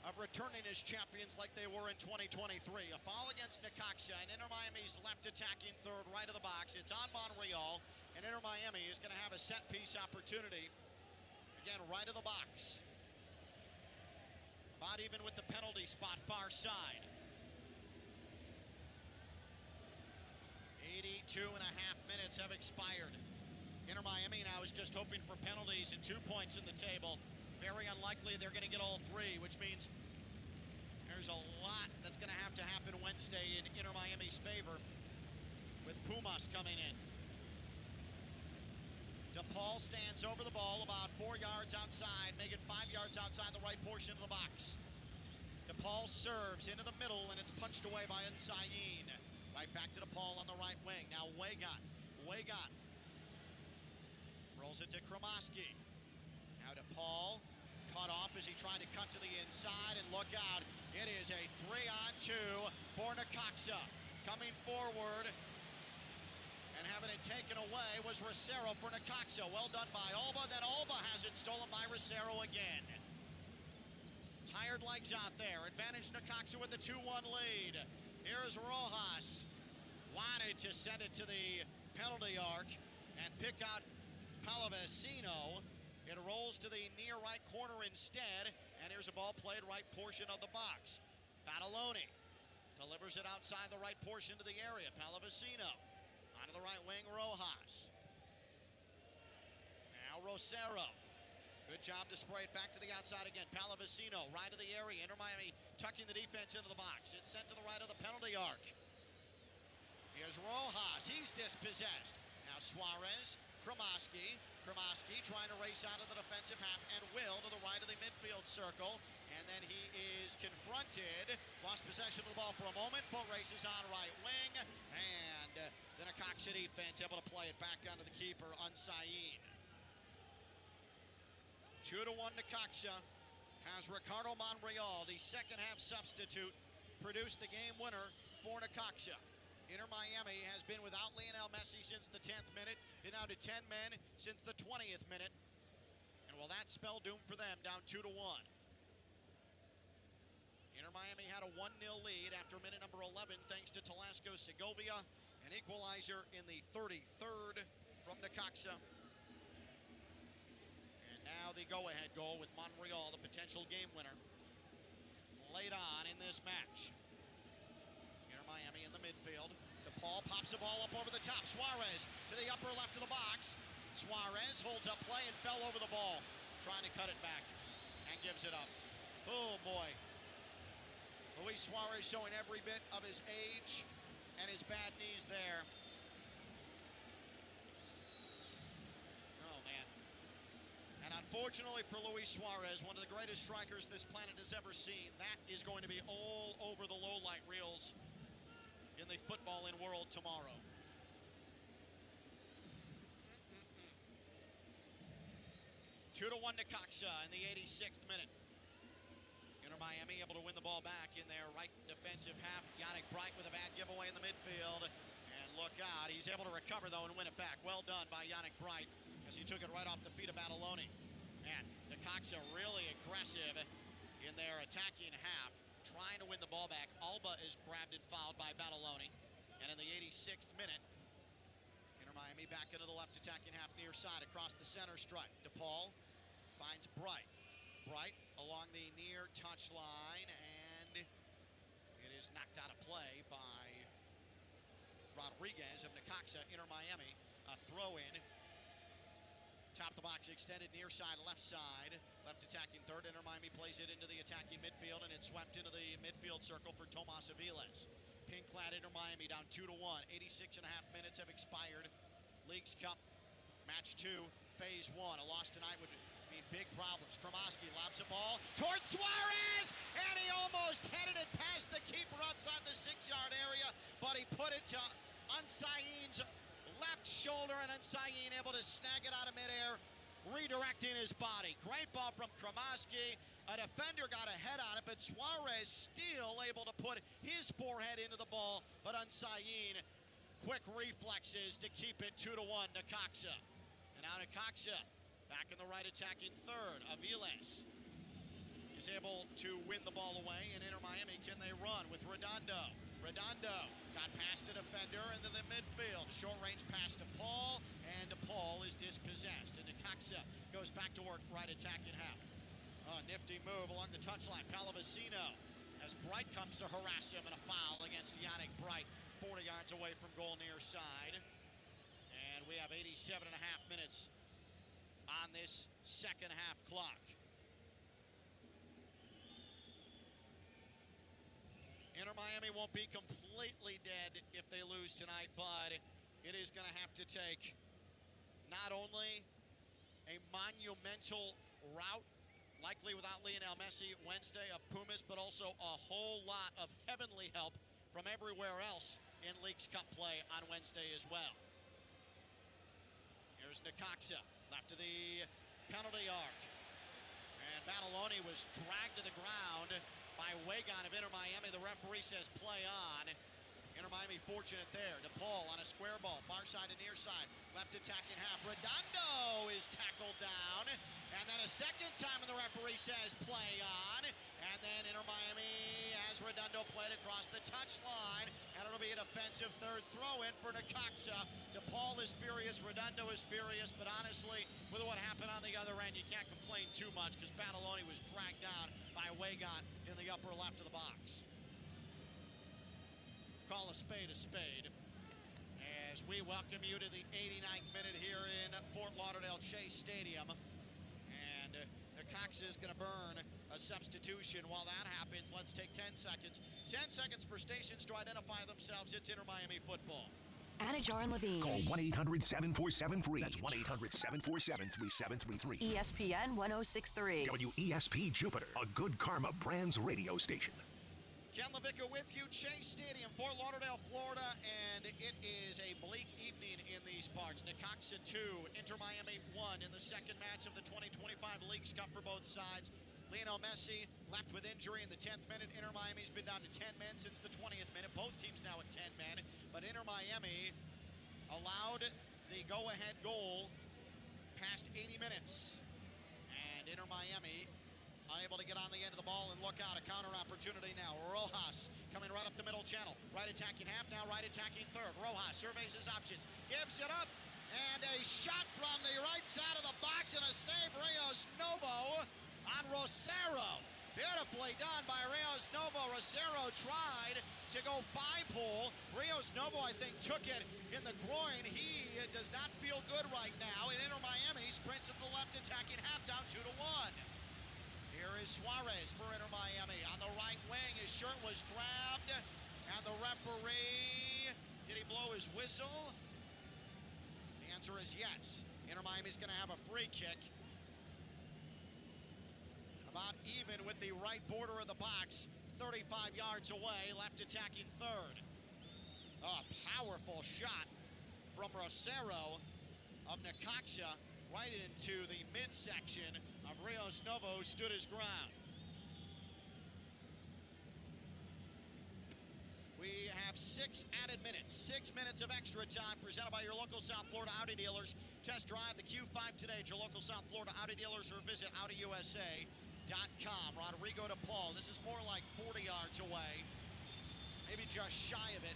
of returning as champions like they were in 2023. A foul against Necaxa, and Inter Miami's left attacking third, right of the box. It's on Monreal, and Inter Miami is going to have a set piece opportunity. Again, right of the box. Not even with the penalty spot far side. 82.5 minutes have expired. Inter Miami now is just hoping for penalties and 2 points in the table. Very unlikely they're going to get all 3, which means there's a lot that's going to happen Wednesday in Inter Miami's favor with Pumas coming in. DePaul stands over the ball about 4 yards outside, make it 5 yards outside the right portion of the box. DePaul serves into the middle, and it's punched away by Nsayin. Right back to DePaul on the right wing. Now Wagot rolls it to Kremoski. Now DePaul cut off as he tried to cut to the inside, and look out. It is a 3-on-2 for Necaxa. Coming forward and having it taken away was Rosero for Necaxa. Well done by Alba. Then Alba has it stolen by Rosero again. Tired legs out there. Advantage Necaxa with the 2-1 lead. Here's Rojas. Wanted to send it to the penalty arc and pick out Pallavicino. It rolls to the near right corner instead, and here's a ball played right portion of the box. Badaloni delivers it outside the right portion to the area. Pallavicino onto the right wing, Rojas. Now Rosero. Good job to spray it back to the outside again. Pallavicino right to the area. Inter Miami tucking the defense into the box. It's sent to the right of the penalty arc. Here's Rojas. He's dispossessed. Now Suarez. Kremoski trying to race out of the defensive half and will to the right of the midfield circle. And then he is confronted. Lost possession of the ball for a moment. Foot races on right wing. And the Necaxa defense able to play it back onto the keeper, Nsayin. 2-1 Necaxa has Ricardo Monreal, the second half substitute, produce the game winner for Necaxa. Inter Miami has been without Lionel Messi since the 10th minute, been down to 10 men since the 20th minute. And will that spell doom for them, down 2-1. Inter Miami had a 1-0 lead after minute number 11 thanks to Telasco Segovia, an equalizer in the 33rd from Necaxa. And now the go-ahead goal with Monreal, the potential game winner, late on in this match. Miami in the midfield. DePaul pops the ball up over the top. Suarez to the upper left of the box. Suarez holds up play and fell over the ball. Trying to cut it back and gives it up. Oh boy. Luis Suarez showing every bit of his age and his bad knees there. Oh man. And unfortunately for Luis Suarez, one of the greatest strikers this planet has ever seen, that is going to be all over the low light reels in the footballing world tomorrow. 2-1 Necaxa in the 86th minute. Inter Miami able to win the ball back in their right defensive half. Yannick Bright with a bad giveaway in the midfield. And look out, he's able to recover though and win it back. Well done by Yannick Bright as he took it right off the feet of Badaloni. And Necaxa really aggressive in their attacking half, trying to win the ball back. Alba is grabbed and fouled by Badaloni. And in the 86th minute, Inter Miami back into the left attacking half near side across the center stripe. DePaul finds Bright. Bright along the near touch line, and it is knocked out of play by Rodriguez of Necaxa. Inter Miami, a throw in. Top of the box extended near side, left side. Left attacking third. Inter Miami plays it into the attacking midfield, and it's swept into the midfield circle for Tomas Aviles. Pink-clad Inter Miami down 2-1. 86 and a half minutes have expired. Leagues Cup, Match 2, Phase 1. A loss tonight would mean big problems. Kremoski lobs a ball towards Suarez, and he almost headed it past the keeper outside the 6-yard area, but he put it to Nsayin's left shoulder, and Nsayin able to snag it out of midair, redirecting his body. Great ball from Kremoski. A defender got a head on it, but Suarez still able to put his forehead into the ball, but Nsayin, quick reflexes to keep it 2-1 Necaxa. And now Necaxa back in the right attacking third. Aviles is able to win the ball away, and Inter Miami, can they run with Redondo? Redondo got past a defender into the midfield. Short range pass to Paul, and DePaul is dispossessed. And Necaxa goes back to work right attacking half. Nifty move along the touchline. Pallavicino as Bright comes to harass him, and a foul against Yannick Bright, 40 yards away from goal near side. And we have 87 and a half minutes on this second half clock. Inter Miami won't be completely dead if they lose tonight, but it is going to have to take not only a monumental rout, likely without Lionel Messi Wednesday, of Pumas, but also a whole lot of heavenly help from everywhere else in Leagues Cup play on Wednesday as well. Here's Necaxa, left to the penalty arc. And Badaloni was dragged to the ground by Wagon of Inter Miami. The referee says play on. Inter Miami fortunate there. DePaul on a square ball, far side to near side. Left attacking half. Redondo is tackled down. And then a second time, and the referee says play on. And then Inter Miami has Redondo played across the touchline. And it'll be a defensive third throw-in for Necaxa. DePaul is furious. Redondo is furious. But honestly, with what happened on the other end, you can't complain too much because Badaloni was dragged down by Wagon in the upper left of the box. Call a spade as we welcome you to the 89th minute here in Fort Lauderdale Chase Stadium. And Necaxa is going to burn a substitution. While that happens, let's take 10 seconds. 10 seconds for stations to identify themselves. It's Inter Miami football. Anajar and Levine. Call 1-800-747-FREE. That's 1-800-747-3733. ESPN 1063. WESP Jupiter, a Good Karma Brands radio station. Ken Levica with you, Chase Stadium, Fort Lauderdale, Florida, and it is a bleak evening in these parts. Necaxa 2, Inter Miami 1 in the second match of the 2025 Leagues Cup for both sides. Lionel Messi left with injury in the 10th minute. Inter Miami's been down to 10 men since the 20th minute. Both teams now at 10 men, but Inter Miami allowed the go-ahead goal past 80 minutes. And Inter Miami unable to get on the end of the ball, and look out, a counter opportunity now. Rojas coming right up the middle channel. Right attacking half, now right attacking third. Rojas surveys his options, gives it up, and a shot from the right side of the box, and a save, Rios Novo on Rosero. Beautifully done by Rios Novo. Rosero tried to go 5-hole. Rios Novo, I think, took it in the groin. He does not feel good right now, and Inter Miami sprints to the left attacking half, down 2-1. Here is Suarez for Inter Miami. On the right wing, his shirt was grabbed, and the referee, did he blow his whistle? The answer is yes. Inter Miami's going to have a free kick. About even with the right border of the box, 35 yards away, left attacking third. A powerful shot from Rosero of Necaxa right into the midsection of Rios Novo, who stood his ground. We have 6 added minutes, 6 minutes of extra time presented by your local South Florida Audi dealers. Test drive the Q5 today at your local South Florida Audi dealers or visit AudiUSA.com. Rodrigo to Paul. This is more like 40 yards away, maybe just shy of it.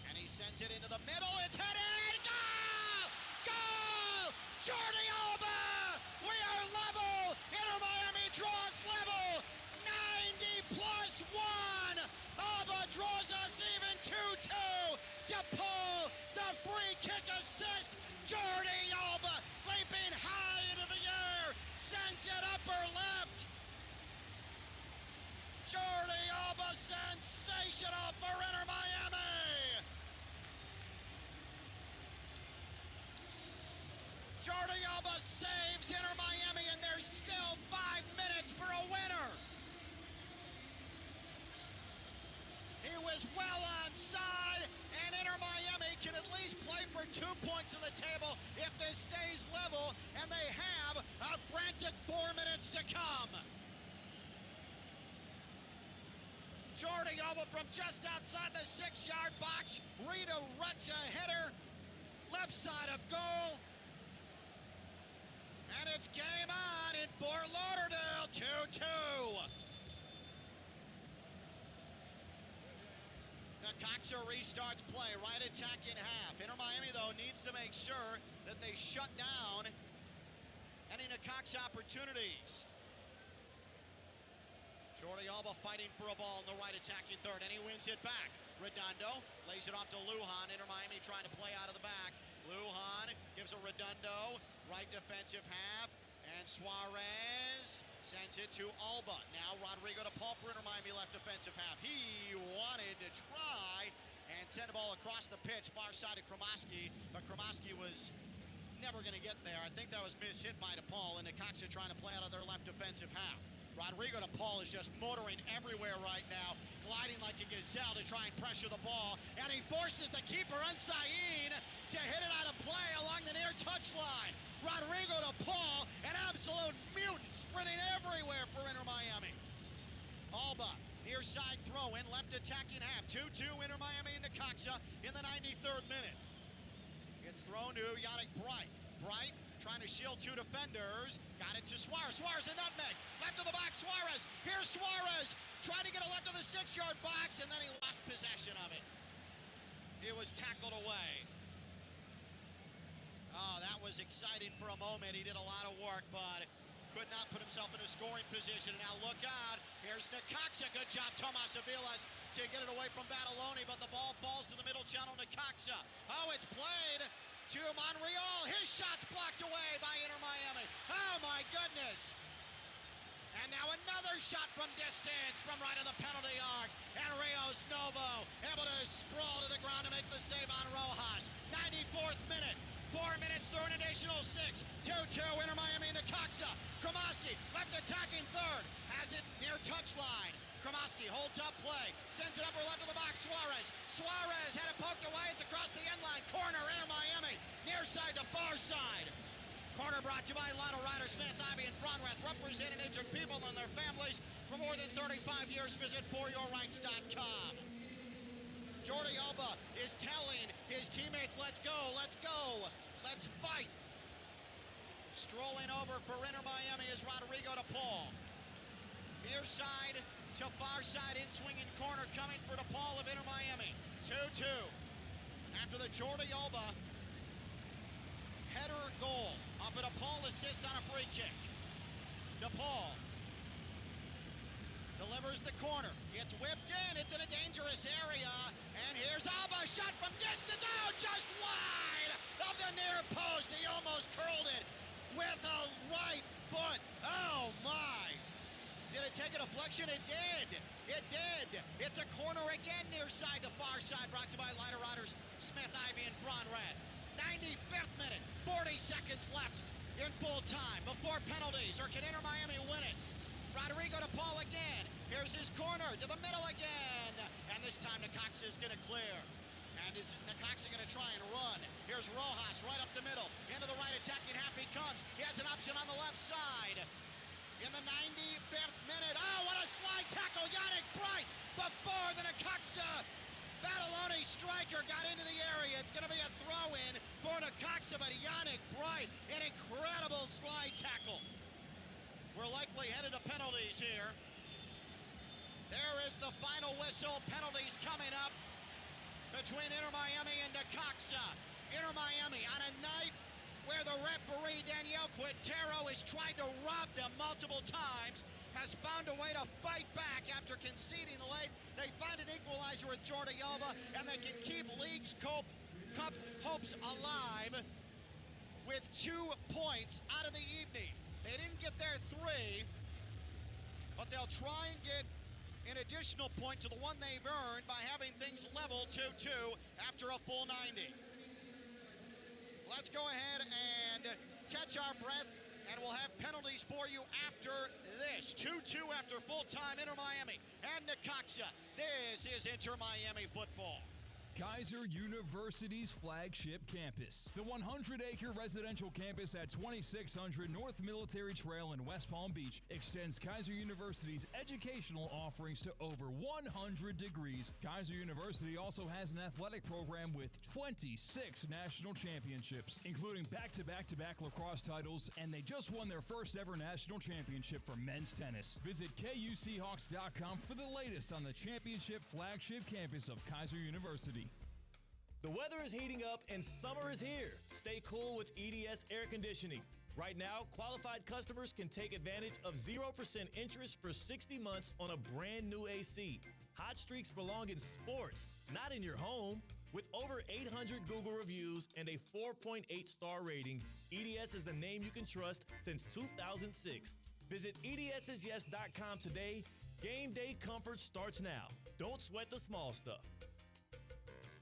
And he sends it into the middle. It's headed. Goal! Goal! Jordi Alba! We are level! Inter Miami draws level! 90+1! Alba draws us even 2-2! DePaul, the free kick assist! Jordi Alba leaping high into the air! Sends it upper left! Jordi Alba sensational for Inter Miami! Jordi Alba saves Inter Miami, and there's still 5 minutes for a winner. He was well onside, and Inter Miami can at least play for 2 points on the table if this stays level, and they have a frantic 4 minutes to come. Jordi Alba from just outside the 6-yard box redirects a header, left side of goal. And it's game on in Fort Lauderdale, 2-2. Necaxa restarts play, right attacking half. Inter Miami, though, needs to make sure that they shut down any Necaxa opportunities. Jordi Alba fighting for a ball in the right attacking third, and he wins it back. Redondo lays it off to Lujan. Inter Miami trying to play out of the back. Lujan gives a Redondo, right defensive half, And Suarez sends it to Alba. Now Rodrigo to Paul for Inter Miami left defensive half. He wanted to try and send the ball across the pitch, far side of Kromaski, but Kromaski was never going to get there. I think that was mishit by DePaul, and Necaxa trying to play out of their left defensive half. Rodrigo DePaul is just motoring everywhere right now, gliding like a gazelle to try and pressure the ball, and he forces the keeper, Unsain, to hit it out of play along the near touchline. Rodrigo DePaul, an absolute mutant, sprinting everywhere for Inter Miami. Alba, near side throw in, left attacking half. 2-2 Inter Miami and Necaxa in the 93rd minute. It's thrown to Yannick Bright. Bright trying to shield two defenders. Got it to Suarez. Suarez a nutmeg. Left of the box, Suarez. Here's Suarez. Trying to get it left of the 6-yard box, and then he lost possession of it. It was tackled away. Oh, that was exciting for a moment. He did a lot of work, but could not put himself in a scoring position. And now look out. Here's Necaxa. Good job, Tomas Avilas, to get it away from Badaloni, but the ball falls to the middle channel, Necaxa. Oh, it's played to Monreal. His shot's blocked away by Inter Miami. Oh, my goodness. And now another shot from distance from right of the penalty arc. And Rios Novo able to sprawl to the ground to make the save on Rojas. 94th minute. 4 minutes through an additional 6. 2-2 Inter Miami Necaxa. Kromaski left attacking third. Has it near touchline. Kromaski holds up play. Sends it upper left of the box. Suarez. Suarez had it poked away. It's across the end line. Corner Inter Miami. Near side to far side. Corner brought to you by Lotto Ryder Smith, Ivy, and Fronrath, representing injured people and their families for more than 35 years. Visit foryourrights.com. Jordi Alba is telling his teammates, let's go, let's fight. Strolling over for Inter Miami is Rodrigo DePaul. Near side to far side, in swinging corner coming for DePaul of Inter Miami. 2-2. After the Jordi Alba header goal off a DePaul assist on a free kick. DePaul delivers the corner. It's whipped in. It's in a dangerous area. And here's Alba. Shot from distance. Oh, just wide of the near post. He almost curled it with a right foot. Oh, my. Did it take a deflection? It did. It did. It's a corner again near side to far side. Brought to you by Lotto Riders, Smith, Ivy, and Fronrath. 95th minute. 40 seconds left in full time before penalties. Or can Inter Miami win it? Rodrigo DePaul again. Here's his corner to the middle again. And this time Necaxa is going to clear. And is Necaxa going to try and run? Here's Rojas right up the middle. Into the right attacking half he comes. He has an option on the left side. In the 95th minute. Oh, what a slide tackle. Yannick Bright before the Necaxa Badaloni striker got into the area. It's going to be a throw-in for Necaxa, but Yannick Bright, an incredible slide tackle. We're likely headed to penalties here. There is the final whistle. Penalties coming up between Inter Miami and Necaxa. Inter Miami on a night where the referee, Daniel Quintero, is trying to rob them multiple times, has found a way to fight back after conceding late. They find an equalizer with Jordi Alba, and they can keep League's Cup hopes alive with 2 points out of the evening. They didn't get their 3, but they'll try and get an additional point to the one they've earned by having things level 2-2 after a full 90. Let's go ahead and catch our breath, and we'll have penalties for you after this. 2-2 after full time, Inter Miami and Necaxa. This is Inter Miami football. Kaiser University's flagship campus. The 100-acre residential campus at 2600 North Military Trail in West Palm Beach extends Kaiser University's educational offerings to over 100 degrees. Kaiser University also has an athletic program with 26 national championships, including back-to-back-to-back lacrosse titles, and they just won their first ever national championship for men's tennis. Visit KUSeahawks.com for the latest on the championship flagship campus of Kaiser University. The weather is heating up and summer is here. Stay cool with EDS air conditioning. Right now, qualified customers can take advantage of 0% interest for 60 months on a brand new AC. Hot streaks belong in sports, not in your home. With over 800 Google reviews and a 4.8 star rating, EDS is the name you can trust since 2006. Visit EDSIsYes.com today. Game day comfort starts now. Don't sweat the small stuff.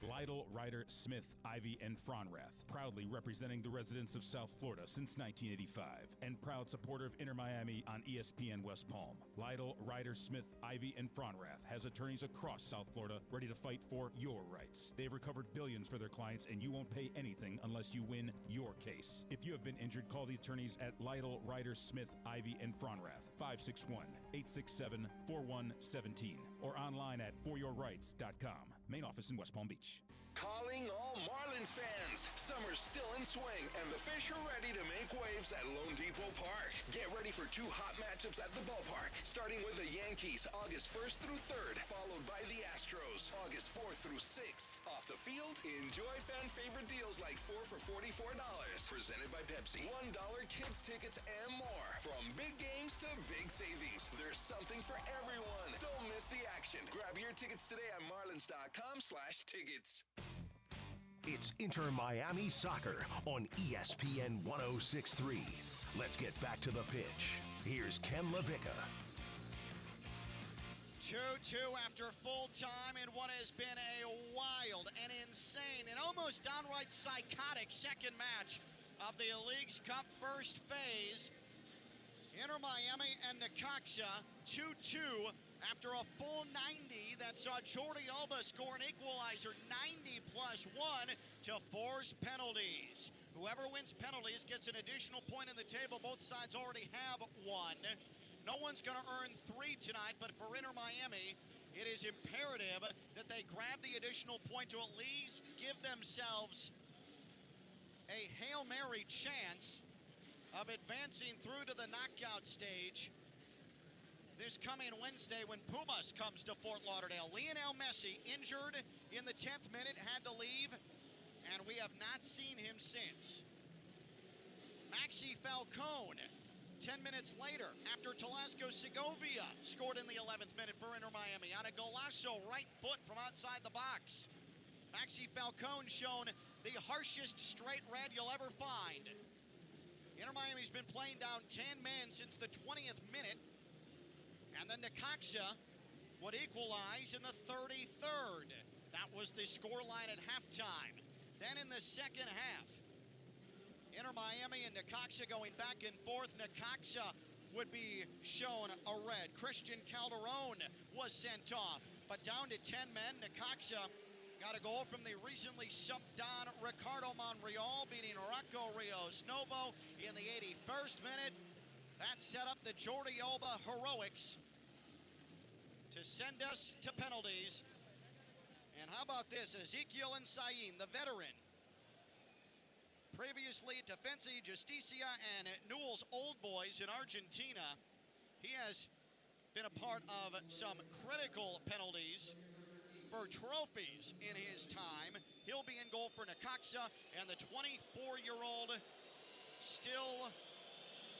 Lytle, Ryder, Smith, Ivy, and Fronrath, proudly representing the residents of South Florida since 1985, and proud supporter of Inter Miami on ESPN West Palm. Lytle, Ryder, Smith, Ivy, and Fronrath has attorneys across South Florida ready to fight for your rights. They've recovered billions for their clients, and you won't pay anything unless you win your case. If you have been injured, call the attorneys at Lytle, Ryder, Smith, Ivy, and Fronrath, 561-867-4117, or online at foryourrights.com. Main office in West Palm Beach. Calling all Marlins fans. Summer's still in swing, and the Fish are ready to make waves at Lone Depot Park. Get ready for 2 hot matchups at the ballpark, starting with the Yankees August 1st through 3rd, followed by the Astros August 4th through 6th. Off the field, enjoy fan favorite deals like 4 for $44. Presented by Pepsi. $1 kids tickets and more. From big games to big savings, there's something for everyone. Don't miss the action. Grab your tickets today at marlins.com/tickets. It's Inter Miami Soccer on ESPN 106.3. Let's get back to the pitch. Here's Ken LaVicka. 2-2 after full time in what has been a wild and insane and almost downright psychotic second match of the League's Cup first phase. Inter Miami and Necaxa 2-2 after a full 90 that saw Jordi Alba score an equalizer 90+1 to force penalties. Whoever wins penalties gets an additional point in the table. Both sides already have one. No one's going to earn 3 tonight, but for Inter Miami, it is imperative that they grab the additional point to at least give themselves a Hail Mary chance of advancing through to the knockout stage this coming Wednesday when Pumas comes to Fort Lauderdale. Lionel Messi, injured in the 10th minute, had to leave, and we have not seen him since. Maxi Falcone, 10 minutes later, after Telesco Segovia scored in the 11th minute for Inter Miami on a golazo right foot from outside the box. Maxi Falcone shown the harshest straight red you'll ever find. Inter Miami's been playing down 10 men since the 20th minute. And then Necaxa would equalize in the 33rd. That was the scoreline at halftime. Then in the second half, Inter Miami and Necaxa going back and forth. Necaxa would be shown a red. Christian Calderon was sent off. But down to 10 men, Necaxa got a goal from the recently subbed on Ricardo Monreal, beating Rocco Rios Novo in the 81st minute. That set up the Jordi Alba heroics to send us to penalties. And how about this? Ezequiel Ensayin, the veteran, previously Defensa y Justicia and Newell's Old Boys in Argentina. He has been a part of some critical penalties for trophies in his time. He'll be in goal for Necaxa, and the 24-year-old, still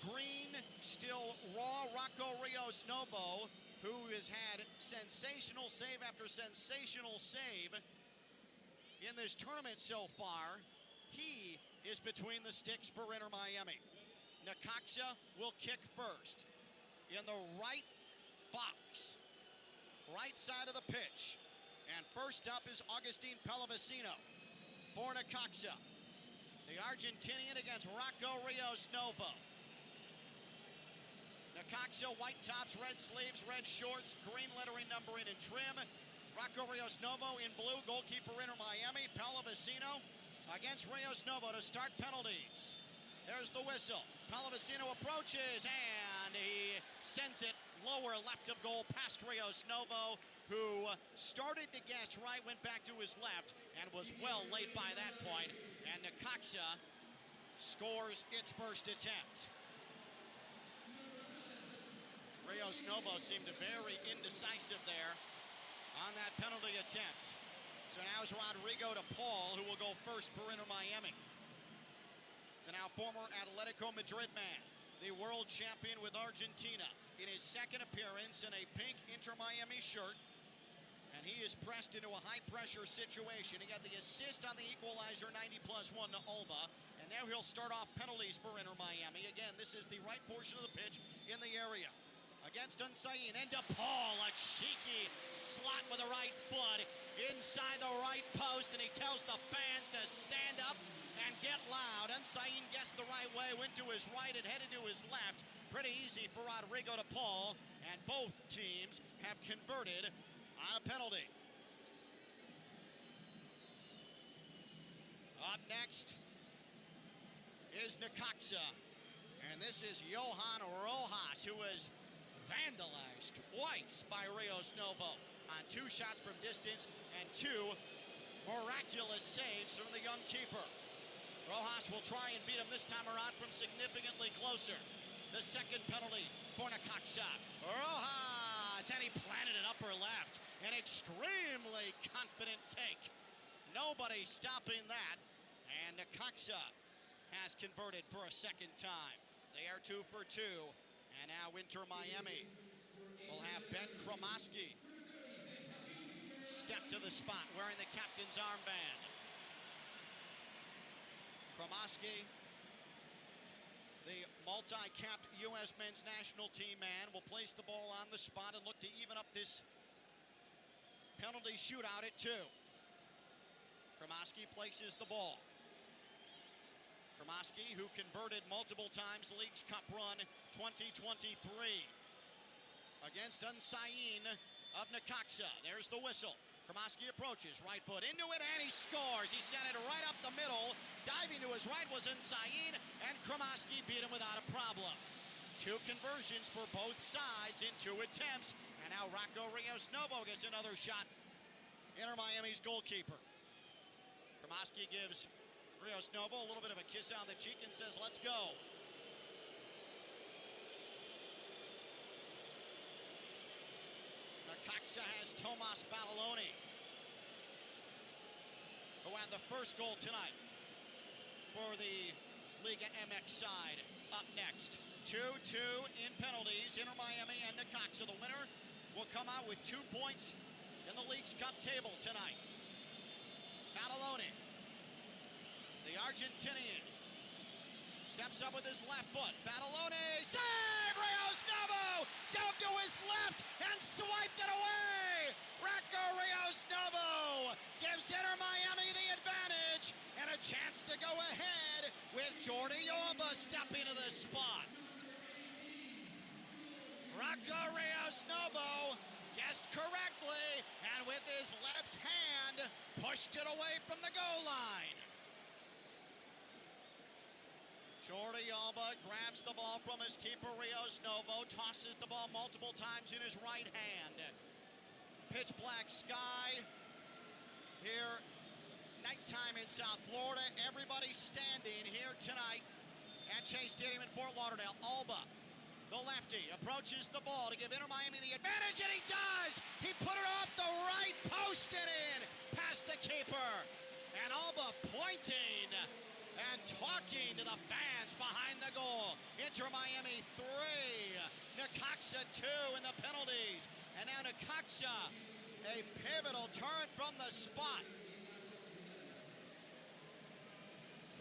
green, still raw, Rocco Rios Novo, who has had sensational save after sensational save in this tournament so far. He is between the sticks for Inter Miami. Necaxa will kick first in the right box, right side of the pitch. And first up is Agustin Pallavicino for Necaxa. The Argentinian against Rocco Rios Novo. Necaxa, white tops, red sleeves, red shorts, green lettering, numbering, and trim. Rocco Rios Novo in blue, goalkeeper Inter Miami. Pallavicino against Rios Novo to start penalties. There's the whistle. Pallavicino approaches, and he sends it lower left of goal past Rios Novo, who started to guess right, went back to his left, and was well late by that point. And Necaxa scores its first attempt. Rios Novo seemed very indecisive there on that penalty attempt. So now it's Rodrigo de Paul who will go first for Inter Miami. The now former Atletico Madrid man, the world champion with Argentina, in his second appearance in a pink Inter Miami shirt. And he is pressed into a high-pressure situation. He got the assist on the equalizer, 90+1 to Alba. And now he'll start off penalties for Inter Miami. Again, this is the right portion of the pitch in the area. Against Unsain, and DePaul, a cheeky slot with the right foot inside the right post, and he tells the fans to stand up and get loud. Unsain guessed the right way, went to his right and headed to his left. Pretty easy for Rodrigo DePaul, and both teams have converted on a penalty. Up next is Necaxa, and this is Johan Rojas, who was vandalized twice by Rios Novo on 2 shots from distance and 2 miraculous saves from the young keeper. Rojas will try and beat him this time around from significantly closer. The second penalty for Necaxa. Rojas, and he planted it upper left. An extremely confident take. Nobody stopping that. And Necaxa has converted for a second time. They are 2 for 2. And now Inter Miami will have Ben Kromaski step to the spot wearing the captain's armband. Kromaski, the multi-capped U.S. men's national team man, will place the ball on the spot and look to even up this penalty shootout at 2. Kromaski places the ball. Kromaski, who converted multiple times League's Cup run 2023. Against Unsain of Necaxa. There's the whistle. Kromaski approaches, right foot into it, and he scores. He sent it right up the middle. Diving to his right was Unsain, and Kromaski beat him without a problem. 2 conversions for both sides in 2 attempts. And now Rocco Rios Novo gets another shot. Inter Miami's goalkeeper. Kromaski gives Rios Novo a little bit of a kiss on the cheek and says, let's go. Necaxa has Tomas Ballaloni, who had the first goal tonight for the Liga MX side. Up next, 2-2 in penalties, Inter Miami and Necaxa. The winner will come out with 2 points in the League's Cup table tonight. Ballaloni, the Argentinian, steps up with his left foot. Ballaloni, save! Rios Novo down to his left and swiped it away. Rocco Rios Novo gives Inter Miami the advantage and a chance to go ahead with Jordi Alba stepping to the spot. Rocco Rios Novo guessed correctly and with his left hand pushed it away from the goal line. Jordi Alba grabs the ball from his keeper, Rios Novo, tosses the ball multiple times in his right hand. Pitch black sky here, nighttime in South Florida. Everybody standing here tonight at Chase Stadium in Fort Lauderdale. Alba, the lefty, approaches the ball to give Inter Miami the advantage, and he does! He put it off the right post and in, past the keeper. And Alba pointing and talking to the fans behind the goal. Inter Miami 3, Necaxa 2 in the penalties. And now Necaxa, a pivotal turn from the spot.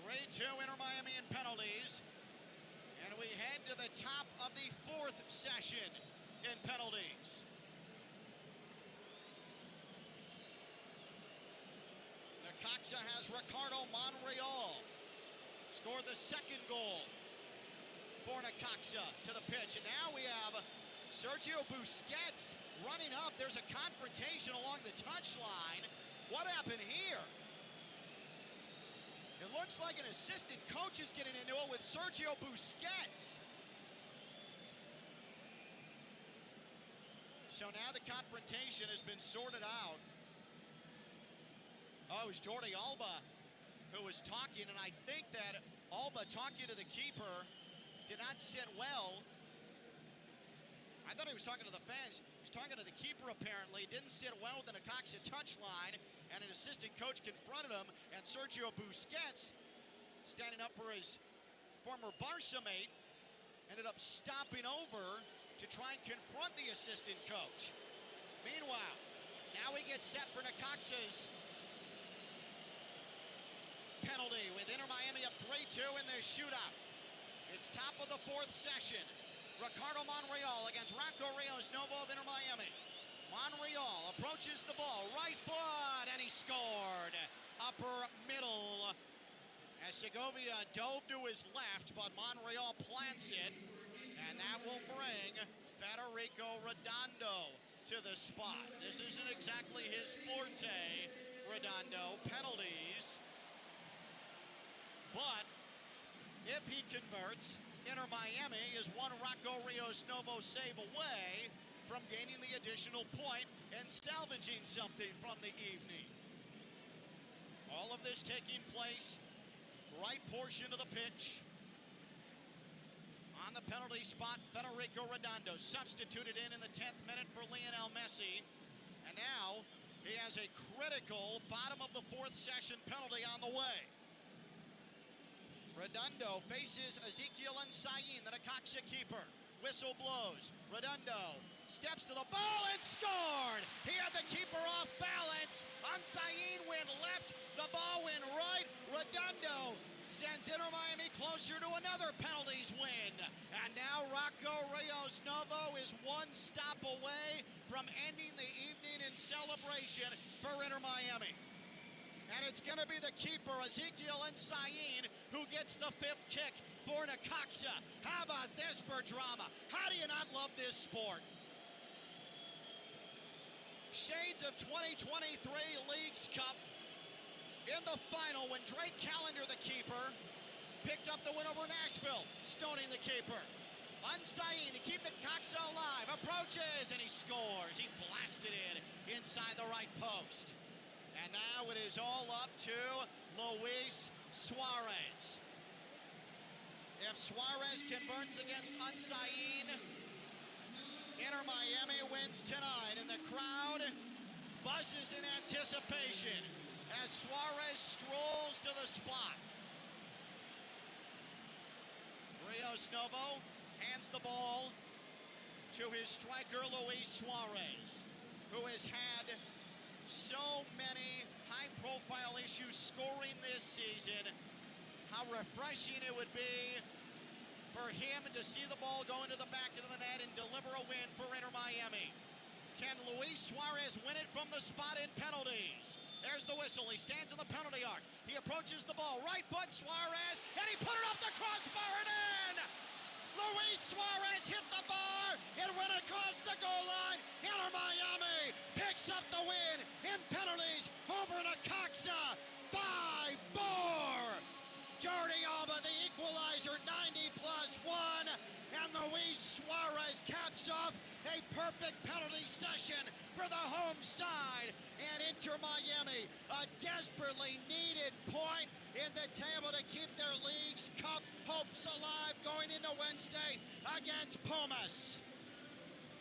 3-2 Inter Miami in penalties. And we head to the top of the 4th session in penalties. Necaxa has Ricardo Monreal. Scored the second goal for Necaxa to the pitch. And now we have Sergio Busquets running up. There's a confrontation along the touchline. What happened here? It looks like an assistant coach is getting into it with Sergio Busquets. So now the confrontation has been sorted out. Oh, it was Jordi Alba who was talking, and I think that Alba talking to the keeper did not sit well. I thought he was talking to the fans. He was talking to the keeper apparently. Didn't sit well with the Necaxa touchline, and an assistant coach confronted him, and Sergio Busquets, standing up for his former Barca mate, ended up stopping over to try and confront the assistant coach. Meanwhile, Now we get set for Necaxa's penalty with Inter Miami up 3-2 in the shootout. It's top of the fourth session. Ricardo Monreal against Rocco Rios Novo of Inter Miami. Monreal approaches the ball, right foot, and he scored. Upper middle. As Segovia dove to his left, but Monreal plants it, and that will bring Federico Redondo to the spot. This isn't exactly his forte, Redondo. Penalties. But if he converts, Inter Miami is one Rocco Rios Novo save away from gaining the additional point and salvaging something from the evening. All of this taking place right portion of the pitch. On the penalty spot, Federico Redondo substituted in the 10th minute for Lionel Messi. And now he has a critical bottom of the fourth session penalty on the way. Redondo faces Ezekiel Nsayin, the Necaxa keeper. Whistle blows. Redondo steps to the ball and scored! He had the keeper off balance. Nsayin went left, the ball went right. Redondo sends Inter Miami closer to another penalties win. And now Rocco Rios Novo is one stop away from ending the evening in celebration for Inter Miami. And it's going to be the keeper, Ezekiel Nsayin, who gets the fifth kick for Necaxa. How about this for drama? How do you not love this sport? Shades of 2023 Leagues Cup in the final when Drake Callender, the keeper, picked up the win over Nashville, stoning the keeper. Nsayin to keep Necaxa alive, approaches, and he scores. He blasted it inside the right post. And now it is all up to Luis Suarez. If Suarez converts against Nsayin, Inter Miami wins tonight, and the crowd buzzes in anticipation as Suarez strolls to the spot. Rios Novo hands the ball to his striker, Luis Suarez, who has had so many high-profile issues scoring this season. How refreshing it would be for him to see the ball go into the back of the net and deliver a win for Inter Miami. Can Luis Suarez win it from the spot in penalties? There's the whistle. He stands in the penalty arc. He approaches the ball. Right foot, Suarez, and he put it off the crossbar and in! Luis Suarez hit the bar. It went across the goal line. Inter Miami picks up the win in penalties over Necaxa. 5-4. Jordi Alba, the equalizer, 90+1. And Luis Suarez caps off a perfect penalty session for the home side. And Inter Miami, a desperately needed point in the table to keep their Leagues Cup hopes alive going into Wednesday against Pumas.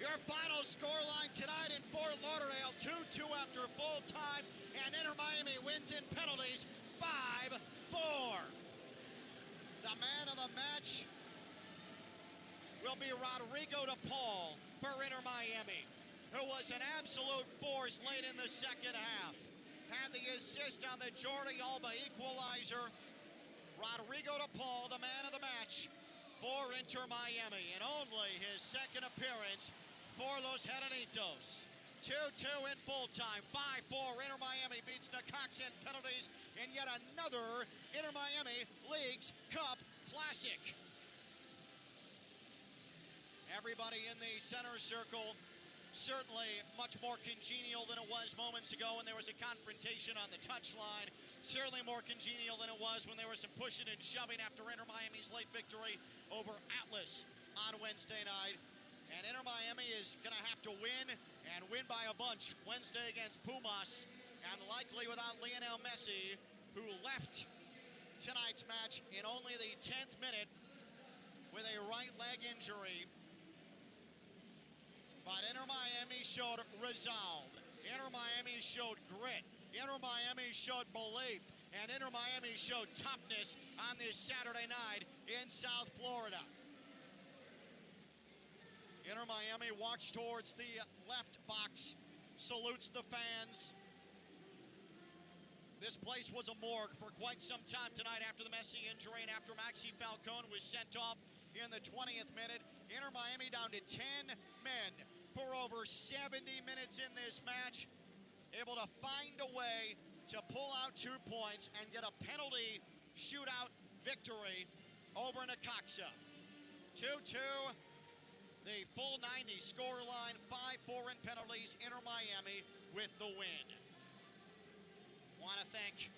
Your final scoreline tonight in Fort Lauderdale, 2-2 after full time, and Inter Miami wins in penalties 5-4. The man of the match will be Rodrigo de Paul for Inter Miami, who was an absolute force late in the second half. Had the assist on the Jordi Alba equalizer. Rodrigo de Paul, the man of the match for Inter Miami, and only his second appearance for Los Heranitos. 2-2 in full time. 5-4. Inter Miami beats Necaxa in penalties in yet another Inter Miami Leagues Cup Classic. Everybody in the center circle certainly much more congenial than it was moments ago when there was a confrontation on the touchline. Certainly more congenial than it was when there was some pushing and shoving after Inter Miami's late victory over Atlas on Wednesday night. And Inter Miami is going to have to win, and win by a bunch, Wednesday against Pumas, and likely without Lionel Messi, who left tonight's match in only the 10th minute with a right leg injury. But Inter Miami showed resolve. Inter Miami showed grit. Inter Miami showed belief. And Inter Miami showed toughness on this Saturday night in South Florida. Inter Miami walks towards the left box salutes the fans. This place was a morgue for quite some time tonight after the Messi injury and after Maxi Falcone was sent off in the 20th minute. Inter Miami down to 10 men for over 70 minutes in this match. Able to find a way to pull out 2 points and get a penalty shootout victory over Necaxa. 2-2, the full 90 scoreline, 5-4 in penalties, Inter Miami with the win. Want to thank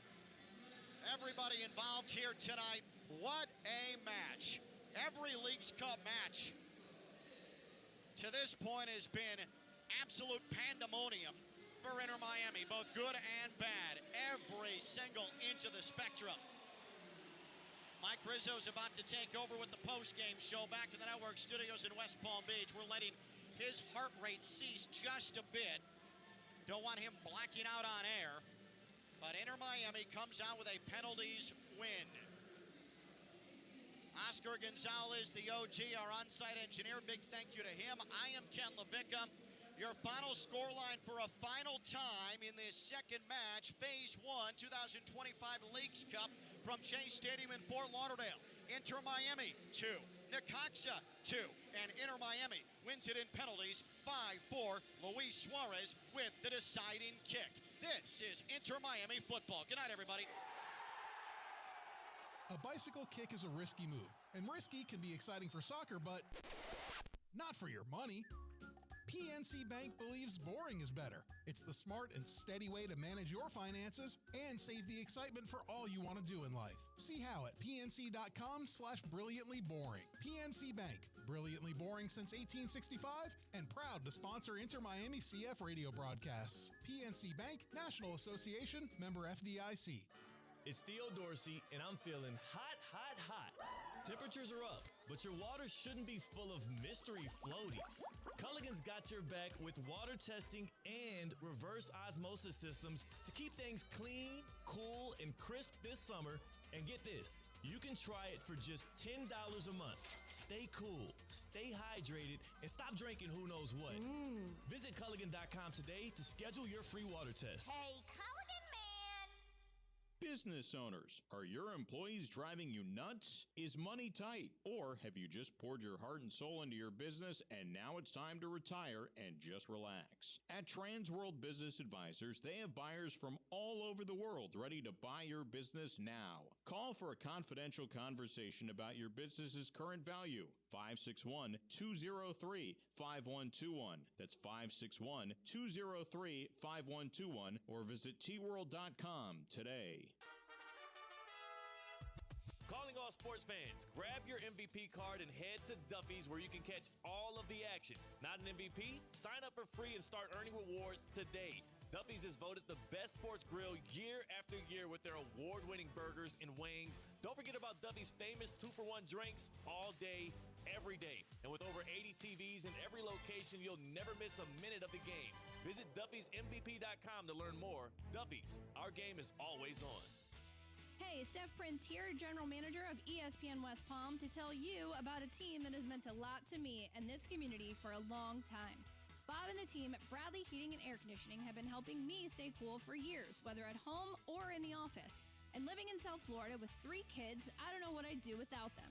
everybody involved here tonight. What a match. Every Leagues Cup match to this point has been absolute pandemonium for Inter Miami, both good and bad, every single inch of the spectrum. Mike Rizzo's about to take over with the Postgame show back in the network studios in West Palm Beach. We're letting his heart rate cease just a bit. Don't want him blacking out on air. But Inter Miami comes out with a penalties win. Oscar Gonzalez, the OG, our on-site engineer. Big thank you to him. I am Ken LaVicka. Your final scoreline for a final time in this second match, Phase 1, 2025 Leagues Cup from Chase Stadium in Fort Lauderdale. Inter Miami 2, Necaxa 2, and Inter Miami wins it in penalties 5-4. Luis Suarez with the deciding kick. This is Inter Miami football. Good night, everybody. A bicycle kick is a risky move, and risky can be exciting for soccer, but not for your money. PNC Bank believes boring is better. It's the smart and steady way to manage your finances and save the excitement for all you want to do in life. See how at pnc.com/brilliantlyboring. PNC Bank, brilliantly boring since 1865 and proud to sponsor Inter Miami CF radio broadcasts. PNC Bank, National Association, member FDIC. It's Theo Dorsey, and I'm feeling hot, hot, hot. Temperatures are up, but your water shouldn't be full of mystery floaties. Culligan's got your back with water testing and reverse osmosis systems to keep things clean, cool, and crisp this summer. And get this, you can try it for just $10 a month. Stay cool, stay hydrated, and stop drinking who knows what. Visit Culligan.com today to schedule your free water test. Hey, Culligan man! Business owners, are your employees driving you nuts? Is money tight? Or have you just poured your heart and soul into your business and now it's time to retire and just relax? At Transworld Business Advisors, they have buyers from all over the world ready to buy your business now. Call for a confidential conversation about your business's current value. 561-203-5121. That's 561-203-5121 or visit tworld.com today. Calling all sports fans, grab your MVP card and head to Duffy's where you can catch all of the action. Not an MVP? Sign up for free and start earning rewards today. Duffy's is voted the best sports grill year after year with their award-winning burgers and wings. Don't forget about Duffy's famous 2-for-1 drinks all day, every day. And with over 80 TVs in every location, you'll never miss a minute of the game. Visit Duffy'sMVP.com to learn more. Duffy's, our game is always on. Hey, Steph Prince here, General Manager of ESPN West Palm, to tell you about a team that has meant a lot to me and this community for a long time. Bob and the team at Bradley Heating and Air Conditioning have been helping me stay cool for years, whether at home or in the office. And living in South Florida with 3 kids, I don't know what I'd do without them.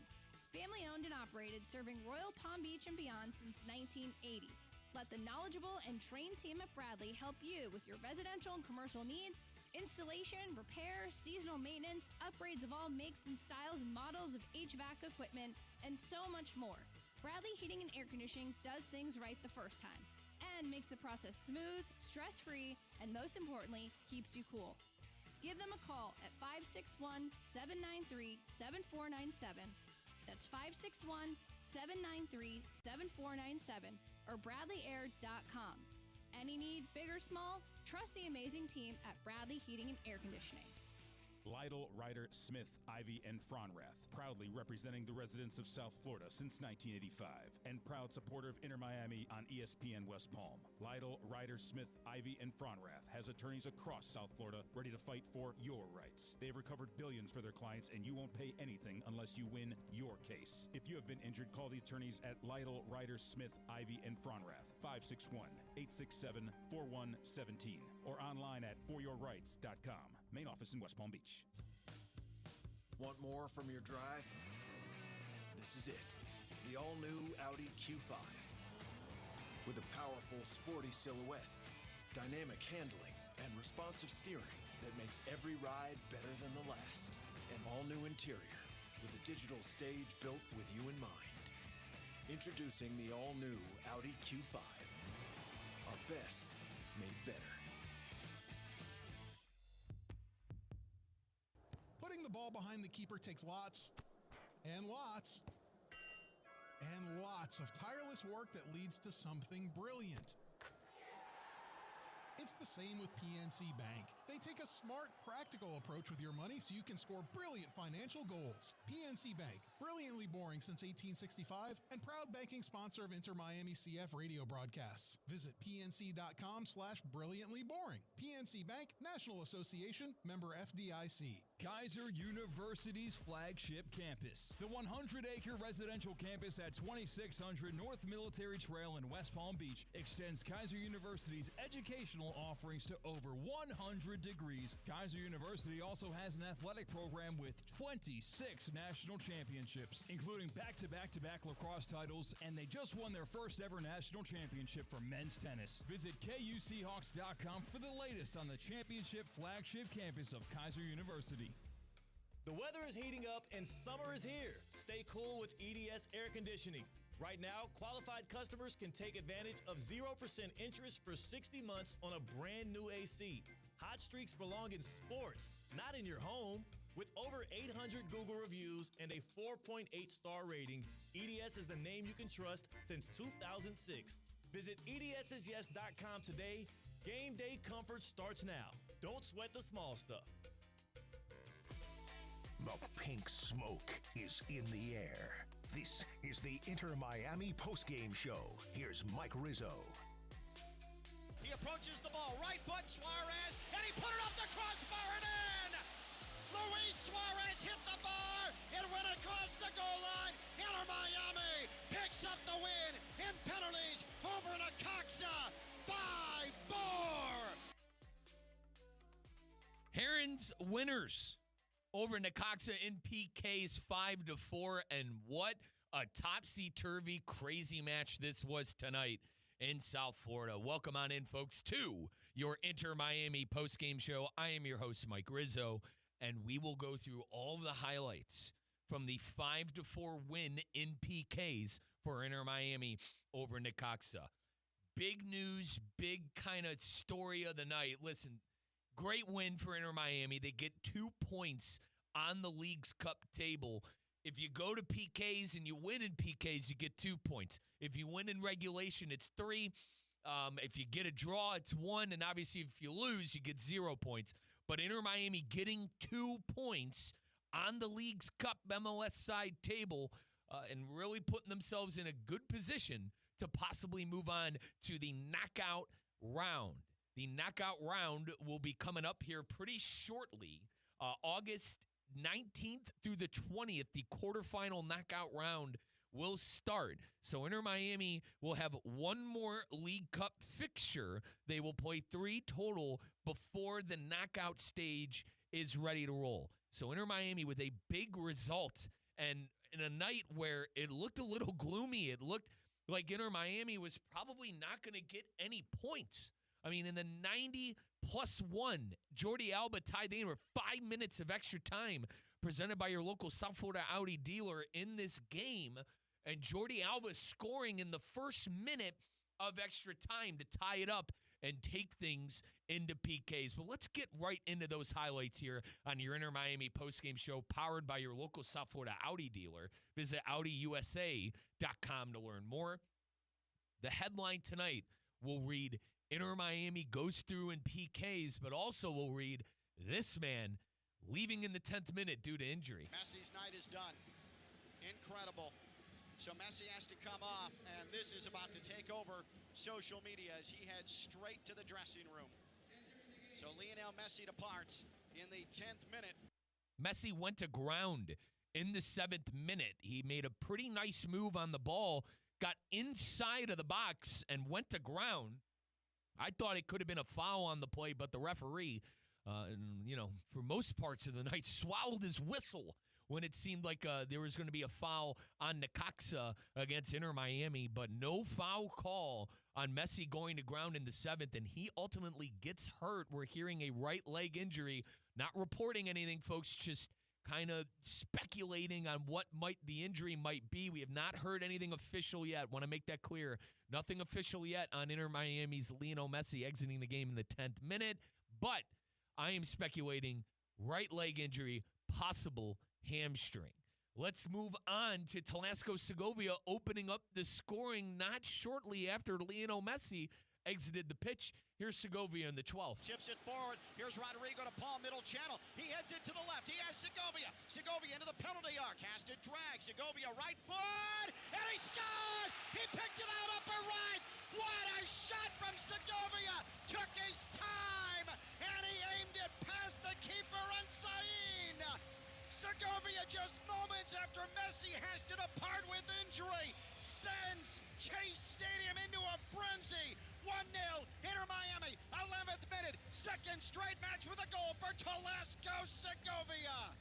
Family owned and operated, serving Royal Palm Beach and beyond since 1980. Let the knowledgeable and trained team at Bradley help you with your residential and commercial needs, installation, repair, seasonal maintenance, upgrades of all makes and styles and models of HVAC equipment, and so much more. Bradley Heating and Air Conditioning does things right the first time and makes the process smooth, stress-free, and most importantly, keeps you cool. Give them a call at 561-793-7497. That's 561-793-7497 or BradleyAir.com. Any need, big or small, trust the amazing team at Bradley Heating and Air Conditioning. Lytle, Ryder, Smith, Ivy, and Fronrath, proudly representing the residents of South Florida since 1985, and proud supporter of Inter Miami on ESPN West Palm. Lytle, Ryder, Smith, Ivy, and Fronrath has attorneys across South Florida ready to fight for your rights. They've recovered billions for their clients, and you won't pay anything unless you win your case. If you have been injured, call the attorneys at Lytle, Ryder, Smith, Ivy, and Fronrath, 561-867-4117, or online at foryourrights.com. Main office in West Palm Beach. Want more from your drive? This is it. The all-new Audi Q5. With a powerful, sporty silhouette, dynamic handling, and responsive steering that makes every ride better than the last. An all-new interior with a digital stage built with you in mind. Introducing the all-new Audi Q5. Our best made better. Putting the ball behind the keeper takes lots and lots and lots of tireless work that leads to something brilliant. It's the same with PNC Bank. They take a smart, practical approach with your money so you can score brilliant financial goals. PNC Bank, brilliantly boring since 1865 and proud banking sponsor of Inter Miami CF radio broadcasts. Visit pnc.com/brilliantlyboring. PNC Bank, National Association, member FDIC. Kaiser University's flagship campus. The 100-acre residential campus at 2600 North Military Trail in West Palm Beach extends Kaiser University's educational offerings to over 100 degrees. Kaiser University also has an athletic program with 26 national championships, including back-to-back-to-back lacrosse titles, and they just won their first ever national championship for men's tennis. Visit KUSeahawks.com for the latest on the championship flagship campus of Kaiser University. The weather is heating up and summer is here. Stay cool with EDS air conditioning. Right now, qualified customers can take advantage of 0% interest for 60 months on a brand new AC. Hot streaks belong in sports, not in your home. With over 800 Google reviews and a 4.8 star rating, EDS is the name you can trust since 2006. Visit EDSIsYes.com today. Game day comfort starts now. Don't sweat the small stuff. The pink smoke is in the air. This is the Inter Miami Postgame Show. Here's Mike Rizzo. He approaches the ball, right foot Suarez, and he put it off the crossbar and in! Luis Suarez hit the bar, it went across the goal line. Inter Miami picks up the win in penalties over Necaxa, 5-4! Herons winners over Necaxa in PKs 5-4, and what a topsy-turvy, crazy match this was tonight in South Florida. Welcome on in, folks, to your Inter Miami postgame show. I am your host, Mike Rizzo, and we will go through all the highlights from the 5-4 win in PKs for Inter Miami over Necaxa. Big news, big kind of story of the night. Listen, great win for Inter Miami. They get 2 points on the League's Cup table. If you go to PKs and you win in PKs, you get 2 points. If you win in regulation, it's 3. If you get a draw, it's 1. And obviously, if you lose, you get 0 points. But Inter Miami getting 2 points on the League's Cup MLS side table and really putting themselves in a good position to possibly move on to the knockout round. The knockout round will be coming up here pretty shortly. August 19th through the 20th, the quarterfinal knockout round will start. So Inter Miami will have one more League Cup fixture. They will play 3 total before the knockout stage is ready to roll. So Inter Miami with a big result, and in a night where it looked a little gloomy, it looked like Inter Miami was probably not going to get any points. I mean, in the 90+1, Jordi Alba tied the game with 5 minutes of extra time presented by your local South Florida Audi dealer in this game. And Jordi Alba scoring in the first minute of extra time to tie it up and take things into PKs. But let's get right into those highlights here on your Inter Miami postgame show, powered by your local South Florida Audi dealer. Visit AudiUSA.com to learn more. The headline tonight will read, Inter Miami goes through in PKs, but also will read, this man leaving in the 10th minute due to injury. Messi's night is done. Incredible. So Messi has to come off, and this is about to take over social media as he heads straight to the dressing room. So Lionel Messi departs in the 10th minute. Messi went to ground in the 7th minute. He made a pretty nice move on the ball, got inside of the box, and went to ground. I thought it could have been a foul on the play, but the referee, for most parts of the night, swallowed his whistle when it seemed like there was going to be a foul on Necaxa against Inter Miami, but no foul call on Messi going to ground in the 7th, and he ultimately gets hurt. We're hearing a right leg injury, not reporting anything, folks, just kind of speculating on what the injury might be. We have not heard anything official yet. Want to make that clear. Nothing official yet on Inter Miami's Lionel Messi exiting the game in the 10th minute, but I am speculating right leg injury, possible hamstring. Let's move on to Telesco Segovia opening up the scoring not shortly after Lionel Messi exited the pitch. Here's Segovia in the 12th. Chips it forward. Here's Rodrigo to Paul, middle channel. He heads it to the left. He has Segovia. Segovia into the penalty arc. Has to drag. Segovia right foot. And he scored! He picked it out upper right. What a shot from Segovia. Took his time. And he aimed it past the keeper and Sain. Segovia, just moments after Messi has to depart with injury, sends Chase Stadium into a frenzy. 1-0, Inter Miami, 11th minute, second straight match with a goal for Telesco Segovia.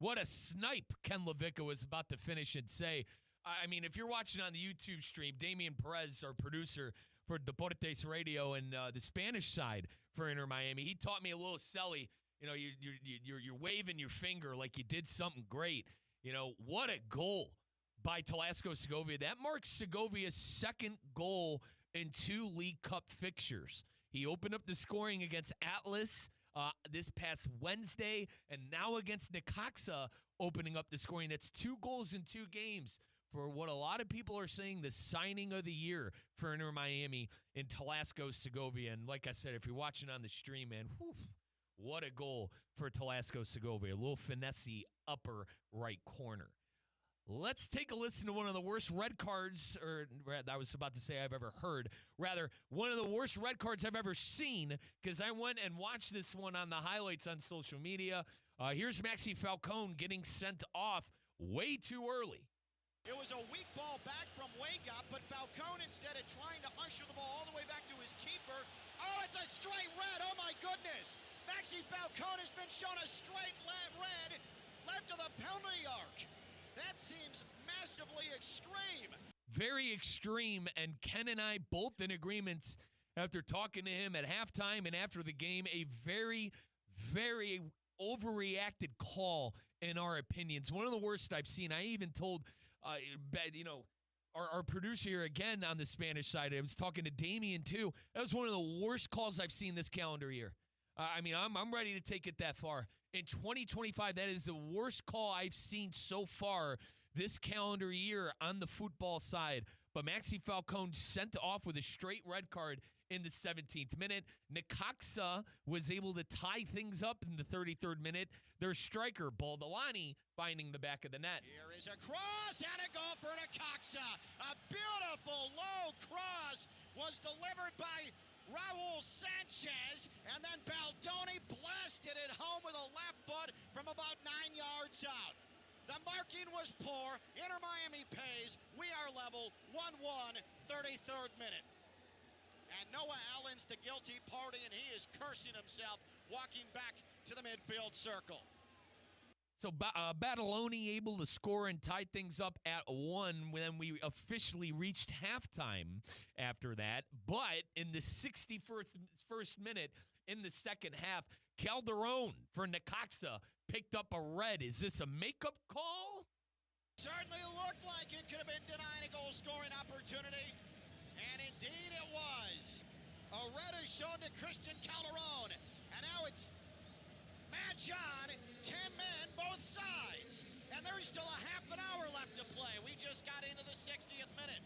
What a snipe, Ken Levica was about to finish and say. I mean, if you're watching on the YouTube stream, Damian Perez, our producer for Deportes Radio and the Spanish side for Inter Miami, he taught me a little celly. You know, you're waving your finger like you did something great. You know, what a goal by Telesco Segovia. That marks Segovia's second goal in 2 League Cup fixtures. He opened up the scoring against Atlas this past Wednesday, and now against Necaxa, opening up the scoring. That's 2 goals in 2 games for what a lot of people are saying the signing of the year for Inter Miami in Telesco Segovia. And like I said, if you're watching on the stream, man, whew, what a goal for Telesco Segovia. A little finessey upper right corner. Let's take a listen to one of the worst red cards, or I was about to say I've ever heard. Rather, one of the worst red cards I've ever seen, because I went and watched this one on the highlights on social media. Here's Maxi Falcone getting sent off way too early. It was a weak ball back from Weigup, but Falcone, instead of trying to usher the ball all the way back to his keeper, it's a straight red. Oh, my goodness. Maxi Falcone has been shown a straight red left of the penalty arc. That seems massively extreme. Very extreme, and Ken and I both in agreement after talking to him at halftime and after the game. A very, very overreacted call in our opinions. One of the worst I've seen. I even told, our producer here again on the Spanish side, I was talking to Damien too. That was one of the worst calls I've seen this calendar year. I'm ready to take it that far. In 2025, that is the worst call I've seen so far this calendar year on the football side. But Maxi Falcone sent off with a straight red card in the 17th minute. Necaxa was able to tie things up in the 33rd minute. Their striker, Baldolani, finding the back of the net. Here is a cross and a goal for Necaxa. A beautiful low cross was delivered by Raul Sanchez, and then Baldoni blasted it home with a left foot from about 9 yards out. The marking was poor. Inter Miami pays. We are level 1-1, 33rd minute. And Noah Allen's the guilty party, and he is cursing himself walking back to the midfield circle. So Badaloni able to score and tie things up at 1 when we officially reached halftime after that. But in the 61st minute in the second half, Calderon for Necaxa picked up a red. Is this a makeup call? Certainly looked like it could have been denying a goal-scoring opportunity. And indeed it was. A red is shown to Christian Calderon. And now it's Matt John, 10 men, both sides. And there's still a half an hour left to play. We just got into the 60th minute.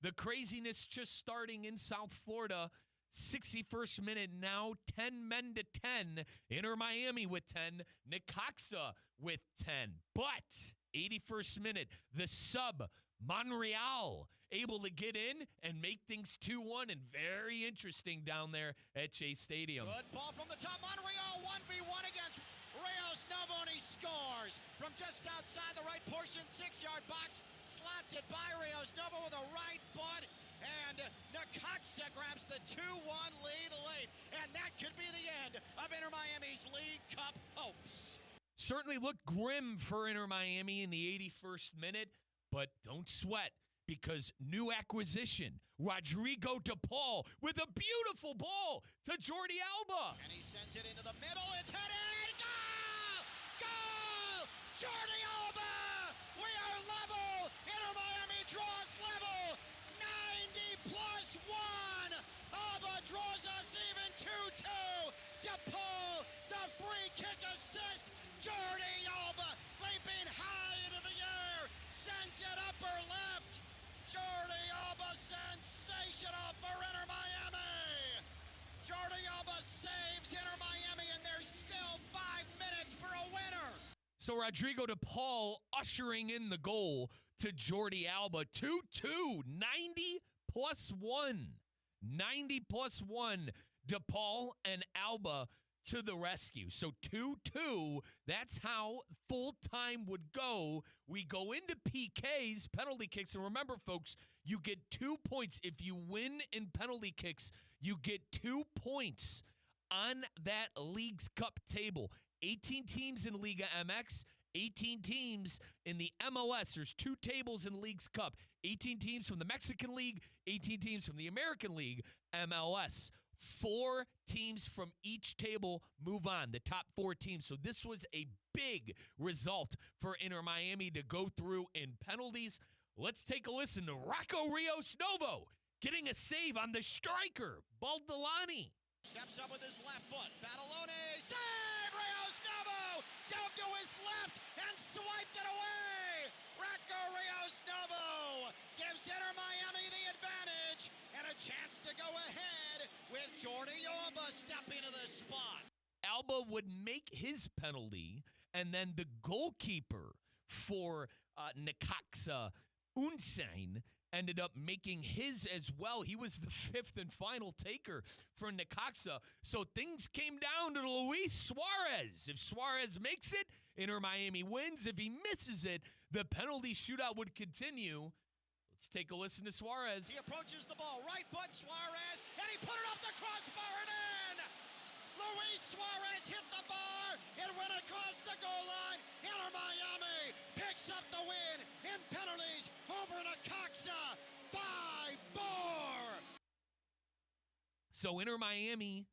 The craziness just starting in South Florida. 61st minute now, 10 men to 10. Inter Miami with 10. Necaxa with 10. But 81st minute, the sub, Monreal, able to get in and make things 2-1 and very interesting down there at Chase Stadium. Good ball from the top. Monreal 1v1 against Reyes Novo, and he scores from just outside the right portion, 6-yard box. Slots it by Reyes Novo with a right foot. And Necaxa grabs the 2-1 lead late. And that could be the end of Inter Miami's League Cup hopes. Certainly looked grim for Inter Miami in the 81st minute, but don't sweat because new acquisition, Rodrigo De Paul with a beautiful ball to Jordi Alba. And he sends it into the middle. It's headed. Goal! Goal! Jordi Alba! We are level. Inter Miami draws level. 90+1. Alba draws us even 2-2. De Paul, the free kick assist. Jordi Alba leaping high into the air. Sends it upper left. Jordi Alba sensational for Inter Miami. Jordi Alba saves Inter Miami, and there's still 5 minutes for a winner. So Rodrigo De Paul ushering in the goal to Jordi Alba. 2-2, 90+1. 90+1. De Paul and Alba to the rescue. So 2-2, that's how full time would go. We go into PKs, penalty kicks, and remember, folks, you get 2 points. If you win in penalty kicks, you get 2 points on that League's Cup table. 18 teams in Liga MX, 18 teams in the MLS. There's 2 tables in League's Cup. 18 teams from the Mexican League, 18 teams from the American League, MLS. 4 teams from each table move on, the top 4 teams. So this was a big result for Inter Miami to go through in penalties. Let's take a listen to Rocco Rios Novo getting a save on the striker, Baldolani. Steps up with his left foot. Badalone, save! Rios Novo dove to his left and swiped it away. Rocco Rios Novo gives Inter Miami the advantage and a chance to go ahead with Jordi Alba stepping to the spot. Alba would make his penalty, and then the goalkeeper for Necaxa, Unsein, ended up making his as well. He was the 5th and final taker for Necaxa. So things came down to Luis Suarez. If Suarez makes it, Inter Miami wins. If he misses it, the penalty shootout would continue. Let's take a listen to Suarez. He approaches the ball, right foot Suarez, and he put it off the crossbar and in. Luis Suarez hit the bar. It went across the goal line. Inter Miami picks up the win in penalties over Necaxa. 5-4. So Inter Miami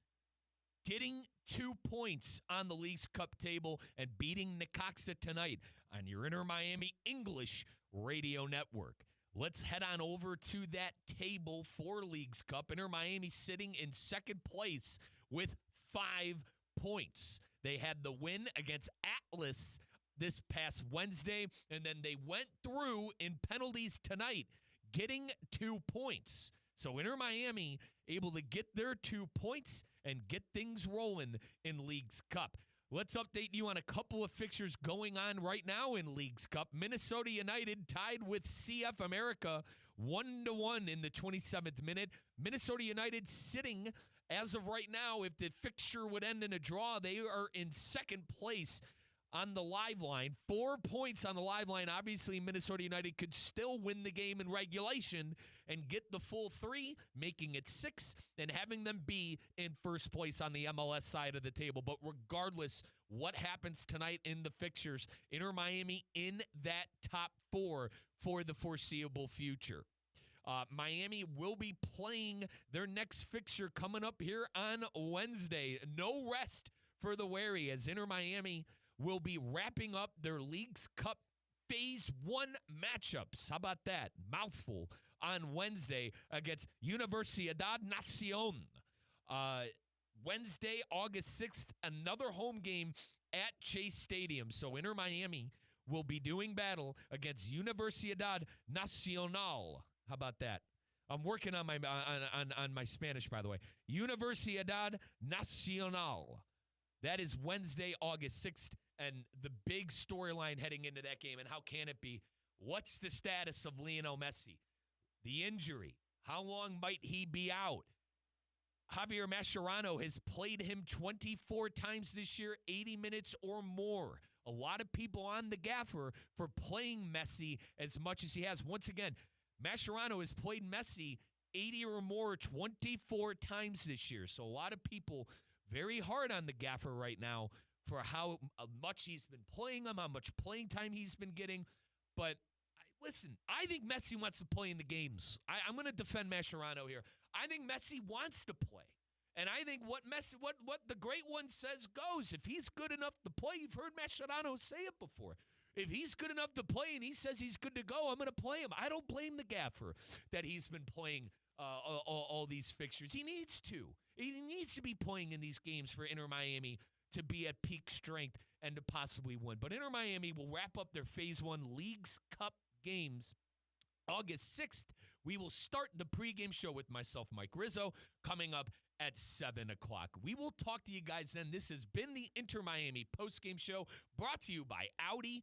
getting 2 points on the League's Cup table and beating Necaxa tonight on your Inter Miami English radio network. Let's head on over to that table for League's Cup. Inter Miami sitting in second place with 5 points. They had the win against Atlas this past Wednesday, and then they went through in penalties tonight, getting 2 points. So Inter Miami able to get their 2 points and get things rolling in League's Cup. Let's update you on a couple of fixtures going on right now in League's Cup. Minnesota United tied with CF America 1-1 in the 27th minute. Minnesota United sitting, as of right now, if the fixture would end in a draw, they are in second place on the live line. 4 points on the live line. Obviously, Minnesota United could still win the game in regulation and get the full 3, making it 6, and having them be in first place on the MLS side of the table. But regardless what happens tonight in the fixtures, Inter Miami in that top 4 for the foreseeable future. Miami will be playing their next fixture coming up here on Wednesday. No rest for the wary as Inter Miami will be wrapping up their League's Cup Phase 1 matchups. How about that? Mouthful on Wednesday against Universidad Nacion. Wednesday, August 6th, another home game at Chase Stadium. So Inter Miami will be doing battle against Universidad Nacional. How about that? I'm working on my Spanish, by the way. Universidad Nacional. That is Wednesday, August 6th, and the big storyline heading into that game, and how can it be? What's the status of Lionel Messi? The injury. How long might he be out? Javier Mascherano has played him 24 times this year, 80 minutes or more. A lot of people on the gaffer for playing Messi as much as he has. Once again, Mascherano has played Messi 80 or more 24 times this year. So a lot of people very hard on the gaffer right now for how much he's been playing him, how much playing time he's been getting. But listen, I think Messi wants to play in the games. I'm going to defend Mascherano here. I think Messi wants to play. And I think what the great one says goes. If he's good enough to play, you've heard Mascherano say it before. If he's good enough to play and he says he's good to go, I'm going to play him. I don't blame the gaffer that he's been playing all these fixtures. He needs to. He needs to be playing in these games for Inter Miami to be at peak strength and to possibly win. But Inter Miami will wrap up their Phase 1 Leagues Cup games August 6th. We will start the pregame show with myself, Mike Rizzo, coming up at 7 o'clock. We will talk to you guys then. This has been the Inter Miami postgame show brought to you by Audi.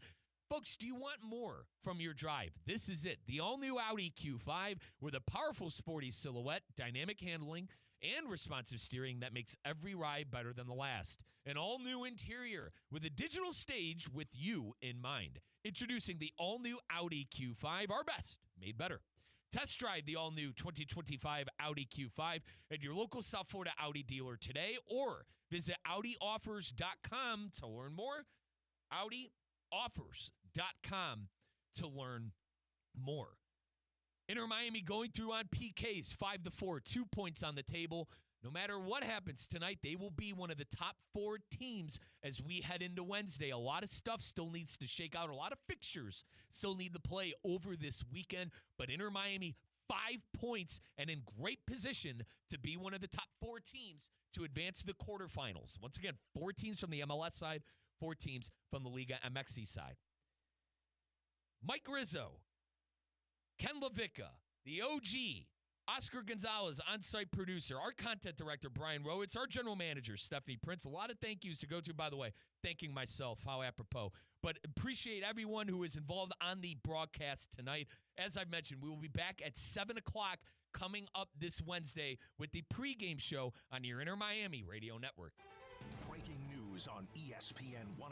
Folks, do you want more from your drive? This is it. The all-new Audi Q5 with a powerful sporty silhouette, dynamic handling, and responsive steering that makes every ride better than the last. An all-new interior with a digital stage with you in mind. Introducing the all-new Audi Q5, our best, made better. Test drive the all-new 2025 Audi Q5 at your local South Florida Audi dealer today, or visit AudiOffers.com to learn more. AudiOffers.com to learn more. Inter Miami going through on PKs, 5-4, 2 points on the table. No matter what happens tonight, they will be one of the top 4 teams as we head into Wednesday. A lot of stuff still needs to shake out. A lot of fixtures still need to play over this weekend. But Inter Miami, 5 points and in great position to be one of the top 4 teams to advance to the quarterfinals. Once again, 4 teams from the MLS side, 4 teams from the Liga MX side. Mike Rizzo, Ken LaVicka, the OG, Oscar Gonzalez, on-site producer, our content director, Brian Rowitz, our general manager, Stephanie Prince. A lot of thank yous to go to, by the way, thanking myself, how apropos. But appreciate everyone who is involved on the broadcast tonight. As I've mentioned, we will be back at 7 o'clock coming up this Wednesday with the pregame show on your Inter Miami Radio Network. Breaking news on ESPN 1.